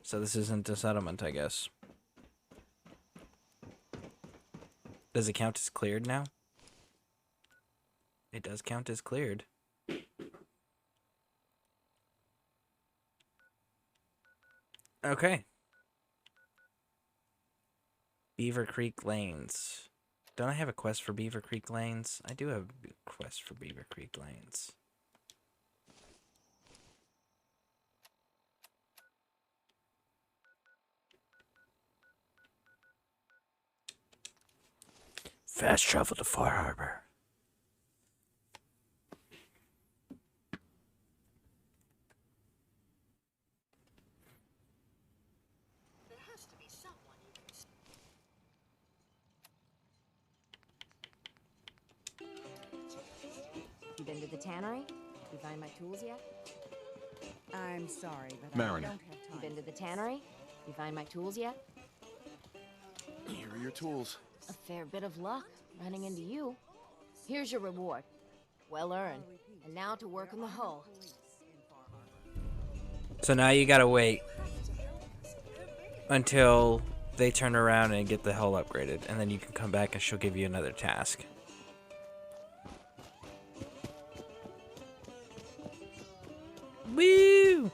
So this isn't a settlement, I guess. Does it count as cleared now? It does count as cleared. Okay. Beaver Creek Lanes. Don't I have a quest for Beaver Creek Lanes? I do have a quest for Beaver Creek Lanes. Fast travel to Far Harbor. You been to the tannery? You find my tools yet? I'm sorry, but Mariner. I don't have time. You been to the tannery? You find my tools yet? Here are your tools. A fair bit of luck running into you. Here's your reward. Well earned. And now to work on the hull. So now you gotta wait until they turn around and get the hull upgraded, and then you can come back and she'll give you another task. Woo!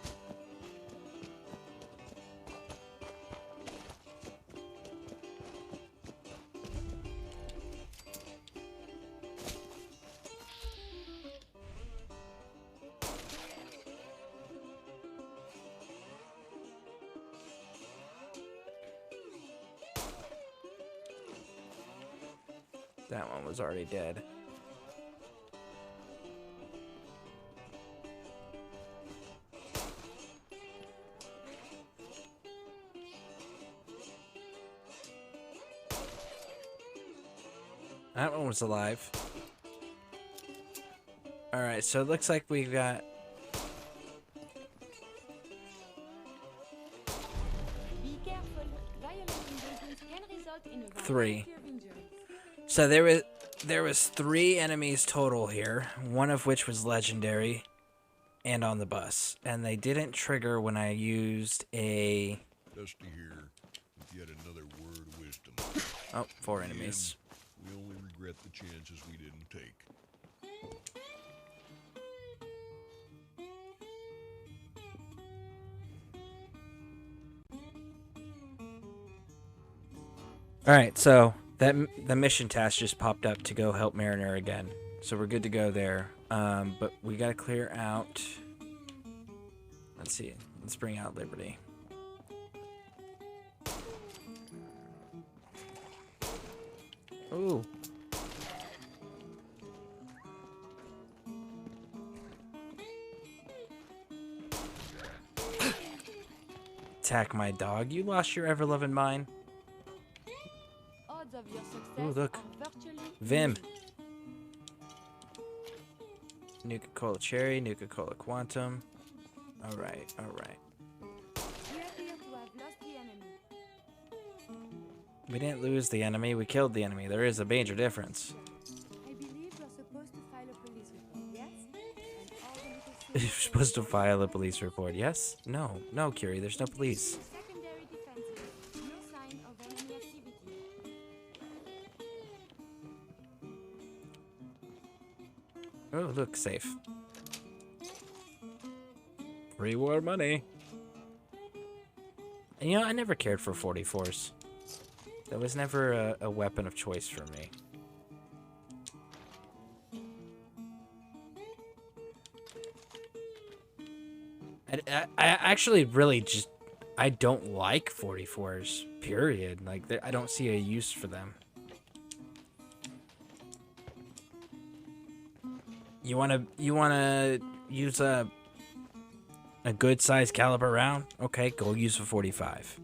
That one was already dead. That one was alive. Alright, so it looks like we've got... Be careful. Violent invasions can result in a 3. variety of injuries. So there was 3 enemies total here, one of which was legendary and on the bus. And they didn't trigger when I used a... Dusty here, with yet another word of wisdom. Oh, 4 enemies. We only regret the chances we didn't take. Alright, so the mission task just popped up to go help Mariner again. So we're good to go there. But we gotta clear out... Let's see. Let's bring out Liberty. Ooh. Attack my dog. You lost your ever-loving mind. Odds of your success Ooh, look. are virtually Vim. Nuka-Cola Cherry, Nuka-Cola Quantum. Alright, alright. We appear to have lost the enemy. We didn't lose the enemy, we killed the enemy. There is a major difference. I believe you're supposed You're supposed to file a police report. Yes? No. No, Curie, there's no police. Secondary defenses. No sign of enemy activity. Oh, look, safe. Pre-war money. And, you know, I never cared for 44s. That was never a weapon of choice for me. I actually really just... I don't like 44s, period. Like, I don't see a use for them. You wanna use a good sized caliber round? Okay, go use a 45.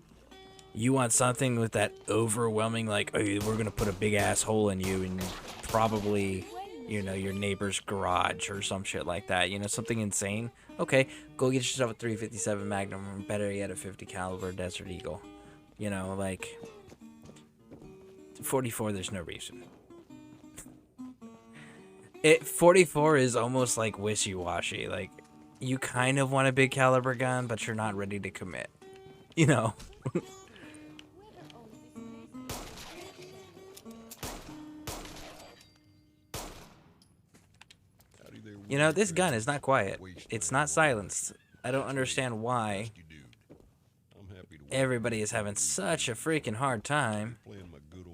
You want something with that overwhelming, like, oh, we're gonna put a big ass hole in you and probably, you know, your neighbor's garage or some shit like that. You know, something insane. Okay, go get yourself a 357 Magnum, or better yet, a 50 caliber Desert Eagle. You know, like 44. There's no reason. 44 is almost like wishy-washy. Like, you kind of want a big caliber gun, but you're not ready to commit. You know. You know, this gun is not quiet. It's not silenced. I don't understand why everybody is having such a freaking hard time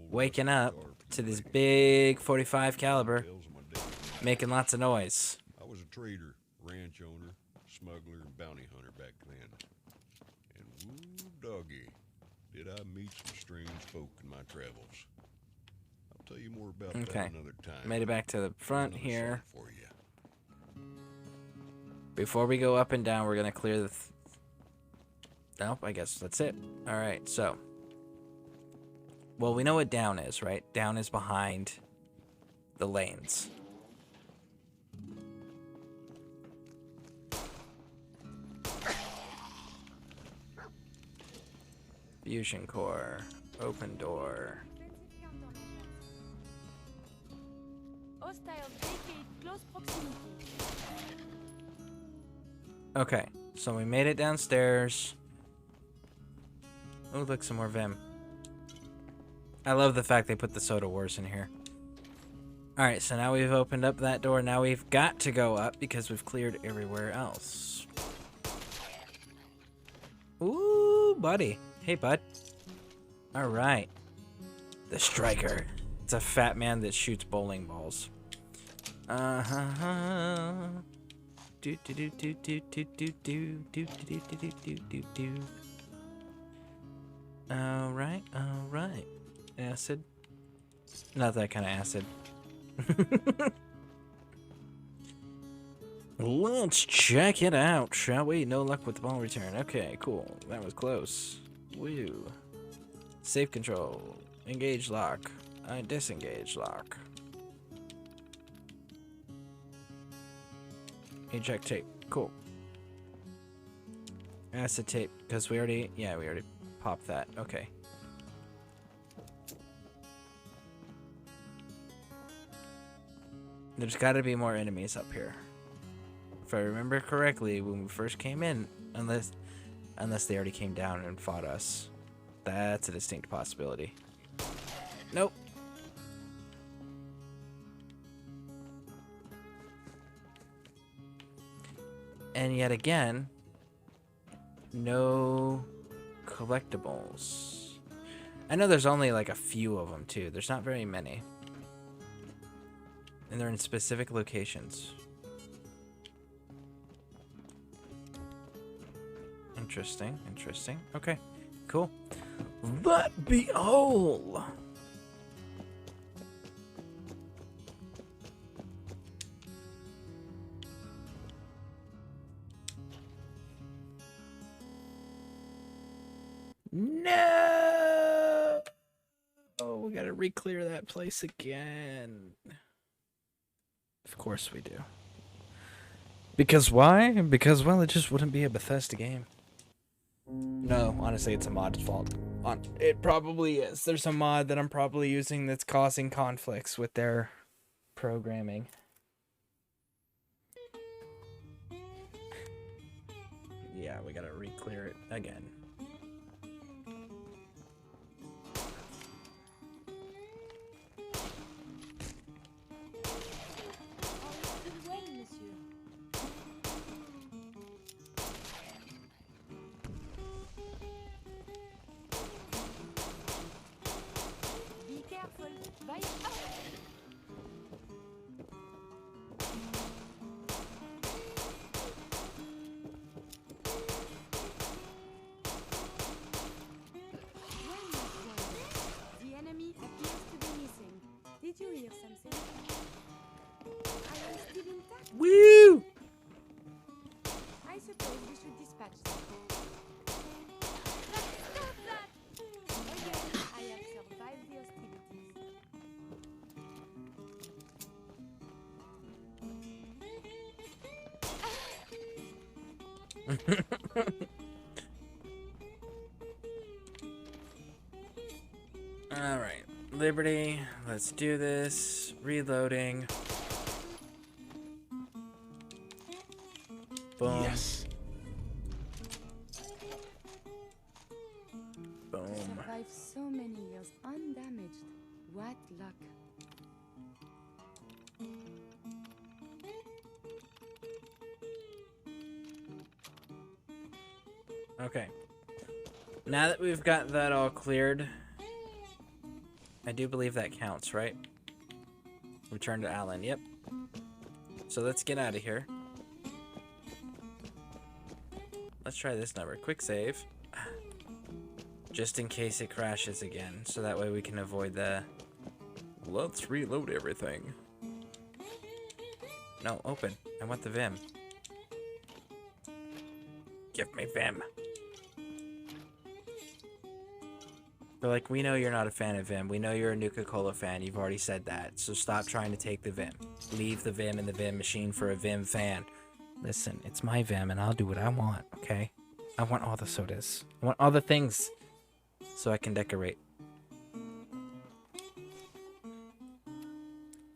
waking up to this big 45 caliber making lots of noise. I was a trader, ranch owner, smuggler, and bounty hunter back then. And woo doggy, did I meet some strange folk in my travels. I'll tell you more about that another time. Made it back to the front here. For you. Before we go up and down, we're gonna clear the... Nope, I guess that's it. Alright, so... Well, we know what down is, right? Down is behind the lanes. Fusion core. Open door. Hostiles vacate close proximity. Okay, so we made it downstairs. Oh, look, some more Vim. I love the fact they put the soda wars in here. Alright, so now we've opened up that door. Now we've got to go up because we've cleared everywhere else. Ooh, buddy. Hey, bud. Alright. The Striker. It's a fat man that shoots bowling balls. Do do do do do do do do do do do do do do. Alright, alright. Acid. Not that kind of acid. Let's check it out, shall we? No luck with the ball return. Okay, cool. That was close. Woo. Safe control. Engage lock. Disengage lock. Eject tape. Cool. Acid tape. Because we already popped that. Okay. There's got to be more enemies up here. If I remember correctly, when we first came in, unless they already came down and fought us. That's a distinct possibility. Nope. And yet again, no collectibles. I know there's only like a few of them too. There's not very many. And they're in specific locations. Interesting, interesting. Okay, cool. But behold! No! Oh, we gotta re-clear that place again. Of course we do. Because why? Because, well, it just wouldn't be a Bethesda game. No, honestly, it's a mod's fault. It probably is. There's a mod that I'm probably using that's causing conflicts with their programming. yeah, we gotta re-clear it again. Be careful. Bye. The enemy appears to be missing. Did you hear something? Are they still intact? Woo! I suppose we should dispatch them. Stop that! Again, I have survived the hostilities. All right, Liberty. Let's do this. Reloading. Boom. Yes. To Boom. survive so many years undamaged. What luck. Okay. Now that we've got that all cleared, I do believe that counts, right? Return to Alan. Yep. So let's get out of here. Let's try this number. Quick save. Just in case it crashes again. So that way we can avoid the... Let's reload everything. No, open. I want the Vim. Give me Vim. They're like, we know you're not a fan of Vim. We know you're a Nuka-Cola fan. You've already said that. So stop trying to take the Vim. Leave the Vim in the Vim machine for a Vim fan. Listen, it's my Vim and I'll do what I want, okay? I want all the sodas. I want all the things so I can decorate.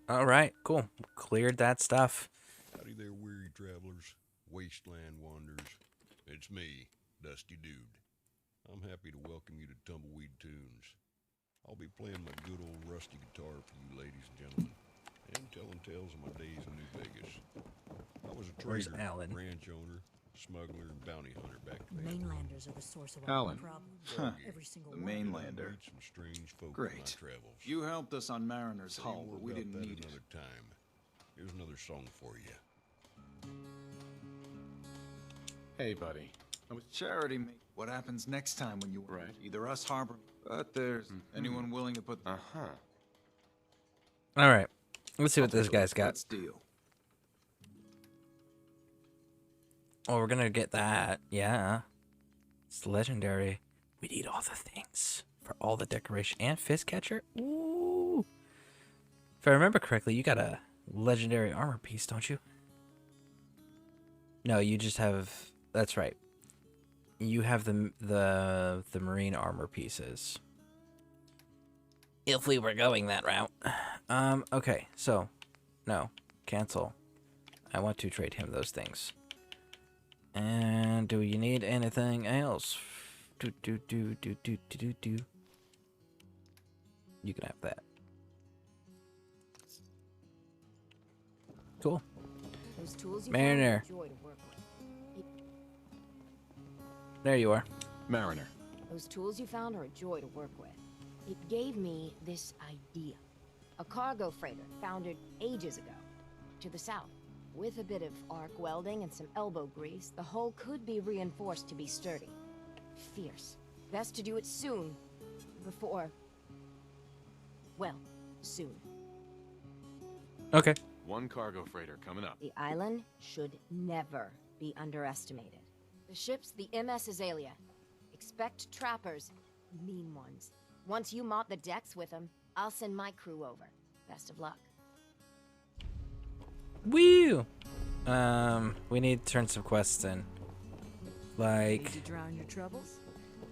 Alright, cool. Cleared that stuff. Howdy there, weary travelers, wasteland wanderers. It's me, Dusty Dude. I'm happy to welcome you to Tumbleweed Tunes. I'll be playing my good old rusty guitar for you ladies and gentlemen, and telling tales of my days in New Vegas. I was a Where's trader, Alan? ranch owner, smuggler, and bounty hunter back then. Mainlanders are the source of all Alan. the problems. Huh. Every single The one. mainlander. Met some strange folk in my Great. travels. You helped us on Mariner's Tell you hull, more but we about didn't that need it. another time. Here's another song for you. Hey, buddy. Charity, mate. What happens next time when you Right. Either us harbor, but there's anyone willing to put. Alright. Let's see what this guy's got. Let's deal. Oh, we're gonna get that. Yeah. It's legendary. We need all the things for all the decoration. And fist catcher? Ooh. If I remember correctly, you got a legendary armor piece, don't you? No, you just have... That's right. You have the marine armor pieces. If we were going that route. Okay, so... No. Cancel. I want to trade him those things. And do you need anything else? You can have that. Cool. Those tools you Mariner. found are a joy to work with. There you are. Mariner. Those tools you found are a joy to work with. It gave me this idea. A cargo freighter foundered ages ago. To the south. With a bit of arc welding and some elbow grease, the hull could be reinforced to be sturdy. Fierce. Best to do it soon. Before... well, soon. Okay. One cargo freighter coming up. The island should never be underestimated. The ship's the MS Azalea. Expect trappers, mean ones. Once you mop the decks with them, I'll send my crew over. Best of luck. Woo! We need to turn some quests in. Like... Need to drown your troubles?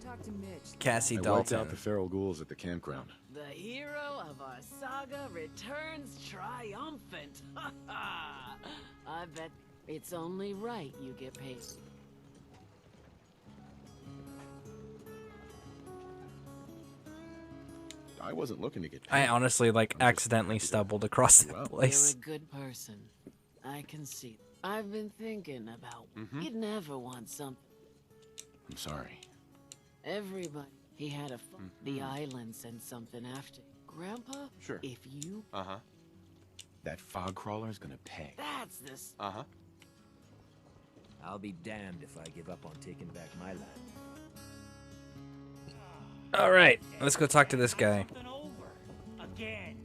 Talk to Mitch. Cassie I wiped Dalton. out the feral ghouls at the campground. The hero of our saga returns triumphant. I bet it's only right you get paid. I wasn't looking to get paid. I honestly, like, accidentally stumbled across that You're place. a good person. I can see. I've been thinking about Mhm. you'd never want something. I'm sorry. Everybody. He had a the island sent something after. Grandpa? Sure. If you Uh-huh. That fog crawler's gonna pay. That's this Uh-huh. I'll be damned if I give up on taking back my land. All right, let's go talk to this guy. Again.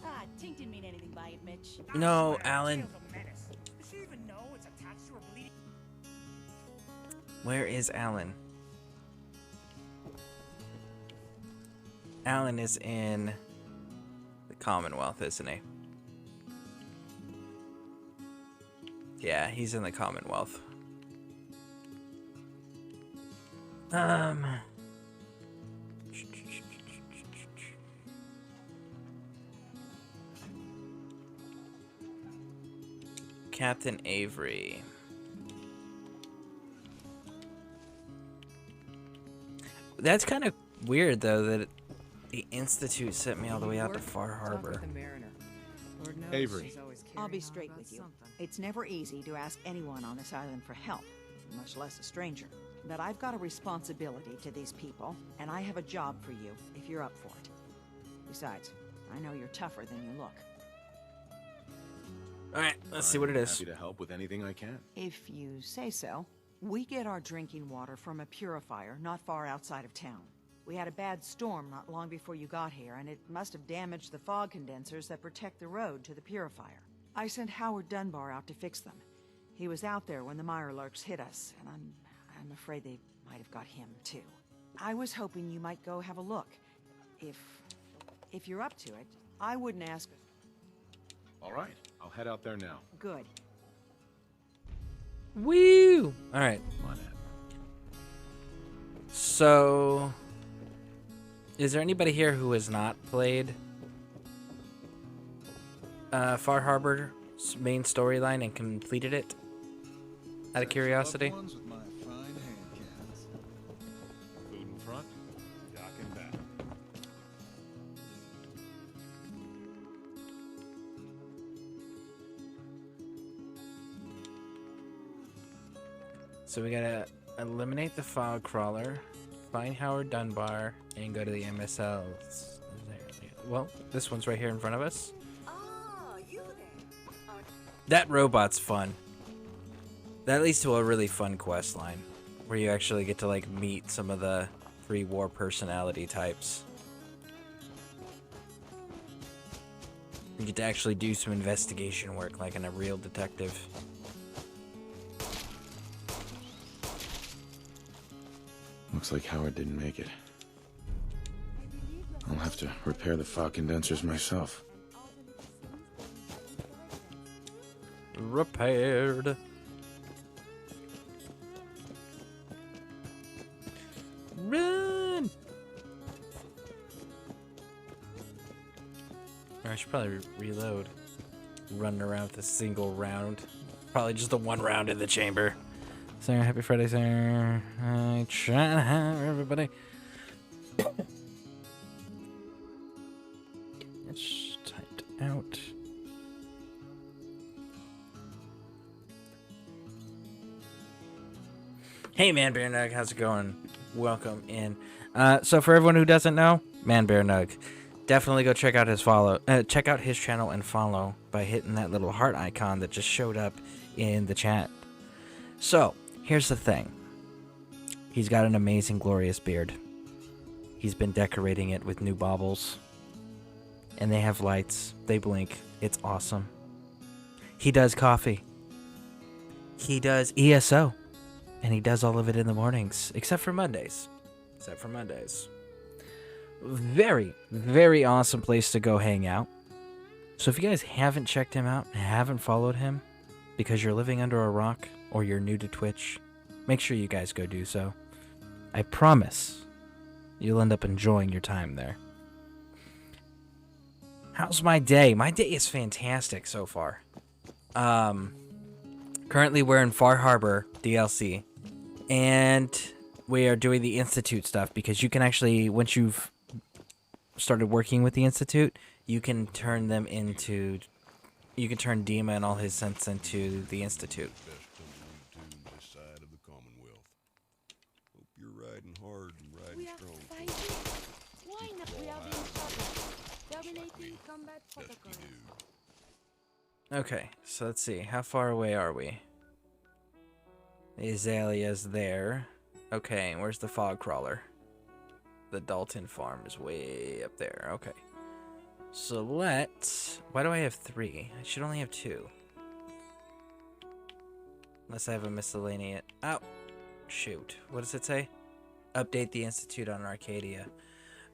Ah, Tink didn't mean anything by it, Mitch. No, Alan. Does she even know it's attached to her bleeding? Where is Alan? Alan is in the Commonwealth, isn't he? Yeah, he's in the Commonwealth. Captain Avery. That's kind of weird, though, that the Institute sent me all the way out to Far Harbor. Avery. I'll be straight with you. It's never easy to ask anyone on this island for help, much less a stranger. But I've got a responsibility to these people, and I have a job for you if you're up for it. Besides, I know you're tougher than you look. Alright, let's see what it is. Happy to help with anything I can. If you say so. We get our drinking water from a purifier not far outside of town. We had a bad storm not long before you got here, and it must have damaged the fog condensers that protect the road to the purifier. I sent Howard Dunbar out to fix them. He was out there when the Mirelurks hit us, and I'm afraid they might have got him too. I was hoping you might go have a look. If you're up to it, I wouldn't ask. All right, I'll head out there now. Good. Woo! Alright. So, is there anybody here who has not played Far Harbor's main storyline and completed it? Out of curiosity? With my fine hand cans. Food in front, dock in back. So we gotta eliminate the fog crawler, find Howard Dunbar, and go to the MSLs. Well, this one's right here in front of us. That robot's fun. That leads to a really fun quest line, where you actually get to like meet some of the pre-war personality types. You get to actually do some investigation work, like in a real detective. Looks like Howard didn't make it. I'll have to repair the fog condensers myself. Repaired. Run! I should probably reload. Running around with a single round. Probably just the one round in the chamber. Sarah, happy Friday, Sarah. I try to have everybody. It's typed out. Hey, Man Bear Nug, how's it going? Welcome in. So for everyone who doesn't know, Man Bear Nug, definitely go check out his check out his channel and follow by hitting that little heart icon that just showed up in the chat. So here's the thing. He's got an amazing, glorious beard. He's been decorating it with new baubles, and they have lights. They blink. It's awesome. He does coffee. He does ESO. And he does all of it in the mornings, except for Mondays. Very, very awesome place to go hang out. So if you guys haven't checked him out, haven't followed him, because you're living under a rock or you're new to Twitch, make sure you guys go do so. I promise you'll end up enjoying your time there. How's my day? My day is fantastic so far. Currently we're in Far Harbor DLC, and we are doing the Institute stuff, because you can actually, once you've started working with the Institute, you can turn them into... You can turn Dima and all his synths into the Institute. Best tumbleweed tunes this side of the Commonwealth. Hope you're riding hard and riding strong. Why not? We are being shot. Terminating combat protocol. Okay, so let's see. How far away are we? The Azalea's there. Okay, where's the fog crawler? The Dalton farm is way up there. Okay. So let's... Why do I have 3? I should only have 2. Unless I have a miscellaneous... Oh! Shoot. What does it say? Update the Institute on Arcadia.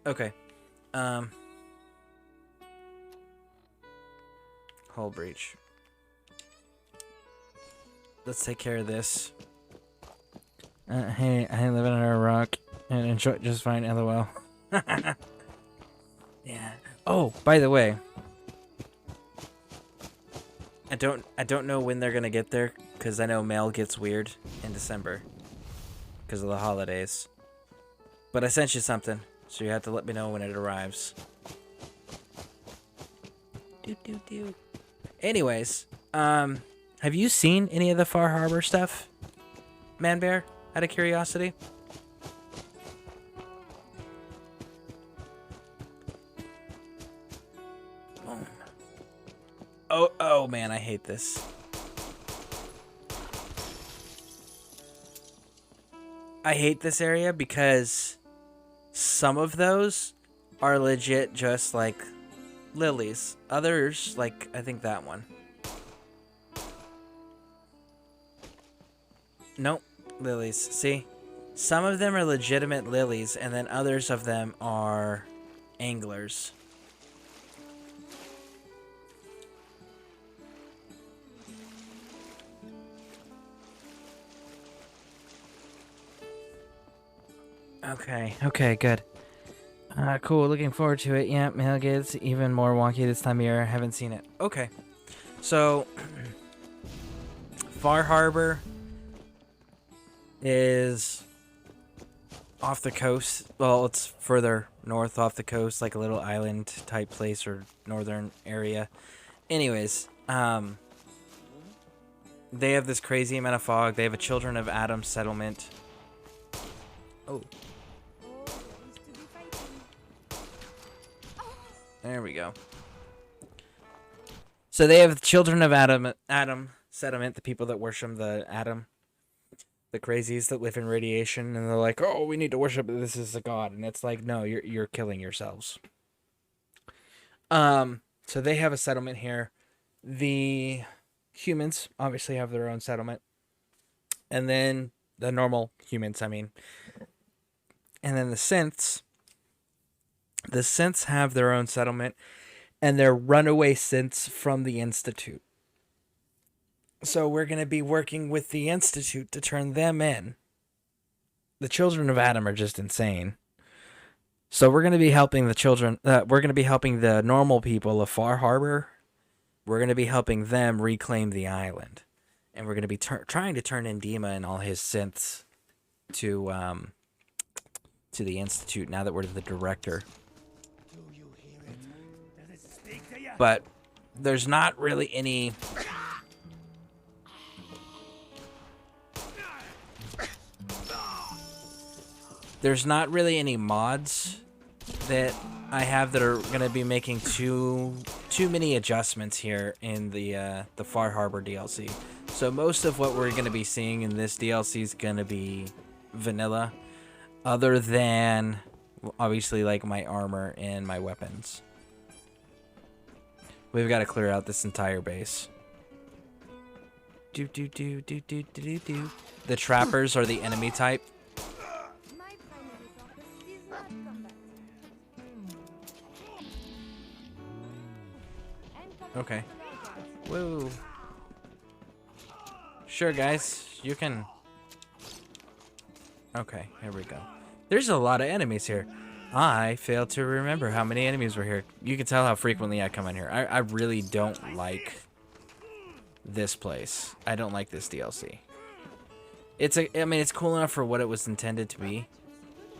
Okay. Hull breach. Let's take care of this. Hey, I live under a rock and enjoy just fine, lol. Yeah. Oh, by the way, I don't know when they're gonna get there, because I know mail gets weird in December because of the holidays. But I sent you something, so you have to let me know when it arrives. Anyways, have you seen any of the Far Harbor stuff, Man Bear? Out of curiosity. Oh man, I hate this. I hate this area because some of those are legit just like lilies. Others, like I think that one. Nope, lilies. See? Some of them are legitimate lilies, and then others of them are anglers. Okay, good. Cool, looking forward to it. Yeah, mail gets even more wonky this time of year. I haven't seen it. Okay. So, Far Harbor is off the coast. Well, it's further north off the coast, like a little island type place or northern area. Anyways, they have this crazy amount of fog. They have a Children of Adam settlement. Oh. There we go. So they have Children of Adam settlement, the people that worship the Adam, the crazies that live in radiation, and they're like, "Oh, we need to worship this as a god," and it's like, no, you're killing yourselves. So they have a settlement here. The humans obviously have their own settlement, and then the normal humans, I mean, and then the synths. The synths have their own settlement, and they're runaway synths from the Institute. So we're going to be working with the Institute to turn them in. The Children of Adam are just insane. So we're going to be helping the children. We're going to be helping the normal people of Far Harbor. We're going to be helping them reclaim the island, and we're going to be trying to turn in Dima and all his synths to the Institute now that we're the director. But there's not really any... There's not really any mods that I have that are going to be making too many adjustments here in the Far Harbor DLC. So most of what we're going to be seeing in this DLC is going to be vanilla, other than obviously like my armor and my weapons. We've got to clear out this entire base. The trappers are the enemy type. Okay. Whoa. Sure, guys. You can... Okay, here we go. There's a lot of enemies here. I failed to remember how many enemies were here. You can tell how frequently I come in here. I really don't like this place. I don't like this DLC. I mean, it's cool enough for what it was intended to be.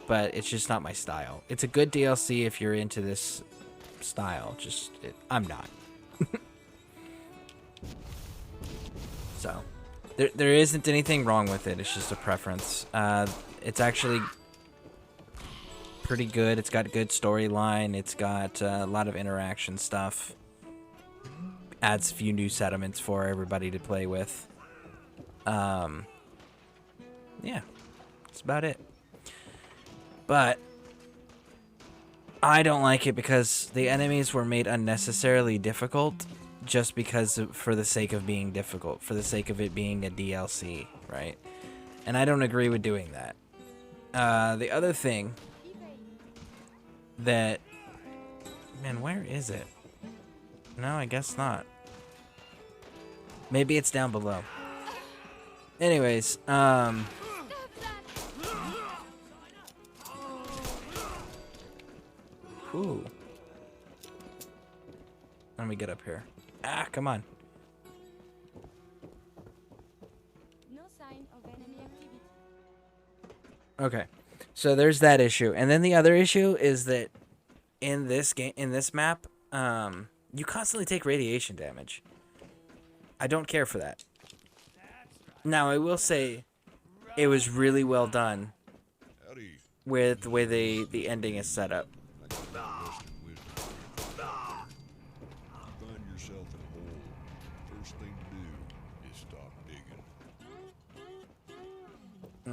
but it's just not my style. It's a good DLC if you're into this style. I'm not. So, there isn't anything wrong with it. It's just a preference. It's actually pretty good. It's got a good storyline. It's got a lot of interaction stuff. Adds a few new settlements for everybody to play with. Yeah, that's about it. But I don't like it because the enemies were made unnecessarily difficult just for the sake of being difficult, for the sake of it being a DLC, right? And I don't agree with doing that. The other thing that... Man, where is it? No, I guess not. Maybe it's down below. Anyways, Ooh. Let me get up here. Ah, come on. No sign of enemy activity. Okay. So there's that issue. And then the other issue is that in this map, you constantly take radiation damage. I don't care for that. Now, I will say it was really well done with the way the ending is set up. Find yourself in a hole. First thing to do is stop digging.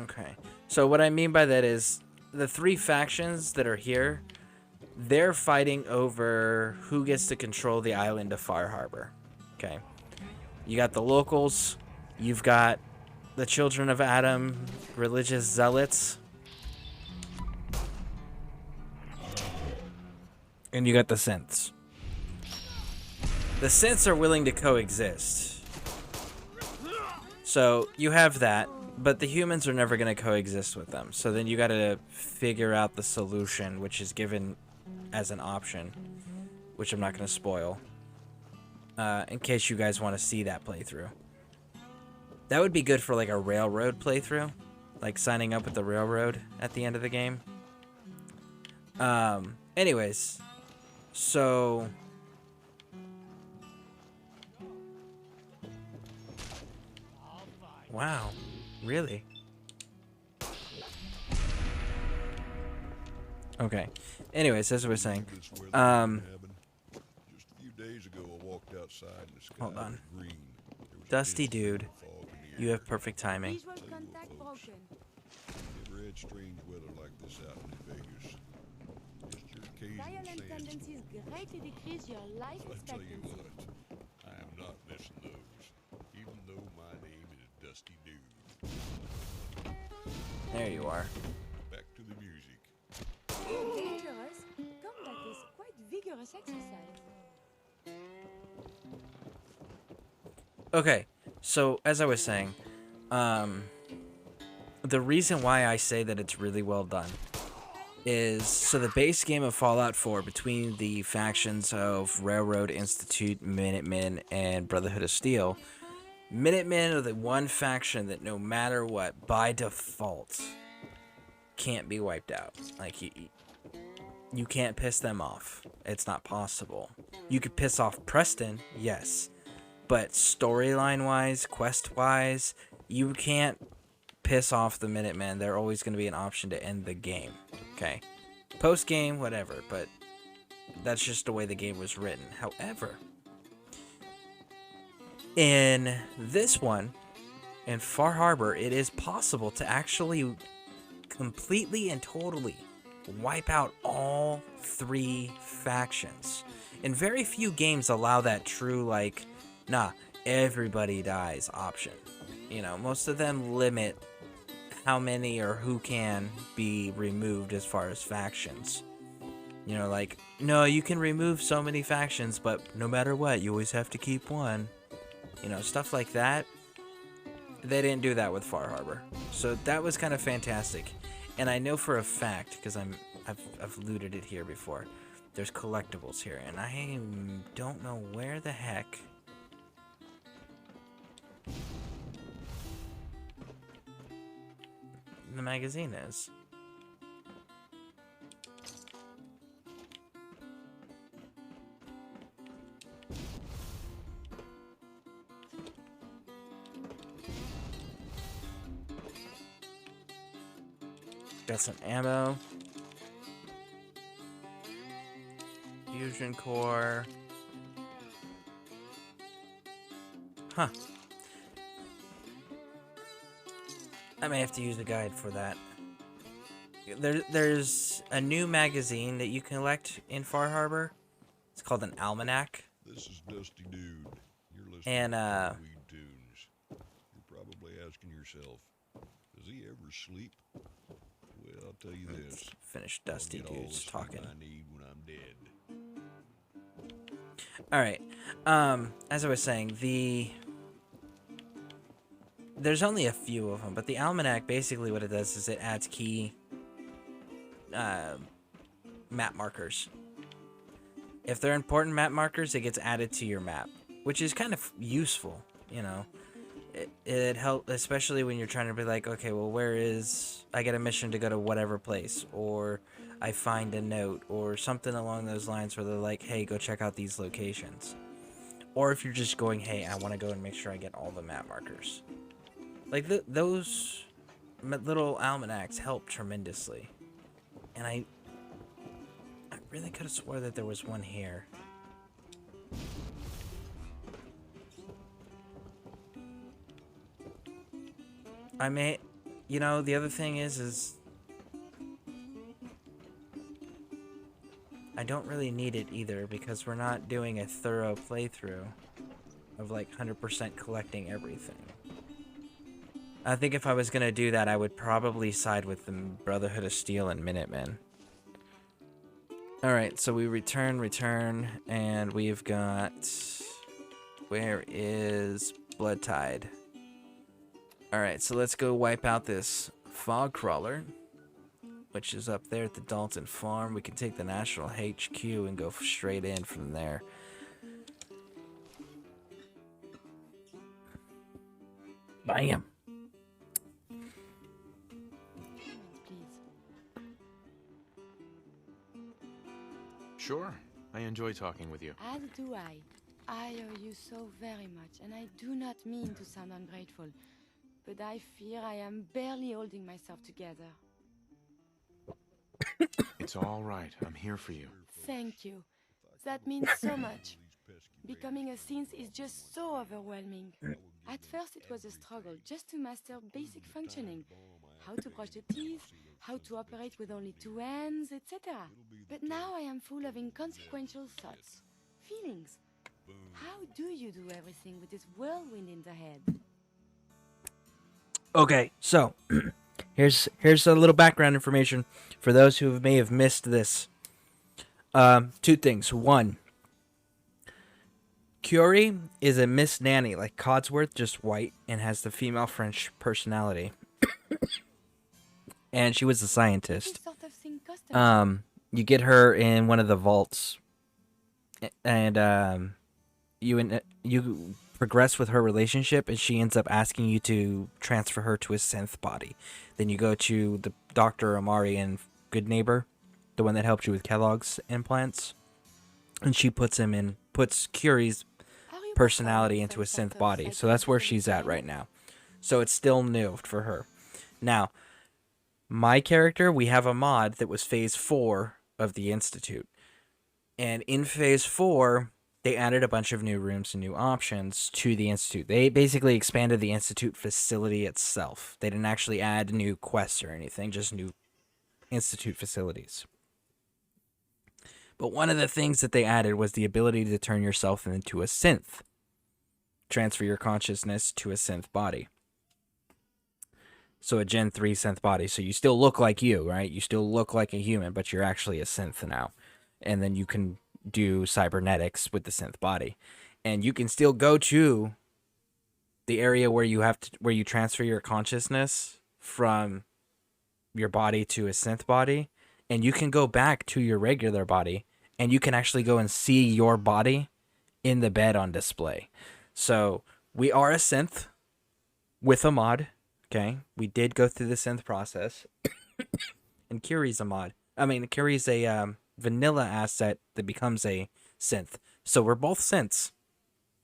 Okay. So what I mean by that is the three factions that are here, they're fighting over who gets to control the island of Far Harbor. Okay. You got the locals, you've got the Children of Adam, religious zealots, and you got the synths. The synths are willing to coexist. So you have that, but the humans are never going to coexist with them. So then you got to figure out the solution, which is given as an option, which I'm not going to spoil, in case you guys want to see that playthrough. That would be good for like a railroad playthrough, like signing up with the railroad at the end of the game. Anyways, so wow, really? Okay. Anyways, as I was saying, Just a few days ago, I walked outside and the sky hold on. was green. There was a Dusty dense dude, fog in the you air. have perfect timing. Visual contact broken. Never had strange weather like this out in Vegas. Just your occasional Violent sandstorm. tendencies greatly decrease your life But I tell you expectancy. what, I am not missing those, even though my name is Dusty Dude. There you are. Back to the music. Dangerous? Combat is quite vigorous exercise. Okay, so as I was saying, the reason why I say that it's really well done is so the base game of Fallout 4 between the factions of Railroad Institute, Minutemen, and Brotherhood of Steel, Minutemen are the one faction that no matter what, by default, can't be wiped out. Like, you can't piss them off. It's not possible. You could piss off Preston, yes. But storyline-wise, quest-wise, you can't piss off the Minutemen. They're always going to be an option to end the game. Okay? Post-game, whatever. But that's just the way the game was written. However, in this one, in Far Harbor, it is possible to actually completely and totally wipe out all three factions. And very few games allow that true, like, nah, everybody dies option. You know, most of them limit how many or who can be removed as far as factions. You know, like, no, you can remove so many factions, but no matter what, you always have to keep one. You know, stuff like that. They didn't do that with Far Harbor. So that was kind of fantastic. And I know for a fact, because I've looted it here before, there's collectibles here, and I don't know where the heck the magazine is. got some ammo. Fusion core. Huh. I may have to use a guide for that. There's a new magazine that you can collect in Far Harbor. It's called an almanac. This is Dusty Dude. You're listening And to Weed Tunes. You're probably asking yourself, does he ever sleep? Well, I'll tell you this. Finish Dusty I'll get all Dude's the sleep talking. I need when I'm dead. All right. As I was saying, there's only a few of them, but the almanac, basically what it does is it adds key map markers. If they're important map markers, it gets added to your map, which is kind of useful, you know. It helps, especially when you're trying to be like, okay, well, where is... I get a mission to go to whatever place, or I find a note, or something along those lines where they're like, hey, go check out these locations. Or if you're just going, hey, I want to go and make sure I get all the map markers. Like, those little almanacs help tremendously. And I really could have swore that there was one here. I may... You know, the other thing is... I don't really need it either, because we're not doing a thorough playthrough of, like, 100% collecting everything. I think if I was going to do that, I would probably side with the Brotherhood of Steel and Minutemen. Alright, so we return, and we've got... Where is Blood Tide? Alright, so let's go wipe out this fog crawler, which is up there at the Dalton Farm. We can take the National HQ and go straight in from there. Bam! Sure. I enjoy talking with you. As do I. I owe you so very much, and I do not mean to sound ungrateful, but I fear I am barely holding myself together. It's all right. I'm here for you. Thank you. That means so much. Becoming a synth is just so overwhelming. At first it was a struggle just to master basic functioning. How to brush the teeth, how to operate with only two hands, etc. But now I am full of inconsequential thoughts, feelings. How do you do everything with this whirlwind in the head? Okay, so here's a little background information for those who may have missed this. Two things. One, Curie is a Miss Nanny, like Codsworth, just white, and has the female French personality. And she was a scientist. You get her in one of the vaults, and you progress with her relationship, and she ends up asking you to transfer her to a synth body. Then you go to the Dr. Amari and Good Neighbor, the one that helped you with Kellogg's implants, and she puts Curie's personality into a synth body. So that's where she's at right now. So it's still new for her. Now, my character, we have a mod that was Phase 4 of the Institute. And in Phase 4, they added a bunch of new rooms and new options to the Institute. They basically expanded the Institute facility itself. They didn't actually add new quests or anything, just new Institute facilities. But one of the things that they added was the ability to turn yourself into a synth. Transfer your consciousness to a synth body. So a Gen 3 synth body. So you still look like you, right? You still look like a human, but you're actually a synth now. And then you can do cybernetics with the synth body. And you can still go to the area where you transfer your consciousness from your body to a synth body. And you can go back to your regular body. And you can actually go and see your body in the bed on display. So we are a synth with a mod. Okay, we did go through the synth process. And Curie's a mod. I mean, Curie's a vanilla asset that becomes a synth. So we're both synths.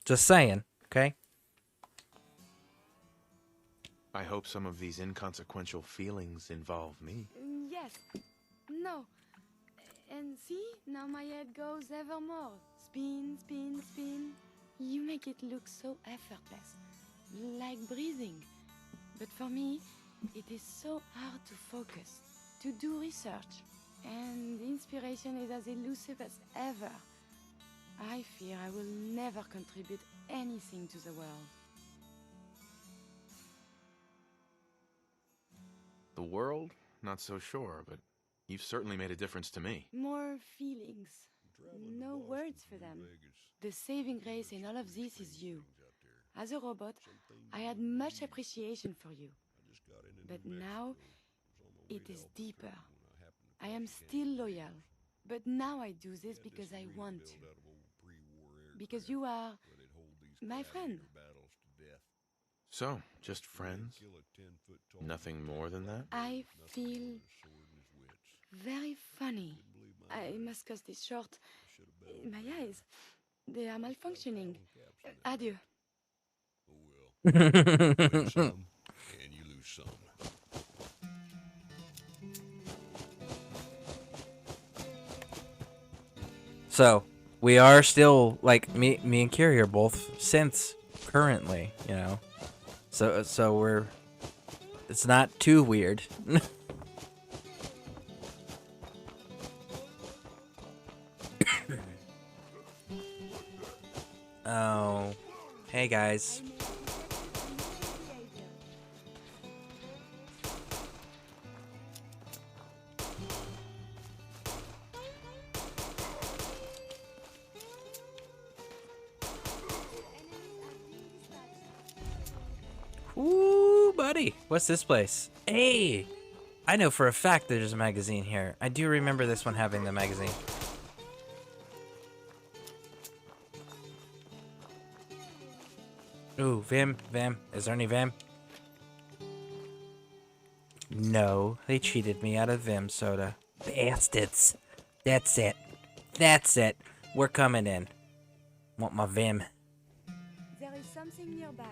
Just saying, okay? I hope some of these inconsequential feelings involve me. Yes. No. And see, now my head goes ever more. Spin, spin, spin. You make it look so effortless, like breathing. But for me, it is so hard to focus, to do research. And inspiration is as elusive as ever. I fear I will never contribute anything to the world. The world? Not so sure, but you've certainly made a difference to me. More feelings. No words for them. The saving grace in all of this is you. As a robot, I had much appreciation for you. But now, it is deeper. I am still loyal. But now I do this because I want to. Because you are my friend. So, just friends? Nothing more than that? I feel very funny. I must cut this short. My eyes, they are malfunctioning. Adieu. Win some, and you lose some. So, we are still, like, me and Kiri are both synths currently, you know. So we're, it's not too weird. Oh, hey guys. Ooh, buddy. What's this place? Hey! I know for a fact there's a magazine here. I do remember this one having the magazine. Ooh, Vim. Is there any Vim? No, they cheated me out of Vim soda. Bastards. That's it. We're coming in. Want my Vim. There is something nearby.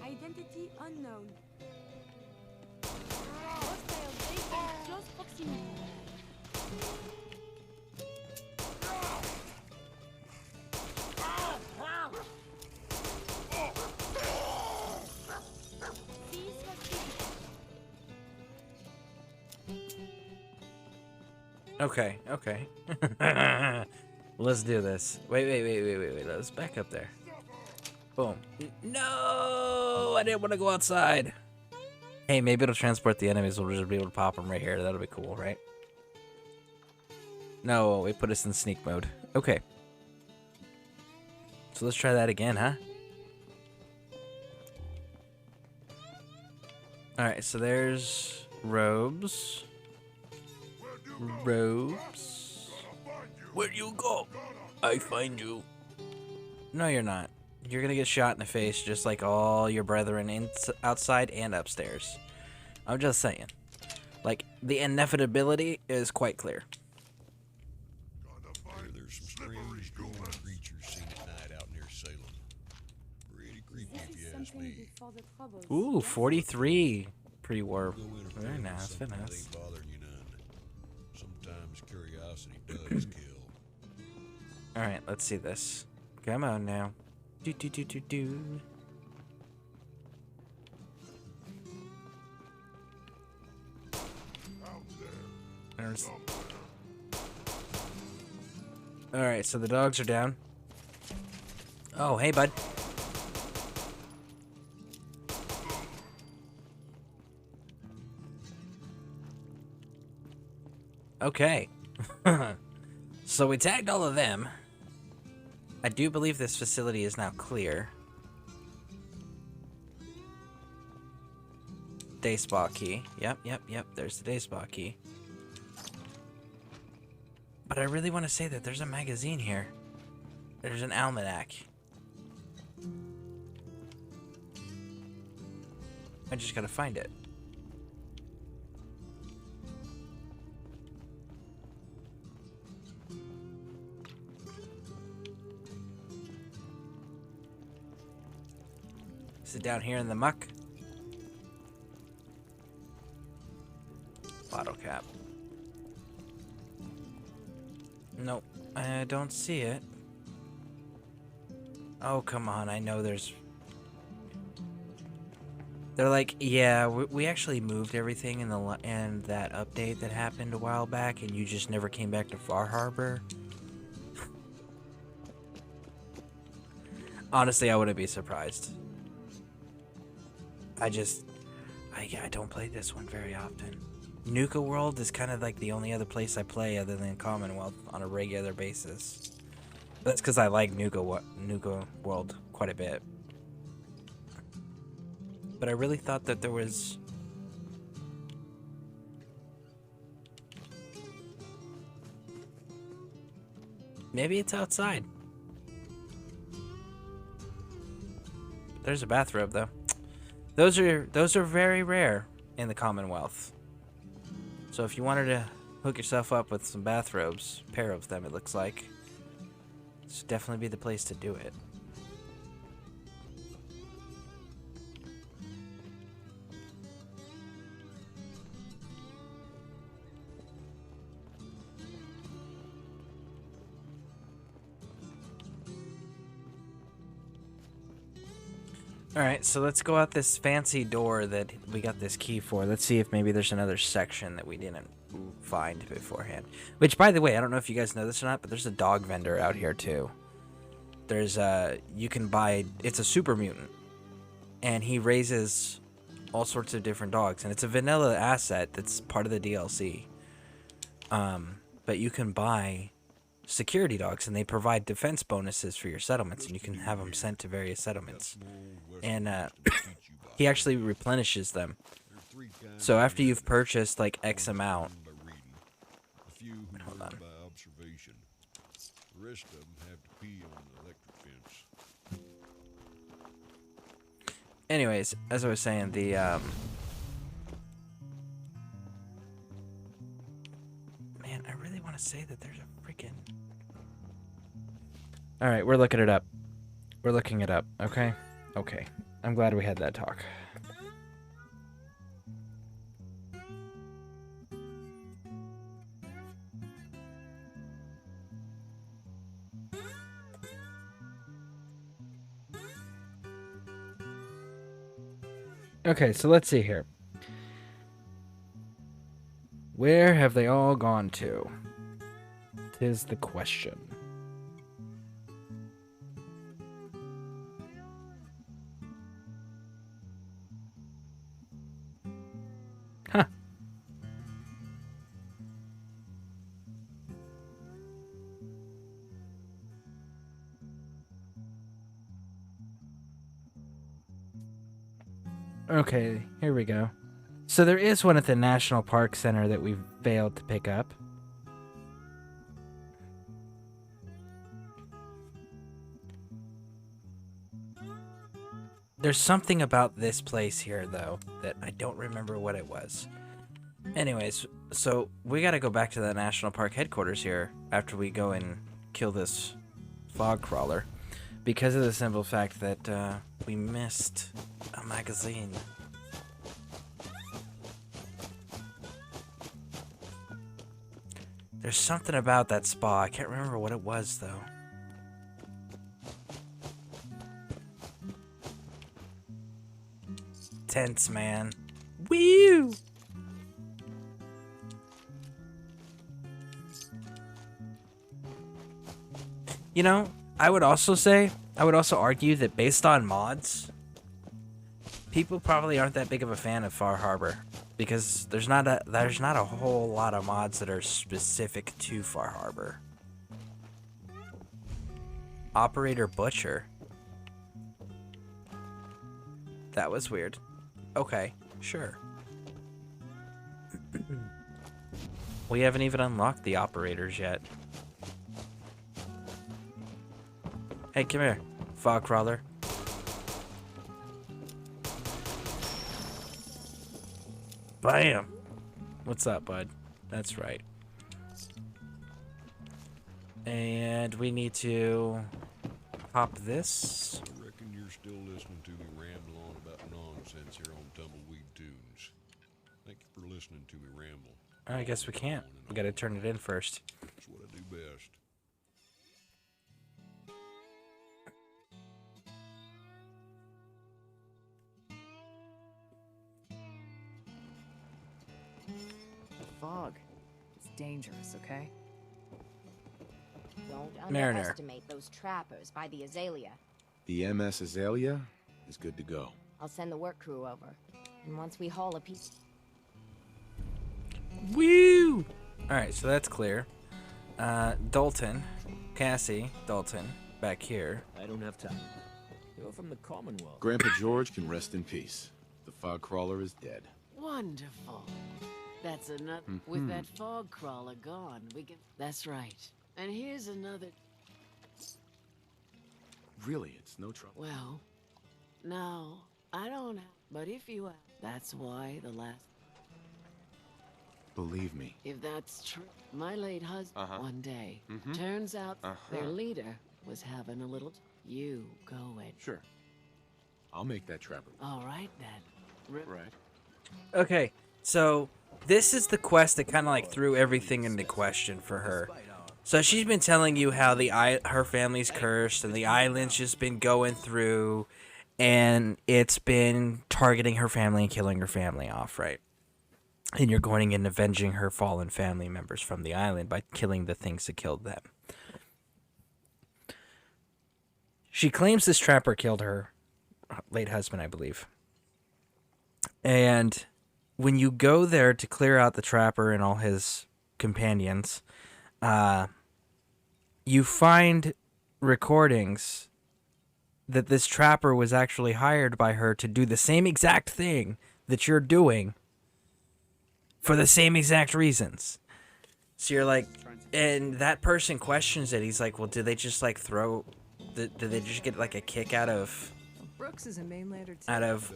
Identity unknown. Hostile base in close proximity. Okay. Let's do this. Wait. Let's back up there. Boom. No! I didn't want to go outside. Hey, maybe it'll transport the enemies. We'll just be able to pop them right here. That'll be cool, right? No, it put us in sneak mode. Okay. So let's try that again, huh? Alright, so there's robes. Where'd you go? I find you. No, you're not. You're gonna get shot in the face just like all your brethren outside and upstairs. I'm just saying. Like, the inevitability is quite clear. There's some strange growing creatures seen at night out near Salem. Pretty creepy if you ask me. Ooh, 43 pre-war. Very nice, very nice. Ain't bothering you none. Sometimes curiosity does kill. Alright, let's see this. Come on now. Do. Alright, so the dogs are down. Oh, hey, bud. Okay. So we tagged all of them. I do believe this facility is now clear. Day spa key. Yep. There's the day spa key. But I really want to say that there's a magazine here. There's an almanac. I just gotta find it. Is it down here in the muck? Bottle cap. I don't see it. Oh, come on. I know there's... They're like, yeah, we actually moved everything in that update that happened a while back, and you just never came back to Far Harbor. Honestly, I wouldn't be surprised. I don't play this one very often. Nuka World is kind of like the only other place I play other than Commonwealth on a regular basis. That's because I like Nuka World quite a bit. But I really thought that there was... Maybe it's outside. There's a bathrobe, though. Those are very rare in the Commonwealth. So if you wanted to hook yourself up with some bathrobes, a pair of them it looks like, this would definitely be the place to do it. Alright, so let's go out this fancy door that we got this key for. Let's see if maybe there's another section that we didn't find beforehand. Which, by the way, I don't know if you guys know this or not, but there's a dog vendor out here, too. There's you can buy... It's a super mutant. And he raises all sorts of different dogs. And it's a vanilla asset that's part of the DLC. But you can buy security dogs, and they provide defense bonuses for your settlements, and you can have them sent to various settlements. And he actually replenishes them. So after you've purchased like X amount, hold on. The rest of them have to pee on the electric fence. Anyways, as I was saying, the man, I really want to say that there's a freaking... All right, we're looking it up. We're looking it up, okay? Okay. I'm glad we had that talk. Okay, so let's see here. Where have they all gone to? 'Tis the question. Huh. Okay, here we go. So there is one at the National Park Center that we failed to pick up. There's something about this place here, though, that I don't remember what it was. Anyways, so we gotta go back to the National Park headquarters here after we go and kill this fog crawler, because of the simple fact that we missed a magazine. There's something about that spa. I can't remember what it was, though. Tense, man. Woo! You know, I would also argue that based on mods, people probably aren't that big of a fan of Far Harbor, because there's not a whole lot of mods that are specific to Far Harbor. Operator Butcher. That was weird. Okay, sure. We haven't even unlocked the operators yet. Hey, come here, fog crawler. Bam! What's up, bud? That's right. And we need to pop this. I reckon you're still listening to me ramble on about nonsense here on Tumbleweed Tunes. Thank you for listening to me ramble. I guess we can't. We gotta turn it in first. That's what I do best. fog. It's dangerous, okay? Don't Mariner. underestimate those trappers by the Azalea. The MS Azalea is good to go. I'll send the work crew over. And once we haul a piece... Woo! Alright, so that's clear. Dalton. Cassie. Dalton. Back here. I don't have time. You're from the Commonwealth. Grandpa George can rest in peace. The fog crawler is dead. Wonderful. That's another. With that fog crawler gone, we can. That's right. And here's another. Really, it's no trouble. Well, no, I don't have. But if you have, that's why the last. Believe me. If that's true, my late husband one day Mhm. turns out their leader was having a little. You go and. Sure. I'll make that trapper. All right then. Right. Okay, so this is the quest that kind of like threw everything into question for her. So she's been telling you how her family's cursed and the island's just been going through and it's been targeting her family and killing her family off, right? And you're going and avenging her fallen family members from the island by killing the things that killed them. She claims this trapper killed her late husband, I believe. And when you go there to clear out the trapper and all his companions, you find recordings that this trapper was actually hired by her to do the same exact thing that you're doing for the same exact reasons. So you're like, and that person questions it. He's like, well, did they just like throw, did they just get like a kick out of... Brooks is a mainlander too. Out of,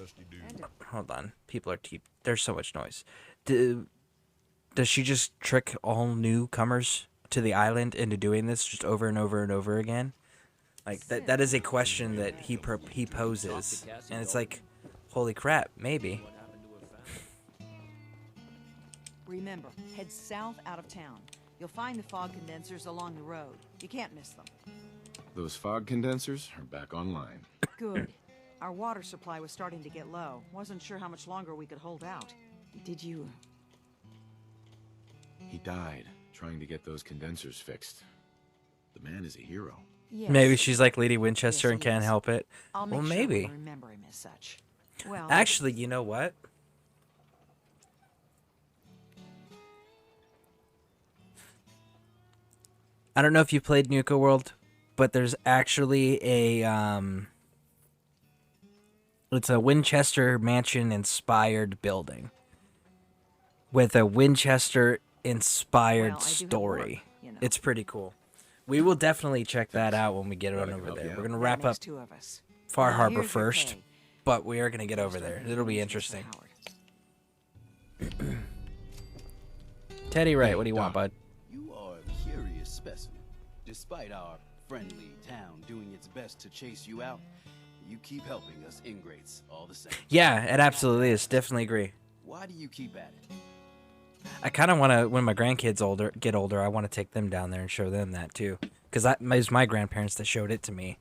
hold on, people are there's so much noise. Does she just trick all newcomers to the island into doing this just over and over and over again? Like that is a question that he poses, and it's like, holy crap, maybe. Remember, head south out of town. You'll find the fog condensers along the road. You can't miss them. Those fog condensers are back online. Good. Our water supply was starting to get low. Wasn't sure how much longer we could hold out. Did you... He died trying to get those condensers fixed. The man is a hero. Yes. Maybe she's like Lady Winchester Yes, and he can't is. help it. I'll Well, make sure maybe. we'll remember him as such. Well, Actually, you know what? I don't know if you played Nuka World, but there's actually a it's a Winchester Mansion inspired building with a Winchester inspired Well, I do have story. work, you know. It's pretty cool. We will definitely check that out when we get on over there. We're gonna wrap That up makes two of us. Far Now, Harbor here's your first, pay. but we are gonna get over there. It'll be interesting. Teddy Wright, what do you want, bud? You are a curious specimen. Despite our friendly town doing its best to chase you out, you keep helping us ingrates all the same. Yeah, it absolutely is. Definitely agree. Why do you keep at it? I kind of want to, when my grandkids get older, I want to take them down there and show them that too. Because it was my grandparents that showed it to me.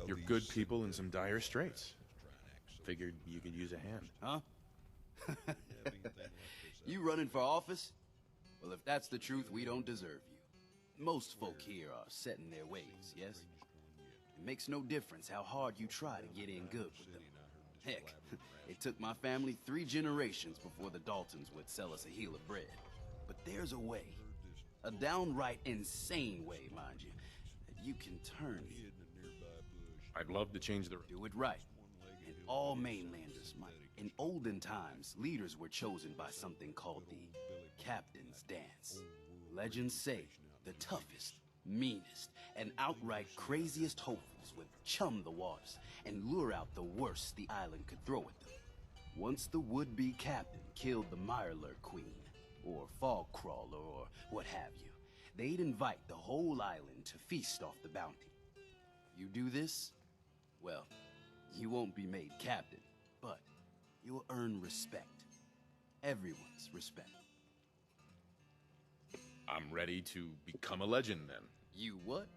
You're good people in some dire straits. Figured you could use a hand. Huh? You running for office? Well, if that's the truth, we don't deserve you. Most folk here are set in their ways, yes? It makes no difference how hard you try to get in good with them. Heck, it took my family 3 generations before the Daltons would sell us a heel of bread. But there's a way, a downright insane way, mind you, that you can turn me. I'd love to change the... Do it right, and all mainlanders might. In olden times, leaders were chosen by something called the Captain's Dance. Legends say the toughest, meanest, and outright craziest hopefuls would chum the waters and lure out the worst the island could throw at them. Once the would-be captain killed the Mirelurk Queen, or Fog Crawler, or what have you, they'd invite the whole island to feast off the bounty. You do this, well, you won't be made captain, but you'll earn respect. Everyone's respect. I'm ready to become a legend then. You what?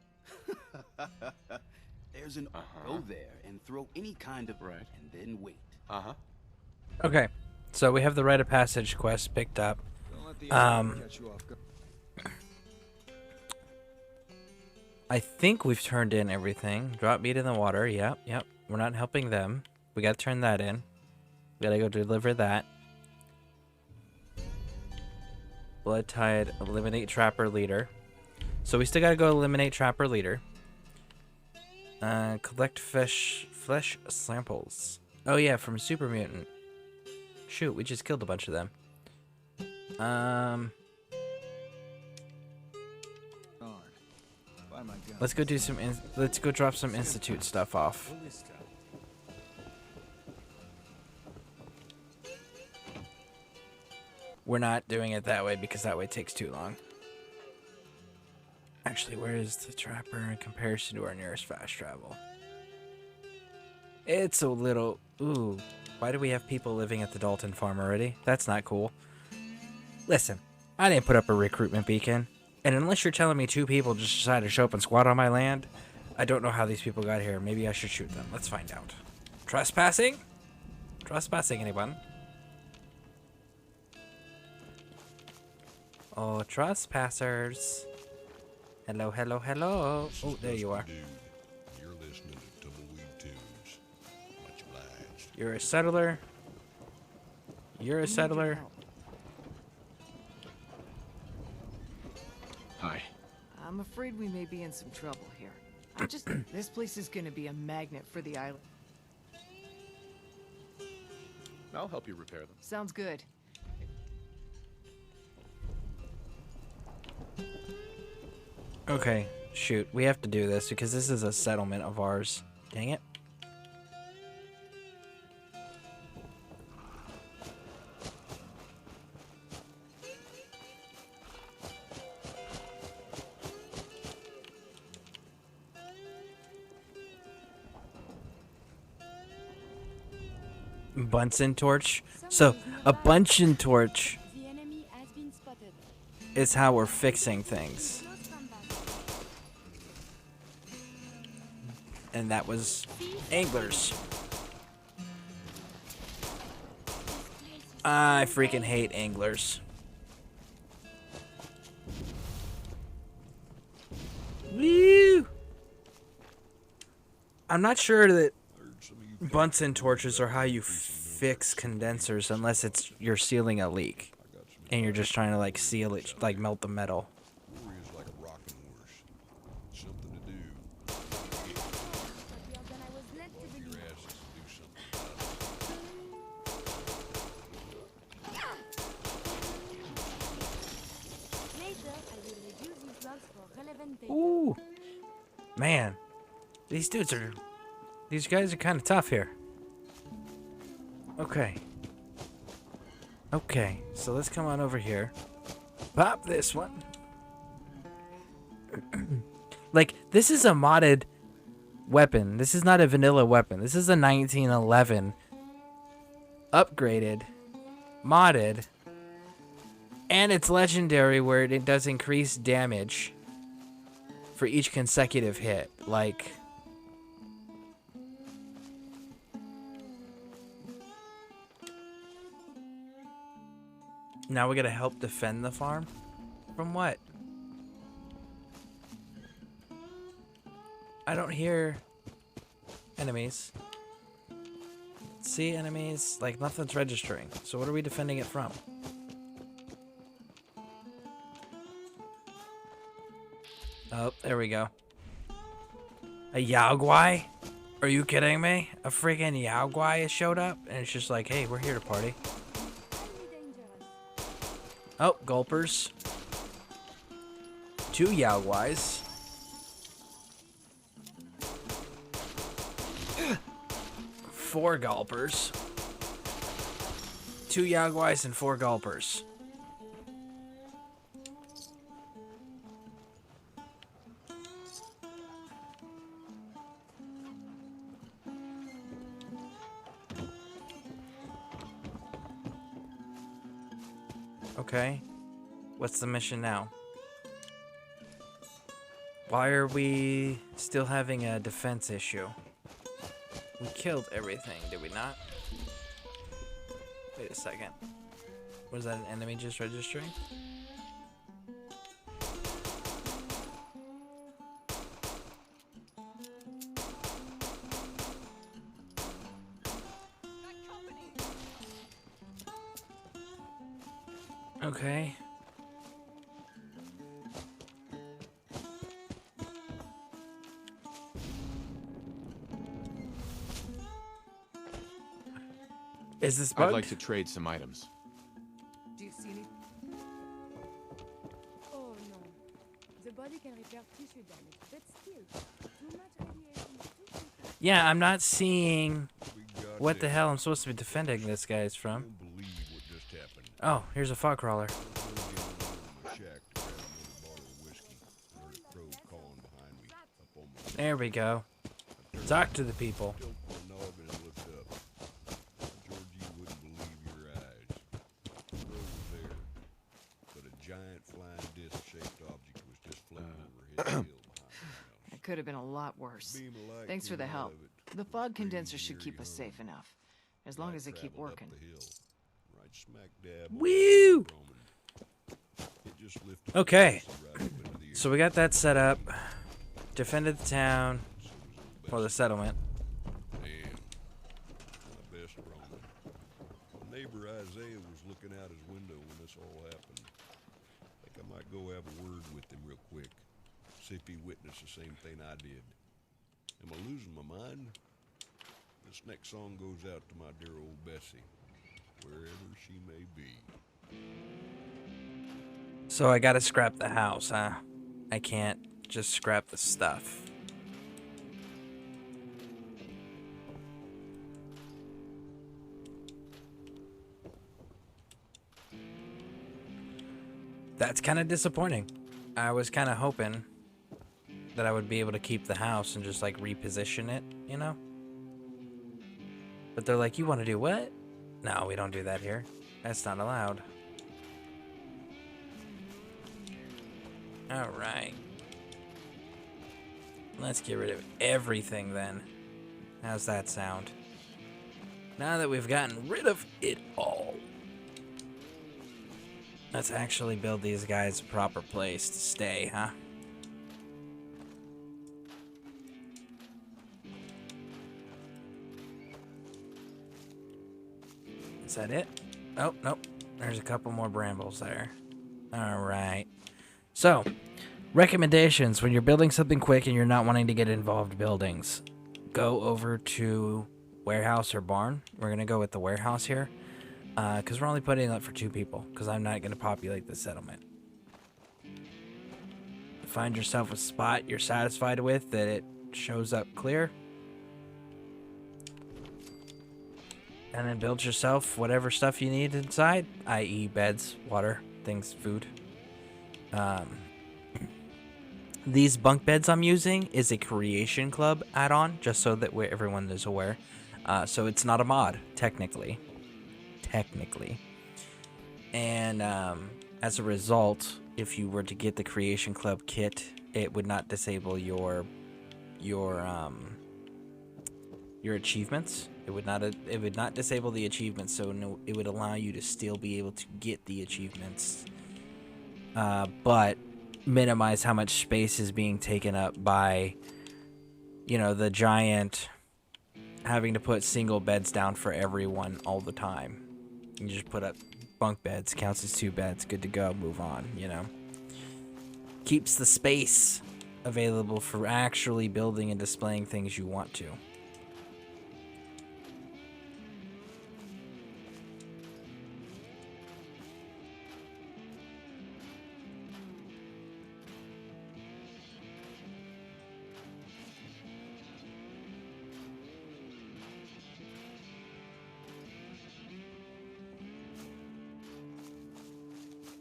There's an... Go there and throw any kind of... Right. And then wait. Okay, So we have the rite of passage quest picked up. I think we've turned in everything. Drop meat in the water. Yep. We're not helping them. We gotta turn that in. We gotta go deliver that. Blood Tide, eliminate Trapper Leader. So we still gotta go eliminate Trapper Leader. Collect flesh samples. Oh yeah, from Super Mutant. Shoot, we just killed a bunch of them. Let's go do some. Let's go drop some Institute stuff off. We're not doing it that way because that way takes too long. Actually, where is the Trapper in comparison to our nearest fast travel? It's a little... Ooh. Why do we have people living at the Dalton farm already? That's not cool. Listen, I didn't put up a recruitment beacon. And unless you're telling me 2 people just decided to show up and squat on my land, I don't know how these people got here. Maybe I should shoot them. Let's find out. Trespassing? Trespassing, anyone? Oh, trespassers. Hello, hello, hello. Oh, there you are. You're listening to Tumbleweed Tunes. Much obliged. You're a settler. You're a settler. Hi. I'm afraid we may be in some trouble here. This place is gonna be a magnet for the island. I'll help you repair them. Sounds good. Okay, shoot. We have to do this because this is a settlement of ours. Dang it. Bunsen torch. So, a Bunsen torch is how we're fixing things. And that was anglers. I freaking hate anglers. Woo! I'm not sure that Bunsen torches are how you fix condensers unless it's you're sealing a leak and you're just trying to like seal it, like melt the metal. Ooh, man, these guys are kind of tough here. Okay, so let's come on over here. Pop this one. Like, this is a modded weapon. This is not a vanilla weapon. This is a 1911 upgraded, modded, and it's legendary where it does increase damage for each consecutive hit. Like, now we gotta help defend the farm? From what? I don't hear enemies. See enemies? Like, nothing's registering. So what are we defending it from? Oh, there we go. A Yaogwai? Are you kidding me? A freaking Yaogwai has showed up? And it's just like, hey, we're here to party. Oh, gulpers. 2 Yaogwais. 4 gulpers. 2 Yaogwais and 4 gulpers. Okay. What's the mission now? Why are we still having a defense issue? We killed everything, did we not? Wait a second. Was that an enemy just registering? Okay. Is this bugged? I'd like to trade some items. Do you see any? Oh no. The body can repair tissue damage, but still, too much radiation is too quick. Yeah, I'm not seeing what the hell I'm supposed to be defending this guy's from. Oh, here's a fog crawler. There we go. Talk to the people. It could have been a lot worse. Thanks for the help. The fog condenser should keep us safe enough. As long as they keep working. Woo! Okay. So we got that set up. Defended the town. Or the settlement. Neighbor Isaiah was looking out his window when this all happened. I think I might go have a word with him real quick. See if he witnessed the same thing I did. Am I losing my mind? This next song goes out to my dear old Bessie, wherever she may be. So I gotta scrap the house, huh? I can't just scrap the stuff. That's kind of disappointing. I was kind of hoping that I would be able to keep the house and just like reposition it, you know? But they're like, you want to do what? No, we don't do that here. That's not allowed. Alright. Let's get rid of everything then. How's that sound? Now that we've gotten rid of it all. Let's actually build these guys a proper place to stay, huh? Is that it? Oh, nope. There's a couple more brambles there. Alright. So, recommendations when you're building something quick and you're not wanting to get involved buildings. Go over to warehouse or barn. We're going to go with the warehouse here. Because we're only putting it up for 2 people. Because I'm not going to populate the settlement. Find yourself a spot you're satisfied with that it shows up clear. And then build yourself whatever stuff you need inside. I.e. beds, water, things, food. These bunk beds I'm using is a Creation Club add-on. Just so that everyone is aware. So it's not a mod, technically. And as a result, if you were to get the Creation Club kit, it would not disable your achievements. It would not disable the achievements, so no, it would allow you to still be able to get the achievements, but minimize how much space is being taken up by, you know, the giant having to put single beds down for everyone all the time. You just put up bunk beds, counts as 2 beds, good to go, move on, you know. Keeps the space available for actually building and displaying things you want to.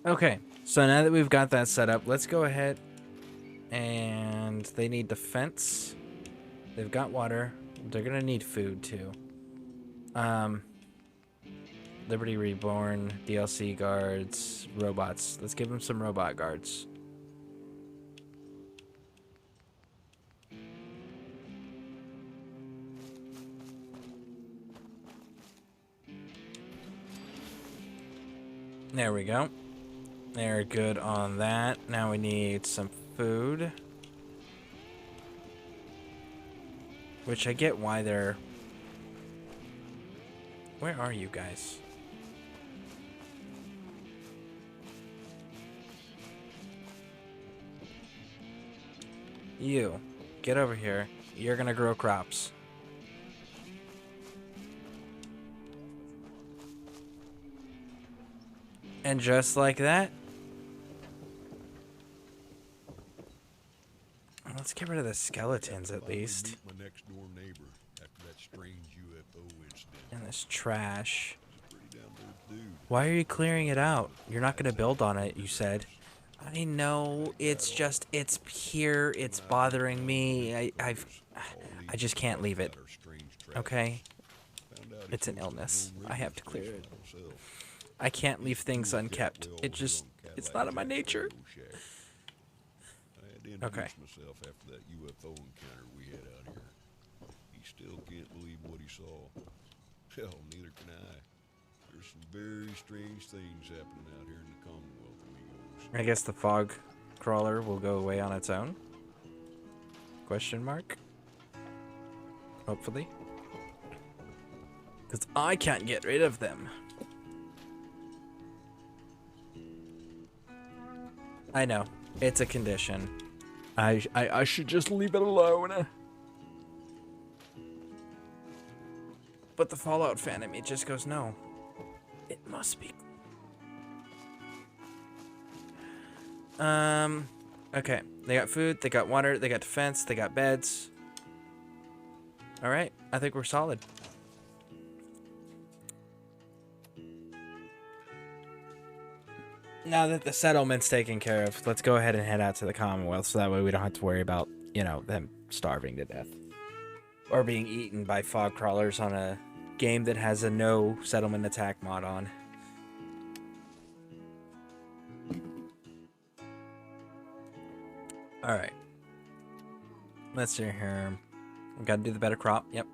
Okay, so now that we've got that set up, let's go ahead and they need defense. They've got water. They're gonna need food too. Liberty Reborn, DLC guards, robots. Let's give them some robot guards. There we go. They're good on that. Now we need some food. Which I get why they're... Where are you guys? You. Get over here. You're gonna grow crops. And just like that... Let's get rid of the skeletons at least. My next door neighbor after that strange UFO incident. And this trash. Pretty down to dude. Why are you clearing it out? You're not gonna build on it, you said. I know, it's just, it's here, it's bothering me. I just can't leave it. Okay? It's an illness. I have to clear it. I can't leave things unkept. It just, it's not in my nature. Okay. Myself after that UFO encounter we had out here. He still can't believe what he saw. Hell, neither can I. There's some very strange things happening out here in the Commonwealth of Migos. I guess the fog crawler will go away on its own? Question mark? Hopefully. Because I can't get rid of them. I know. It's a condition. I should just leave it alone. But the Fallout fan in me just goes, no. It must be. Okay. They got food, they got water, they got defense, they got beds. Alright, I think we're solid. Now that the settlement's taken care of, let's go ahead and head out to the Commonwealth so that way we don't have to worry about, you know, them starving to death. Or being eaten by fog crawlers on a game that has a no settlement attack mod on. Alright. Let's see here. We gotta do the better crop. Yep.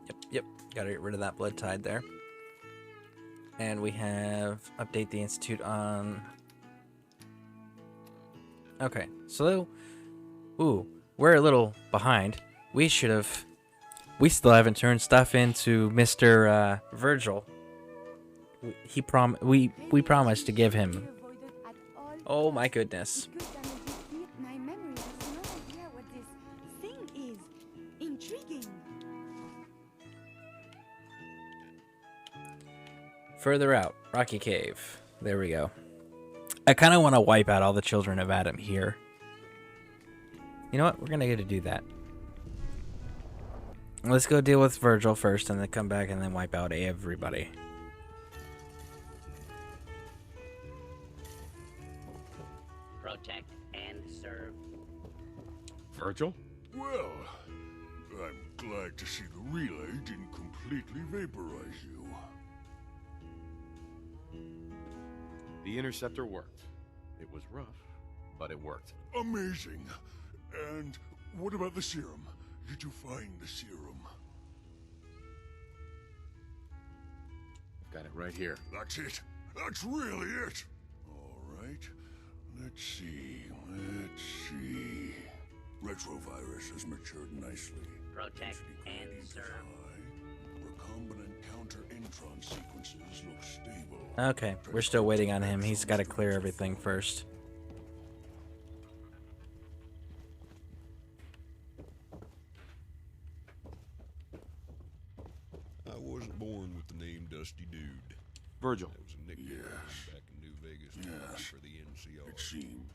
Gotta get rid of that blood tide there. And we have update the institute on... Okay, so... Ooh, we're a little behind. We should have... We still haven't turned stuff into Mr. Virgil. We promised to give him... Oh my goodness. My memory has no idea what this thing is. Intriguing. Further out, Rocky Cave. There we go. I kind of want to wipe out all the children of Adam here. You know what? We're going to get to do that. Let's go deal with Virgil first and then come back and then wipe out everybody. Protect and serve. Virgil? Well, I'm glad to see the relay didn't completely vaporize you. The interceptor worked. It was rough, but it worked. Amazing. And what about the serum? Did you find the serum? I've got it right here. That's it. That's really it. All right. Let's see. Retrovirus has matured nicely. Protect and serve. Recombinant counter-intron sequences look stable. Okay, we're still waiting on him. He's got to clear everything first. I wasn't born with the name Dusty Dude. Virgil. That was a nickname back in New Vegas for the NCR. It seemed.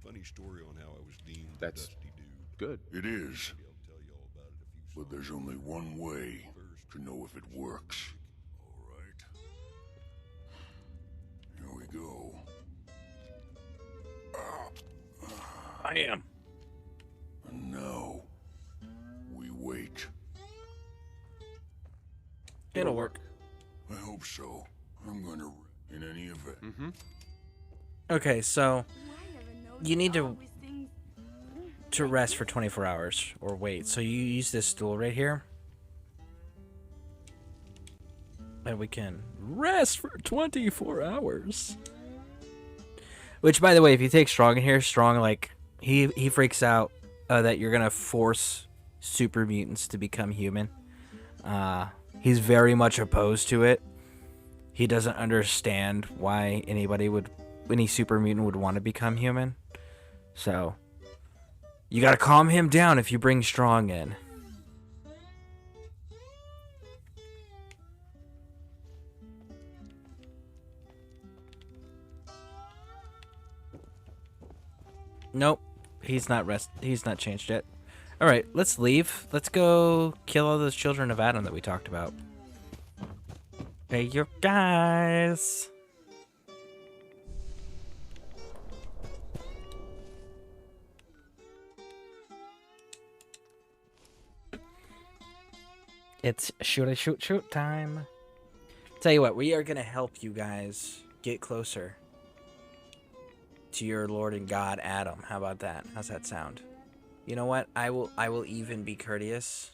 Funny story on how I was deemed Dusty Dude. Good. It is. But there's only one way to know if it works. All right. Here we go. I am. And now we wait. It'll work. I hope so. I'm gonna in any event. Okay, so you need to rest for 24 hours or wait. So you use this stool right here. And we can rest for 24 hours. Which, by the way, if you take Strong in here, Strong, like, he freaks out that you're gonna force super mutants to become human. He's very much opposed to it. He doesn't understand why any super mutant would want to become human. So, you gotta calm him down if you bring Strong in. Nope. He's not changed yet. Alright, let's leave. Let's go kill all those children of Adam that we talked about. Hey, you guys! It's shoot time. Tell you what, we are gonna help you guys get closer to your Lord and God, Adam. How about that? How's that sound? You know what? I will even be courteous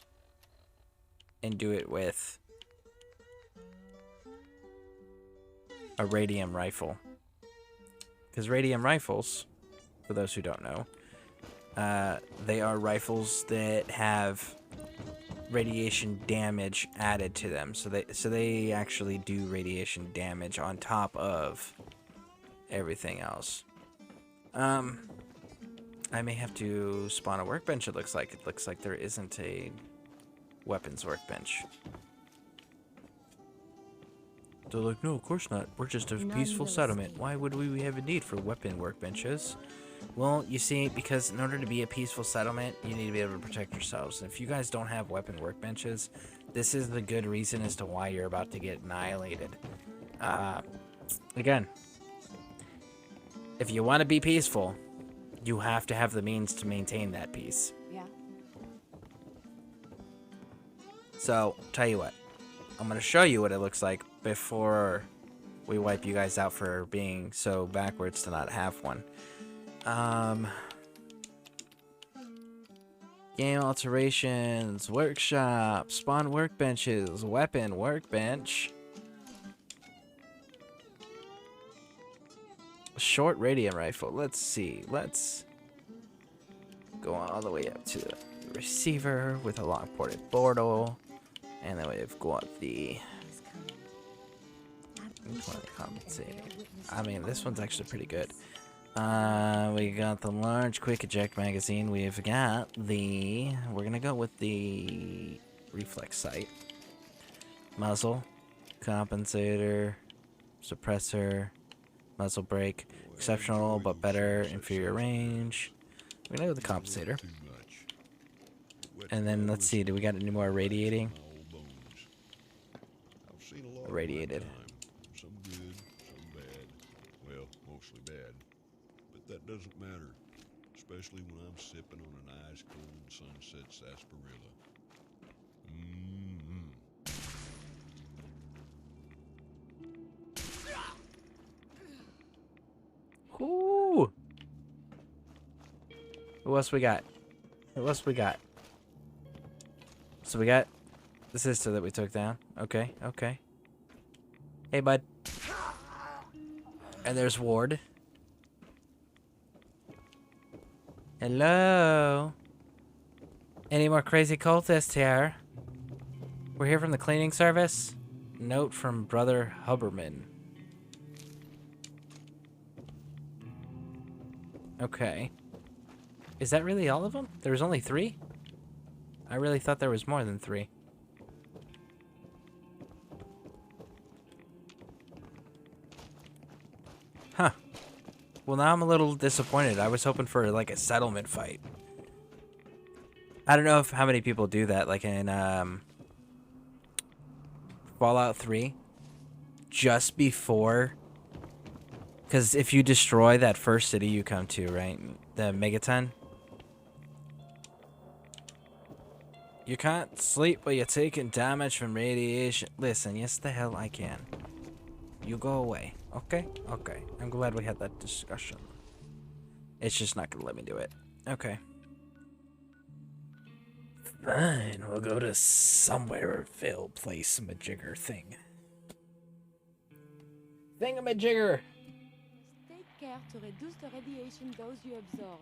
and do it with a radium rifle. Because radium rifles, for those who don't know, they are rifles that have radiation damage added to them. So they actually do radiation damage on top of everything else. I may have to spawn a workbench, it looks like. It looks like there isn't a weapons workbench. They're like, no, of course not. We're just a peaceful settlement. Why would we have a need for weapon workbenches? Well, you see, because in order to be a peaceful settlement, you need to be able to protect yourselves. And if you guys don't have weapon workbenches, this is the good reason as to why you're about to get annihilated. Again, if you want to be peaceful, you have to have the means to maintain that peace. Yeah. So, tell you what. I'm going to show you what it looks like before we wipe you guys out for being so backwards to not have one. Game alterations, workshop, spawn workbenches, weapon workbench. Short radium rifle. Let's see. Let's go all the way up to the receiver with a long ported portal. And then we've got the compensating. I mean, this one's actually pretty good. We got the large quick eject magazine. We've got the... We're going to go with the reflex sight. Muzzle, compensator, suppressor, muzzle brake. Exceptional, but better, inferior range. We're going to go with the compensator. And then, let's see, do we got any more radiating? Radiated. Some good, some bad. Well, mostly bad. But that doesn't matter. Especially when I'm sipping on an ice-cold sunset sarsaparilla. Ooh. What else we got? What else we got? So we got the sister that we took down. Okay, okay. Hey, bud. And there's Ward. Hello. Any more crazy cultists here? We're here from the cleaning service. Note from Brother Huberman. Okay. Is that really all of them? There was only 3? I really thought there was more than 3. Huh. Well, now I'm a little disappointed. I was hoping for, like, a settlement fight. I don't know how many people do that, like in Fallout 3. Just before... Because if you destroy that first city you come to, right? The Megaton. You can't sleep while you're taking damage from radiation. Listen, yes the hell I can. You go away. Okay? Okay. I'm glad we had that discussion. It's just not gonna let me do it. Okay. Fine, we'll go to somewhereville place majigger thing. Thingamajigger! care to reduce the radiation dose you absorb.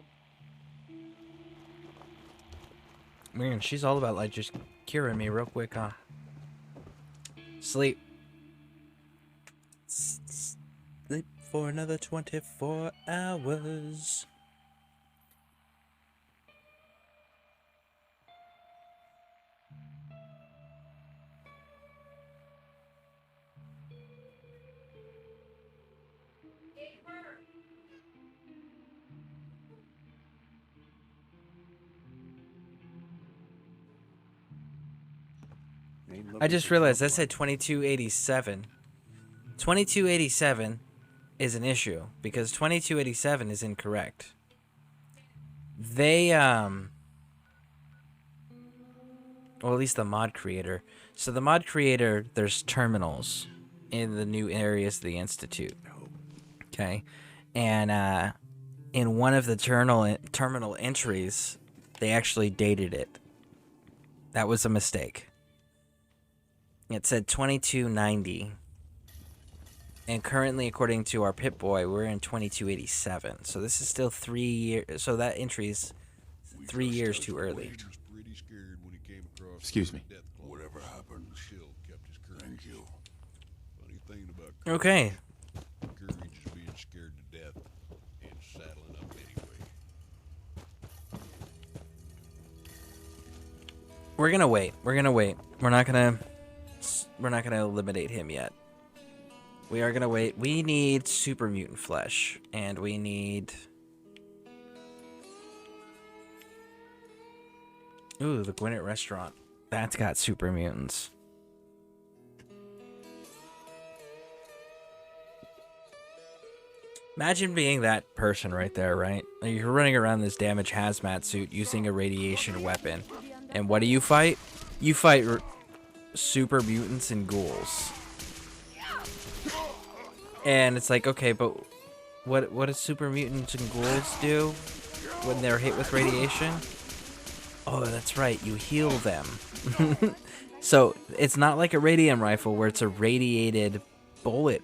Man, she's all about like just curing me real quick, huh? Sleep. Sleep for another 24 hours. I just realized I said 2287. 2287 is an issue because 2287 is incorrect. They well, at least the mod creator. So the mod creator, there's terminals in the new areas of the Institute. Okay. And in one of the terminal entries, they actually dated it. That was a mistake. It said 2290. And currently, according to our Pip-Boy, we're in 2287. So this is still 3 years. So that entry's 3 years too early. Excuse me. Whatever happened, thank you. Funny thing about Okay. courage is being scared to death and saddling up anyway. We're gonna wait. We're gonna wait. We're not gonna eliminate him yet. We are gonna wait. We need super mutant flesh, and we need. Ooh, the Gwinnett restaurant. That's got super mutants. Imagine being that person right there, right? Like you're running around this damaged hazmat suit using a radiation weapon. And what do you fight? You fight super mutants and ghouls. And it's like, okay, but what do super mutants and ghouls do when they're hit with radiation? Oh, that's right, you heal them. So it's not like a radium rifle where it's a radiated bullet,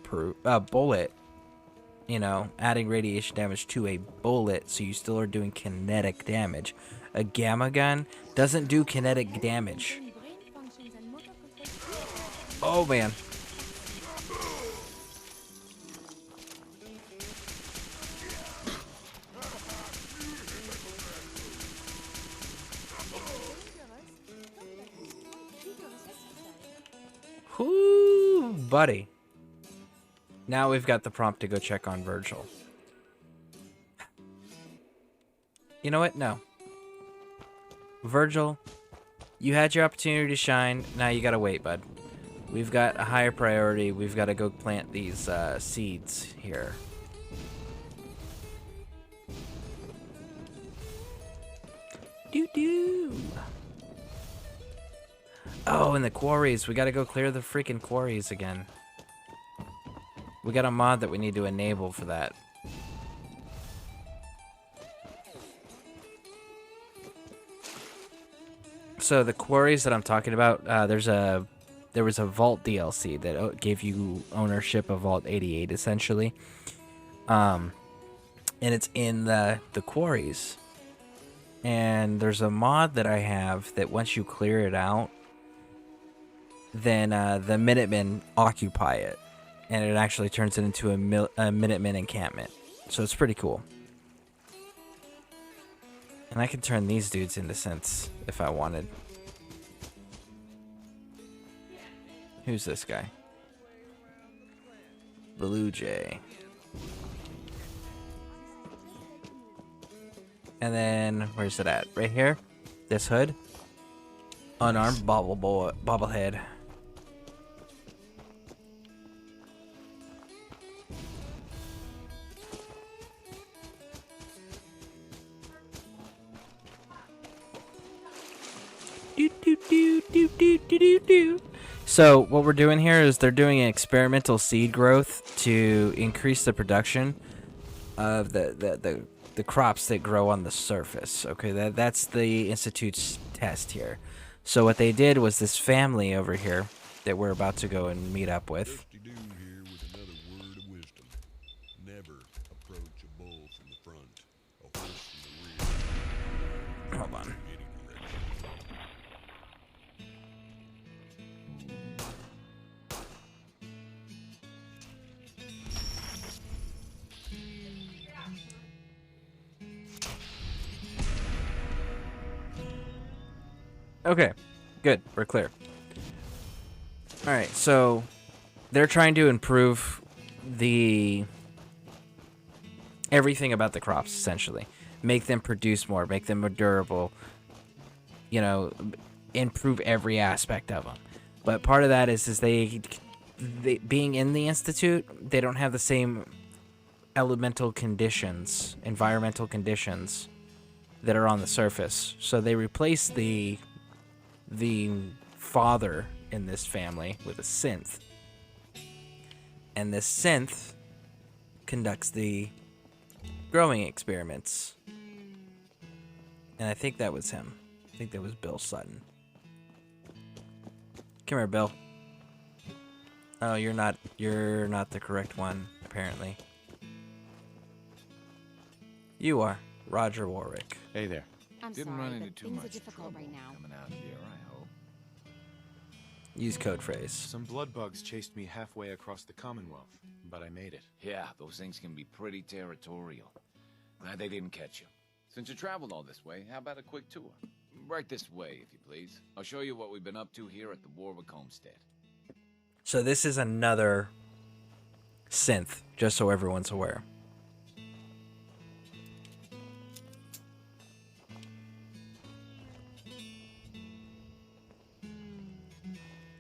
you know, adding radiation damage to a bullet, so you still are doing kinetic damage. A gamma gun doesn't do kinetic damage. Oh man. Whoo, buddy. Now we've got the prompt to go check on Virgil. You know what? No. Virgil, you had your opportunity to shine. Now you gotta wait, bud. We've got a higher priority. We've got to go plant these seeds here. Doo-doo. Oh, and the quarries. We got to go clear the freaking quarries again. We got a mod that we need to enable for that. So the quarries that I'm talking about, there was a Vault DLC that gave you ownership of Vault 88, essentially. And it's in the quarries. And there's a mod that I have that once you clear it out, then the Minutemen occupy it. And it actually turns it into a Minutemen encampment. So it's pretty cool. And I can turn these dudes into synths if I wanted. Who's this guy? Blue Jay. And then, where's it at? Right here? This hood? Unarmed bobblehead. So what we're doing here is they're doing an experimental seed growth to increase the production of the crops that grow on the surface. Okay, that's the Institute's test here. So what they did was this family over here that we're about to go and meet up with. Never approach Okay, good. We're clear. All right, so they're trying to improve everything about the crops, essentially. Make them produce more, make them more durable, you know, improve every aspect of them. But part of that is they being in the Institute, they don't have the same elemental conditions, environmental conditions that are on the surface. So they replace the father in this family with a synth. And this synth conducts the growing experiments. And I think that was him. I think that was Bill Sutton. Come here, Bill. Oh, you're not the correct one, apparently. You are. Roger Warwick. Hey there. I'm Didn't sorry, run into but too things are much difficult trouble right now. coming out here, I hope. Use code phrase. Some blood bugs chased me halfway across the Commonwealth, but I made it. Yeah, those things can be pretty territorial. Glad they didn't catch you. Since you traveled all this way, how about a quick tour? Right this way, if you please. I'll show you what we've been up to here at the Warwick Homestead. So this is another synth, just so everyone's aware.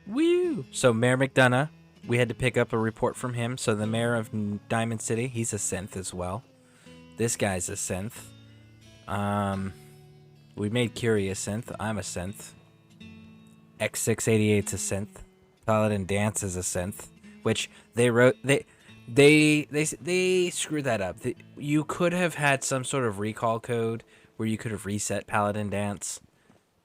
Woo! So Mayor McDonough, we had to pick up a report from him. So the mayor of Diamond City, he's a synth as well. This guy's a synth. We made Curie a synth. I'm a synth. X688's a synth. Paladin Dance is a synth, which they wrote. They screwed that up. You could have had some sort of recall code where you could have reset Paladin Dance,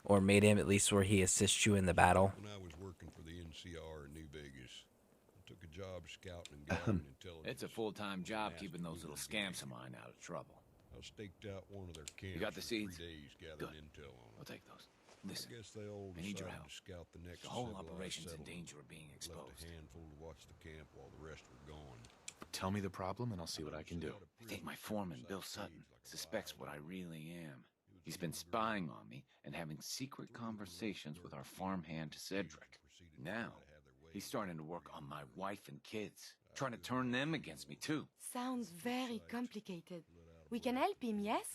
or made him at least where he assists you in the battle. When I was working for the NCR in New Vegas, I took a job scouting and gathering intelligence. It's a full-time job keeping those little scamps of mine out of trouble. I staked out one of their camps. You got the for seeds? 3 days gathering intel on I'll take those. Listen, I guess they all I need your decided help. to scout the next The whole civilized operation's in settlement. danger of being Left exposed. a handful to watch the camp while the rest were gone. Tell me the problem and I'll see what I can do. I think my foreman, Bill Sutton, suspects what I really am. He's been spying on me and having secret conversations with our farmhand Cedric. Now, he's starting to work on my wife and kids, trying to turn them against me too. Sounds very complicated. We can help him, yes?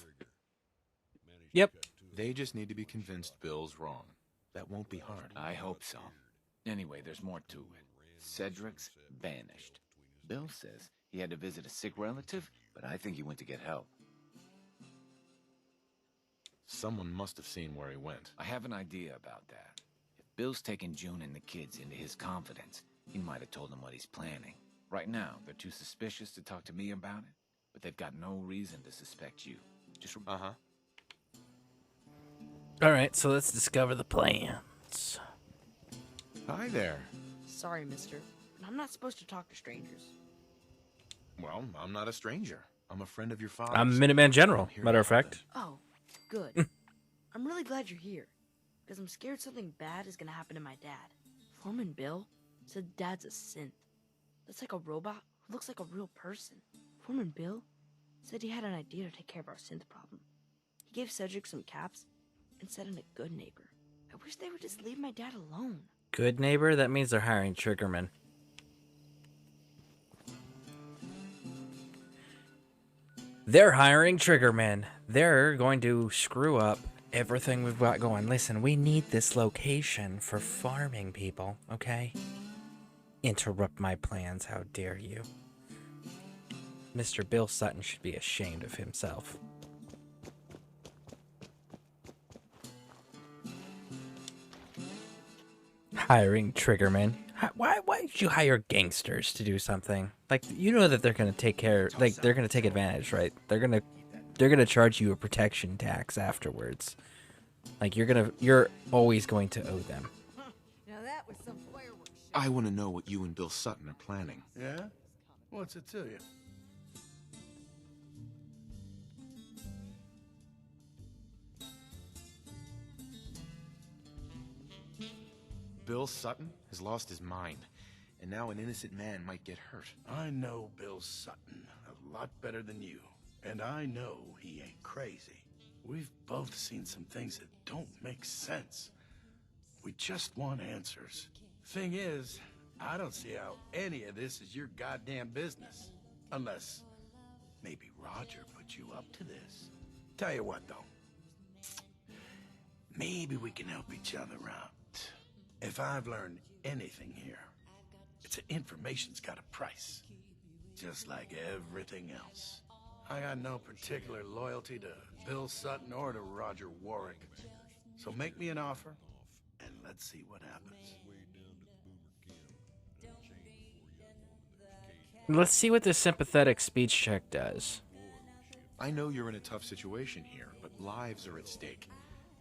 Yep. They just need to be convinced Bill's wrong. That won't be hard. I hope so. Anyway, there's more to it. Cedric's vanished. Bill says he had to visit a sick relative, but I think he went to get help. Someone must have seen where he went. I have an idea about that. If Bill's taken June and the kids into his confidence, he might have told them what he's planning. Right now, they're too suspicious to talk to me about it, but they've got no reason to suspect you. Just All right, so let's discover the plans. Hi there. Sorry, mister, but I'm not supposed to talk to strangers. Well, I'm not a stranger. I'm a friend of your father's. I'm Minuteman General, matter of fact. Oh, good. I'm really glad you're here, because I'm scared something bad is gonna happen to my dad. Foreman Bill said Dad's a synth. That's like a robot who looks like a real person. Foreman Bill said he had an idea to take care of our synth problem. He gave Cedric some caps and said in a good neighbor. I wish they would just leave my dad alone. Good neighbor? That means they're hiring Triggerman. They're hiring Triggermen. They're going to screw up everything we've got going. Listen, we need this location for farming, people, okay? Interrupt my plans, how dare you. Mr. Bill Sutton should be ashamed of himself. Hiring Triggermen. Why did you hire gangsters to do something? Like, you know that they're gonna take care, like they're gonna take advantage, right? They're gonna charge you a protection tax afterwards. Like you're always going to owe them. Now that was some fireworks. I want to know what you and Bill Sutton are planning. Yeah? What's it to you? Bill Sutton has lost his mind, and now an innocent man might get hurt. I know Bill Sutton a lot better than you, and I know he ain't crazy. We've both seen some things that don't make sense. We just want answers. Thing is, I don't see how any of this is your goddamn business. Unless maybe Roger put you up to this. Tell you what, though. Maybe we can help each other out. If I've learned anything here, it's that information's got a price. Just like everything else. I got no particular loyalty to Bill Sutton or to Roger Warwick. So make me an offer, and let's see what happens. Let's see what the sympathetic speech check does. I know you're in a tough situation here, but lives are at stake.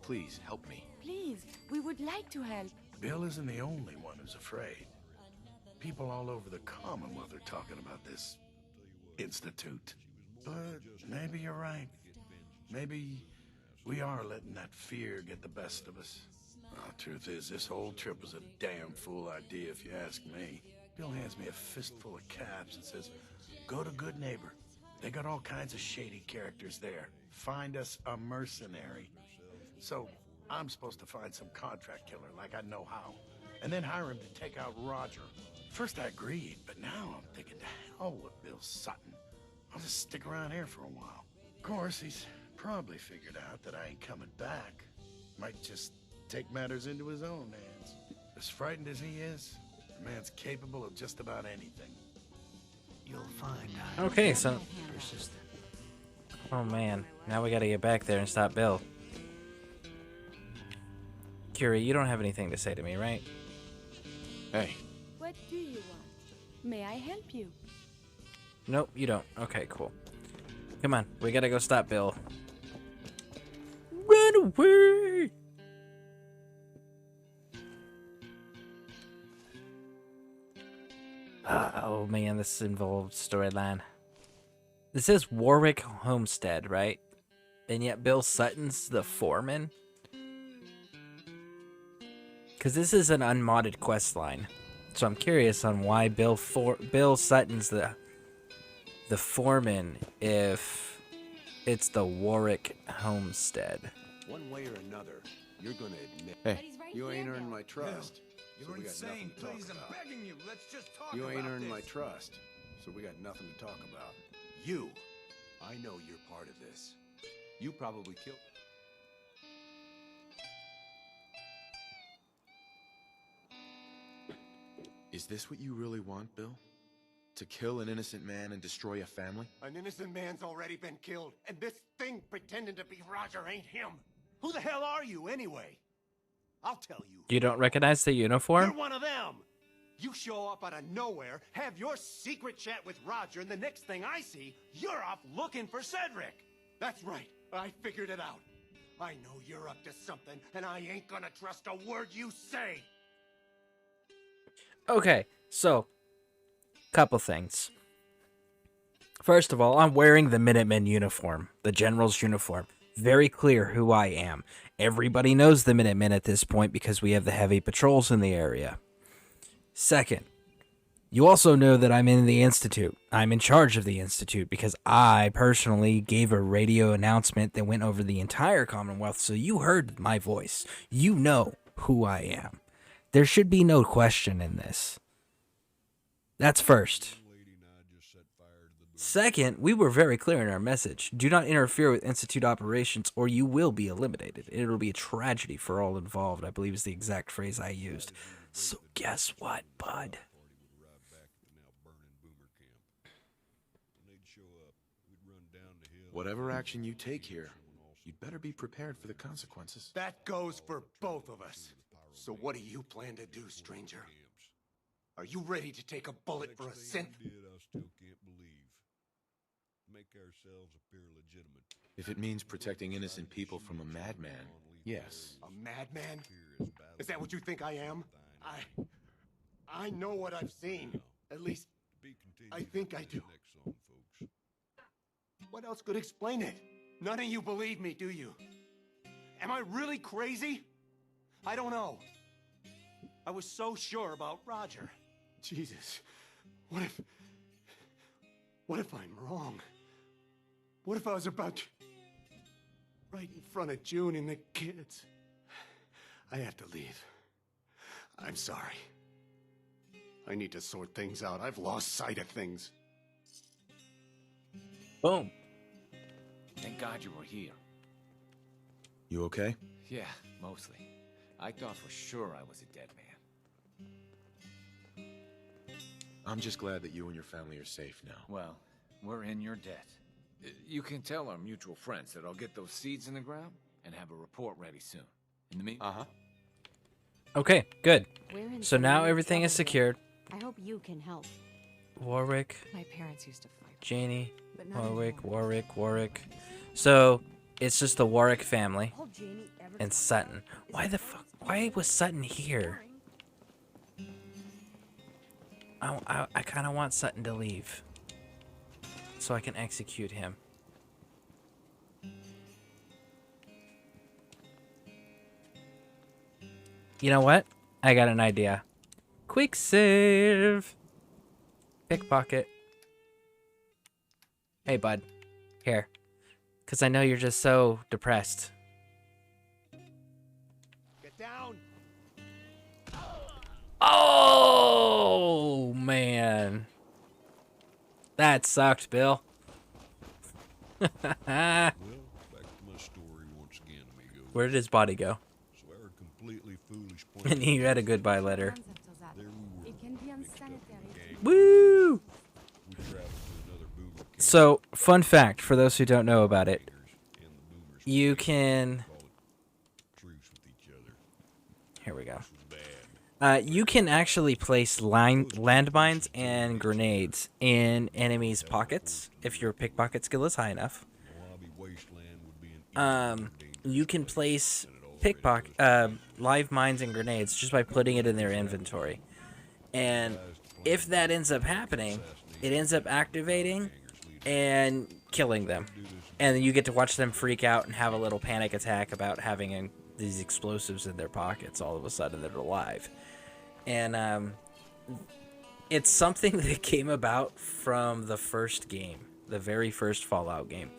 Please, help me. Please, we would like to help. Bill isn't the only one who's afraid. People all over the Commonwealth are talking about this institute. But maybe you're right. Maybe we are letting that fear get the best of us. Truth is, this whole trip was a damn fool idea if you ask me. Bill hands me a fistful of caps and says, go to Good Neighbor. They got all kinds of shady characters there. Find us a mercenary. So I'm supposed to find some contract killer like I know how, and then hire him to take out Roger. First I agreed, but now I'm thinking to hell with Bill Sutton. I'll just stick around here for a while. Of course, he's probably figured out that I ain't coming back. Might just take matters into his own hands. As frightened as he is, the man's capable of just about anything. You'll find. Okay, so... Oh man, now we gotta get back there and stop Bill. Curie, you don't have anything to say to me, right? Hey. What do you want? May I help you? Nope, you don't. Okay, cool. Come on, we gotta go stop Bill. Run away! Oh man, this involved storyline. This is Warwick Homestead, right? And yet Bill Sutton's the foreman? Because this is an unmodded quest line. So I'm curious on why Bill Sutton's the foreman if it's the Warwick Homestead. One way or another, you're gonna admit. Hey, you ain't earned my trust. You're insane, please, I'm begging you. Let's just talk about You ain't earned this. my trust, so we got nothing to talk about. You, I know you're part of this. You probably killed. Is this what you really want, Bill? To kill an innocent man and destroy a family? An innocent man's already been killed, and this thing pretending to be Roger ain't him. Who the hell are you, anyway? I'll tell you. You don't recognize the uniform? You're one of them! You show up out of nowhere, have your secret chat with Roger, and the next thing I see, you're off looking for Cedric! That's right, I figured it out. I know you're up to something, and I ain't gonna trust a word you say! Okay, so, couple things. First of all, I'm wearing the Minutemen uniform, the General's uniform. Very clear who I am. Everybody knows the Minutemen at this point because we have the heavy patrols in the area. Second, you also know that I'm in the Institute. I'm in charge of the Institute because I personally gave a radio announcement that went over the entire Commonwealth, so you heard my voice. You know who I am. There should be no question in this. That's first. Second, we were very clear in our message. Do not interfere with Institute operations or you will be eliminated. It'll be a tragedy for all involved, I believe is the exact phrase I used. So guess what, bud? Whatever action you take here, you'd better be prepared for the consequences. That goes for both of us. So what do you plan to do, stranger? Are you ready to take a bullet for a synth? Make ourselves appear legitimate. If it means protecting innocent people from a madman, yes. A madman? Is that what you think I am? I know what I've seen. At least, I think I do. What else could explain it? None of you believe me, do you? Am I really crazy? I don't know. I was so sure about Roger. Jesus, what if I'm wrong? What if I was about to... Right in front of June and the kids? I have to leave. I'm sorry. I need to sort things out. I've lost sight of things. Boom. Thank God you were here. You okay? Yeah, mostly. I thought for sure I was a dead man. I'm just glad that you and your family are safe now. Well, we're in your debt. You can tell our mutual friends that I'll get those seeds in the ground and have a report ready soon. In the meantime... Uh-huh. Okay, good. We're in So some now real everything is trouble here. secured. I hope you can help. Warwick, My parents used to fight. Janie, But not Warwick. So it's just the Warwick family All Jamie ever and Sutton. Why the fuck? Why was Sutton here? I kind of want Sutton to leave so I can execute him. You know what? I got an idea. Quick save. Pickpocket. Hey, bud. Here. Because I know you're just so depressed. Get down. Oh, man. That sucked, Bill. Well, back to my story once again, amigo. Where did his body go? So our completely foolish plan. And he read a goodbye letter. There we were. It can be unsanitary. Woo! We traveled to another boomer camp. So, fun fact for those who don't know about it. You can... Truce with each other. Here we go. This was bad. You can actually place landmines and grenades in enemies' pockets if your pickpocket skill is high enough. Mojave Wasteland would be an You can place live mines and grenades just by putting it in their inventory. And if that ends up happening, it ends up activating and killing them. And then you get to watch them freak out and have a little panic attack about having these explosives in their pockets. All of a sudden, they're alive. And it's something that came about from the first game, the very first Fallout game.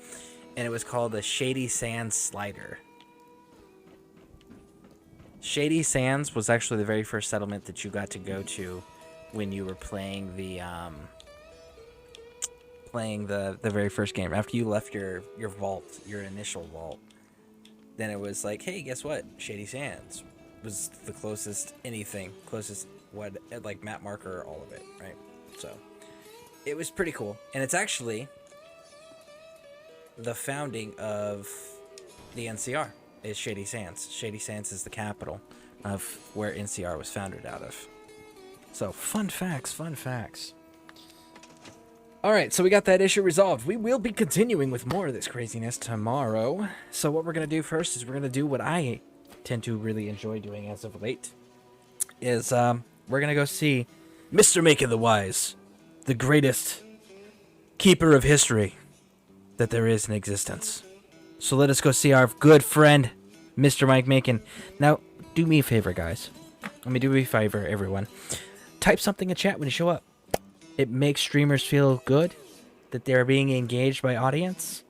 And it was called the Shady Sands Slider. Shady Sands was actually the very first settlement that you got to go to when you were playing the very first game. After you left your vault, your initial vault, then it was like, hey, guess what? Shady Sands was the closest like map marker, all of it, right? So it was pretty cool. And it's actually the founding of the NCR is Shady Sands. Shady Sands is the capital of where NCR was founded out of. So fun facts. All right, so we got that issue resolved. We will be continuing with more of this craziness tomorrow. So what we're going to do first is we're going to do what I tend to really enjoy doing as of late. Is we're going to go see Mr. Macon the Wise, the greatest keeper of history that there is in existence. So let us go see our good friend, Mr. Mike Macon. Now, do me a favor, guys. Do me a favor, everyone. Type something in chat when you show up. It makes streamers feel good that they're being engaged by audience,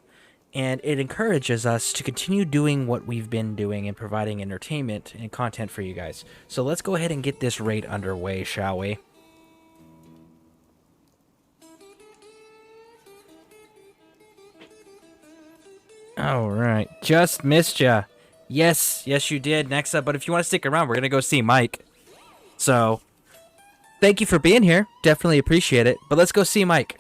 and it encourages us to continue doing what we've been doing and providing entertainment and content for you guys. So let's go ahead and get this raid underway, shall we? All right, just missed ya. Yes, you did. Next up, but if you want to stick around, we're gonna go see Mike. So, thank you for being here. Definitely appreciate it. But let's go see Mike.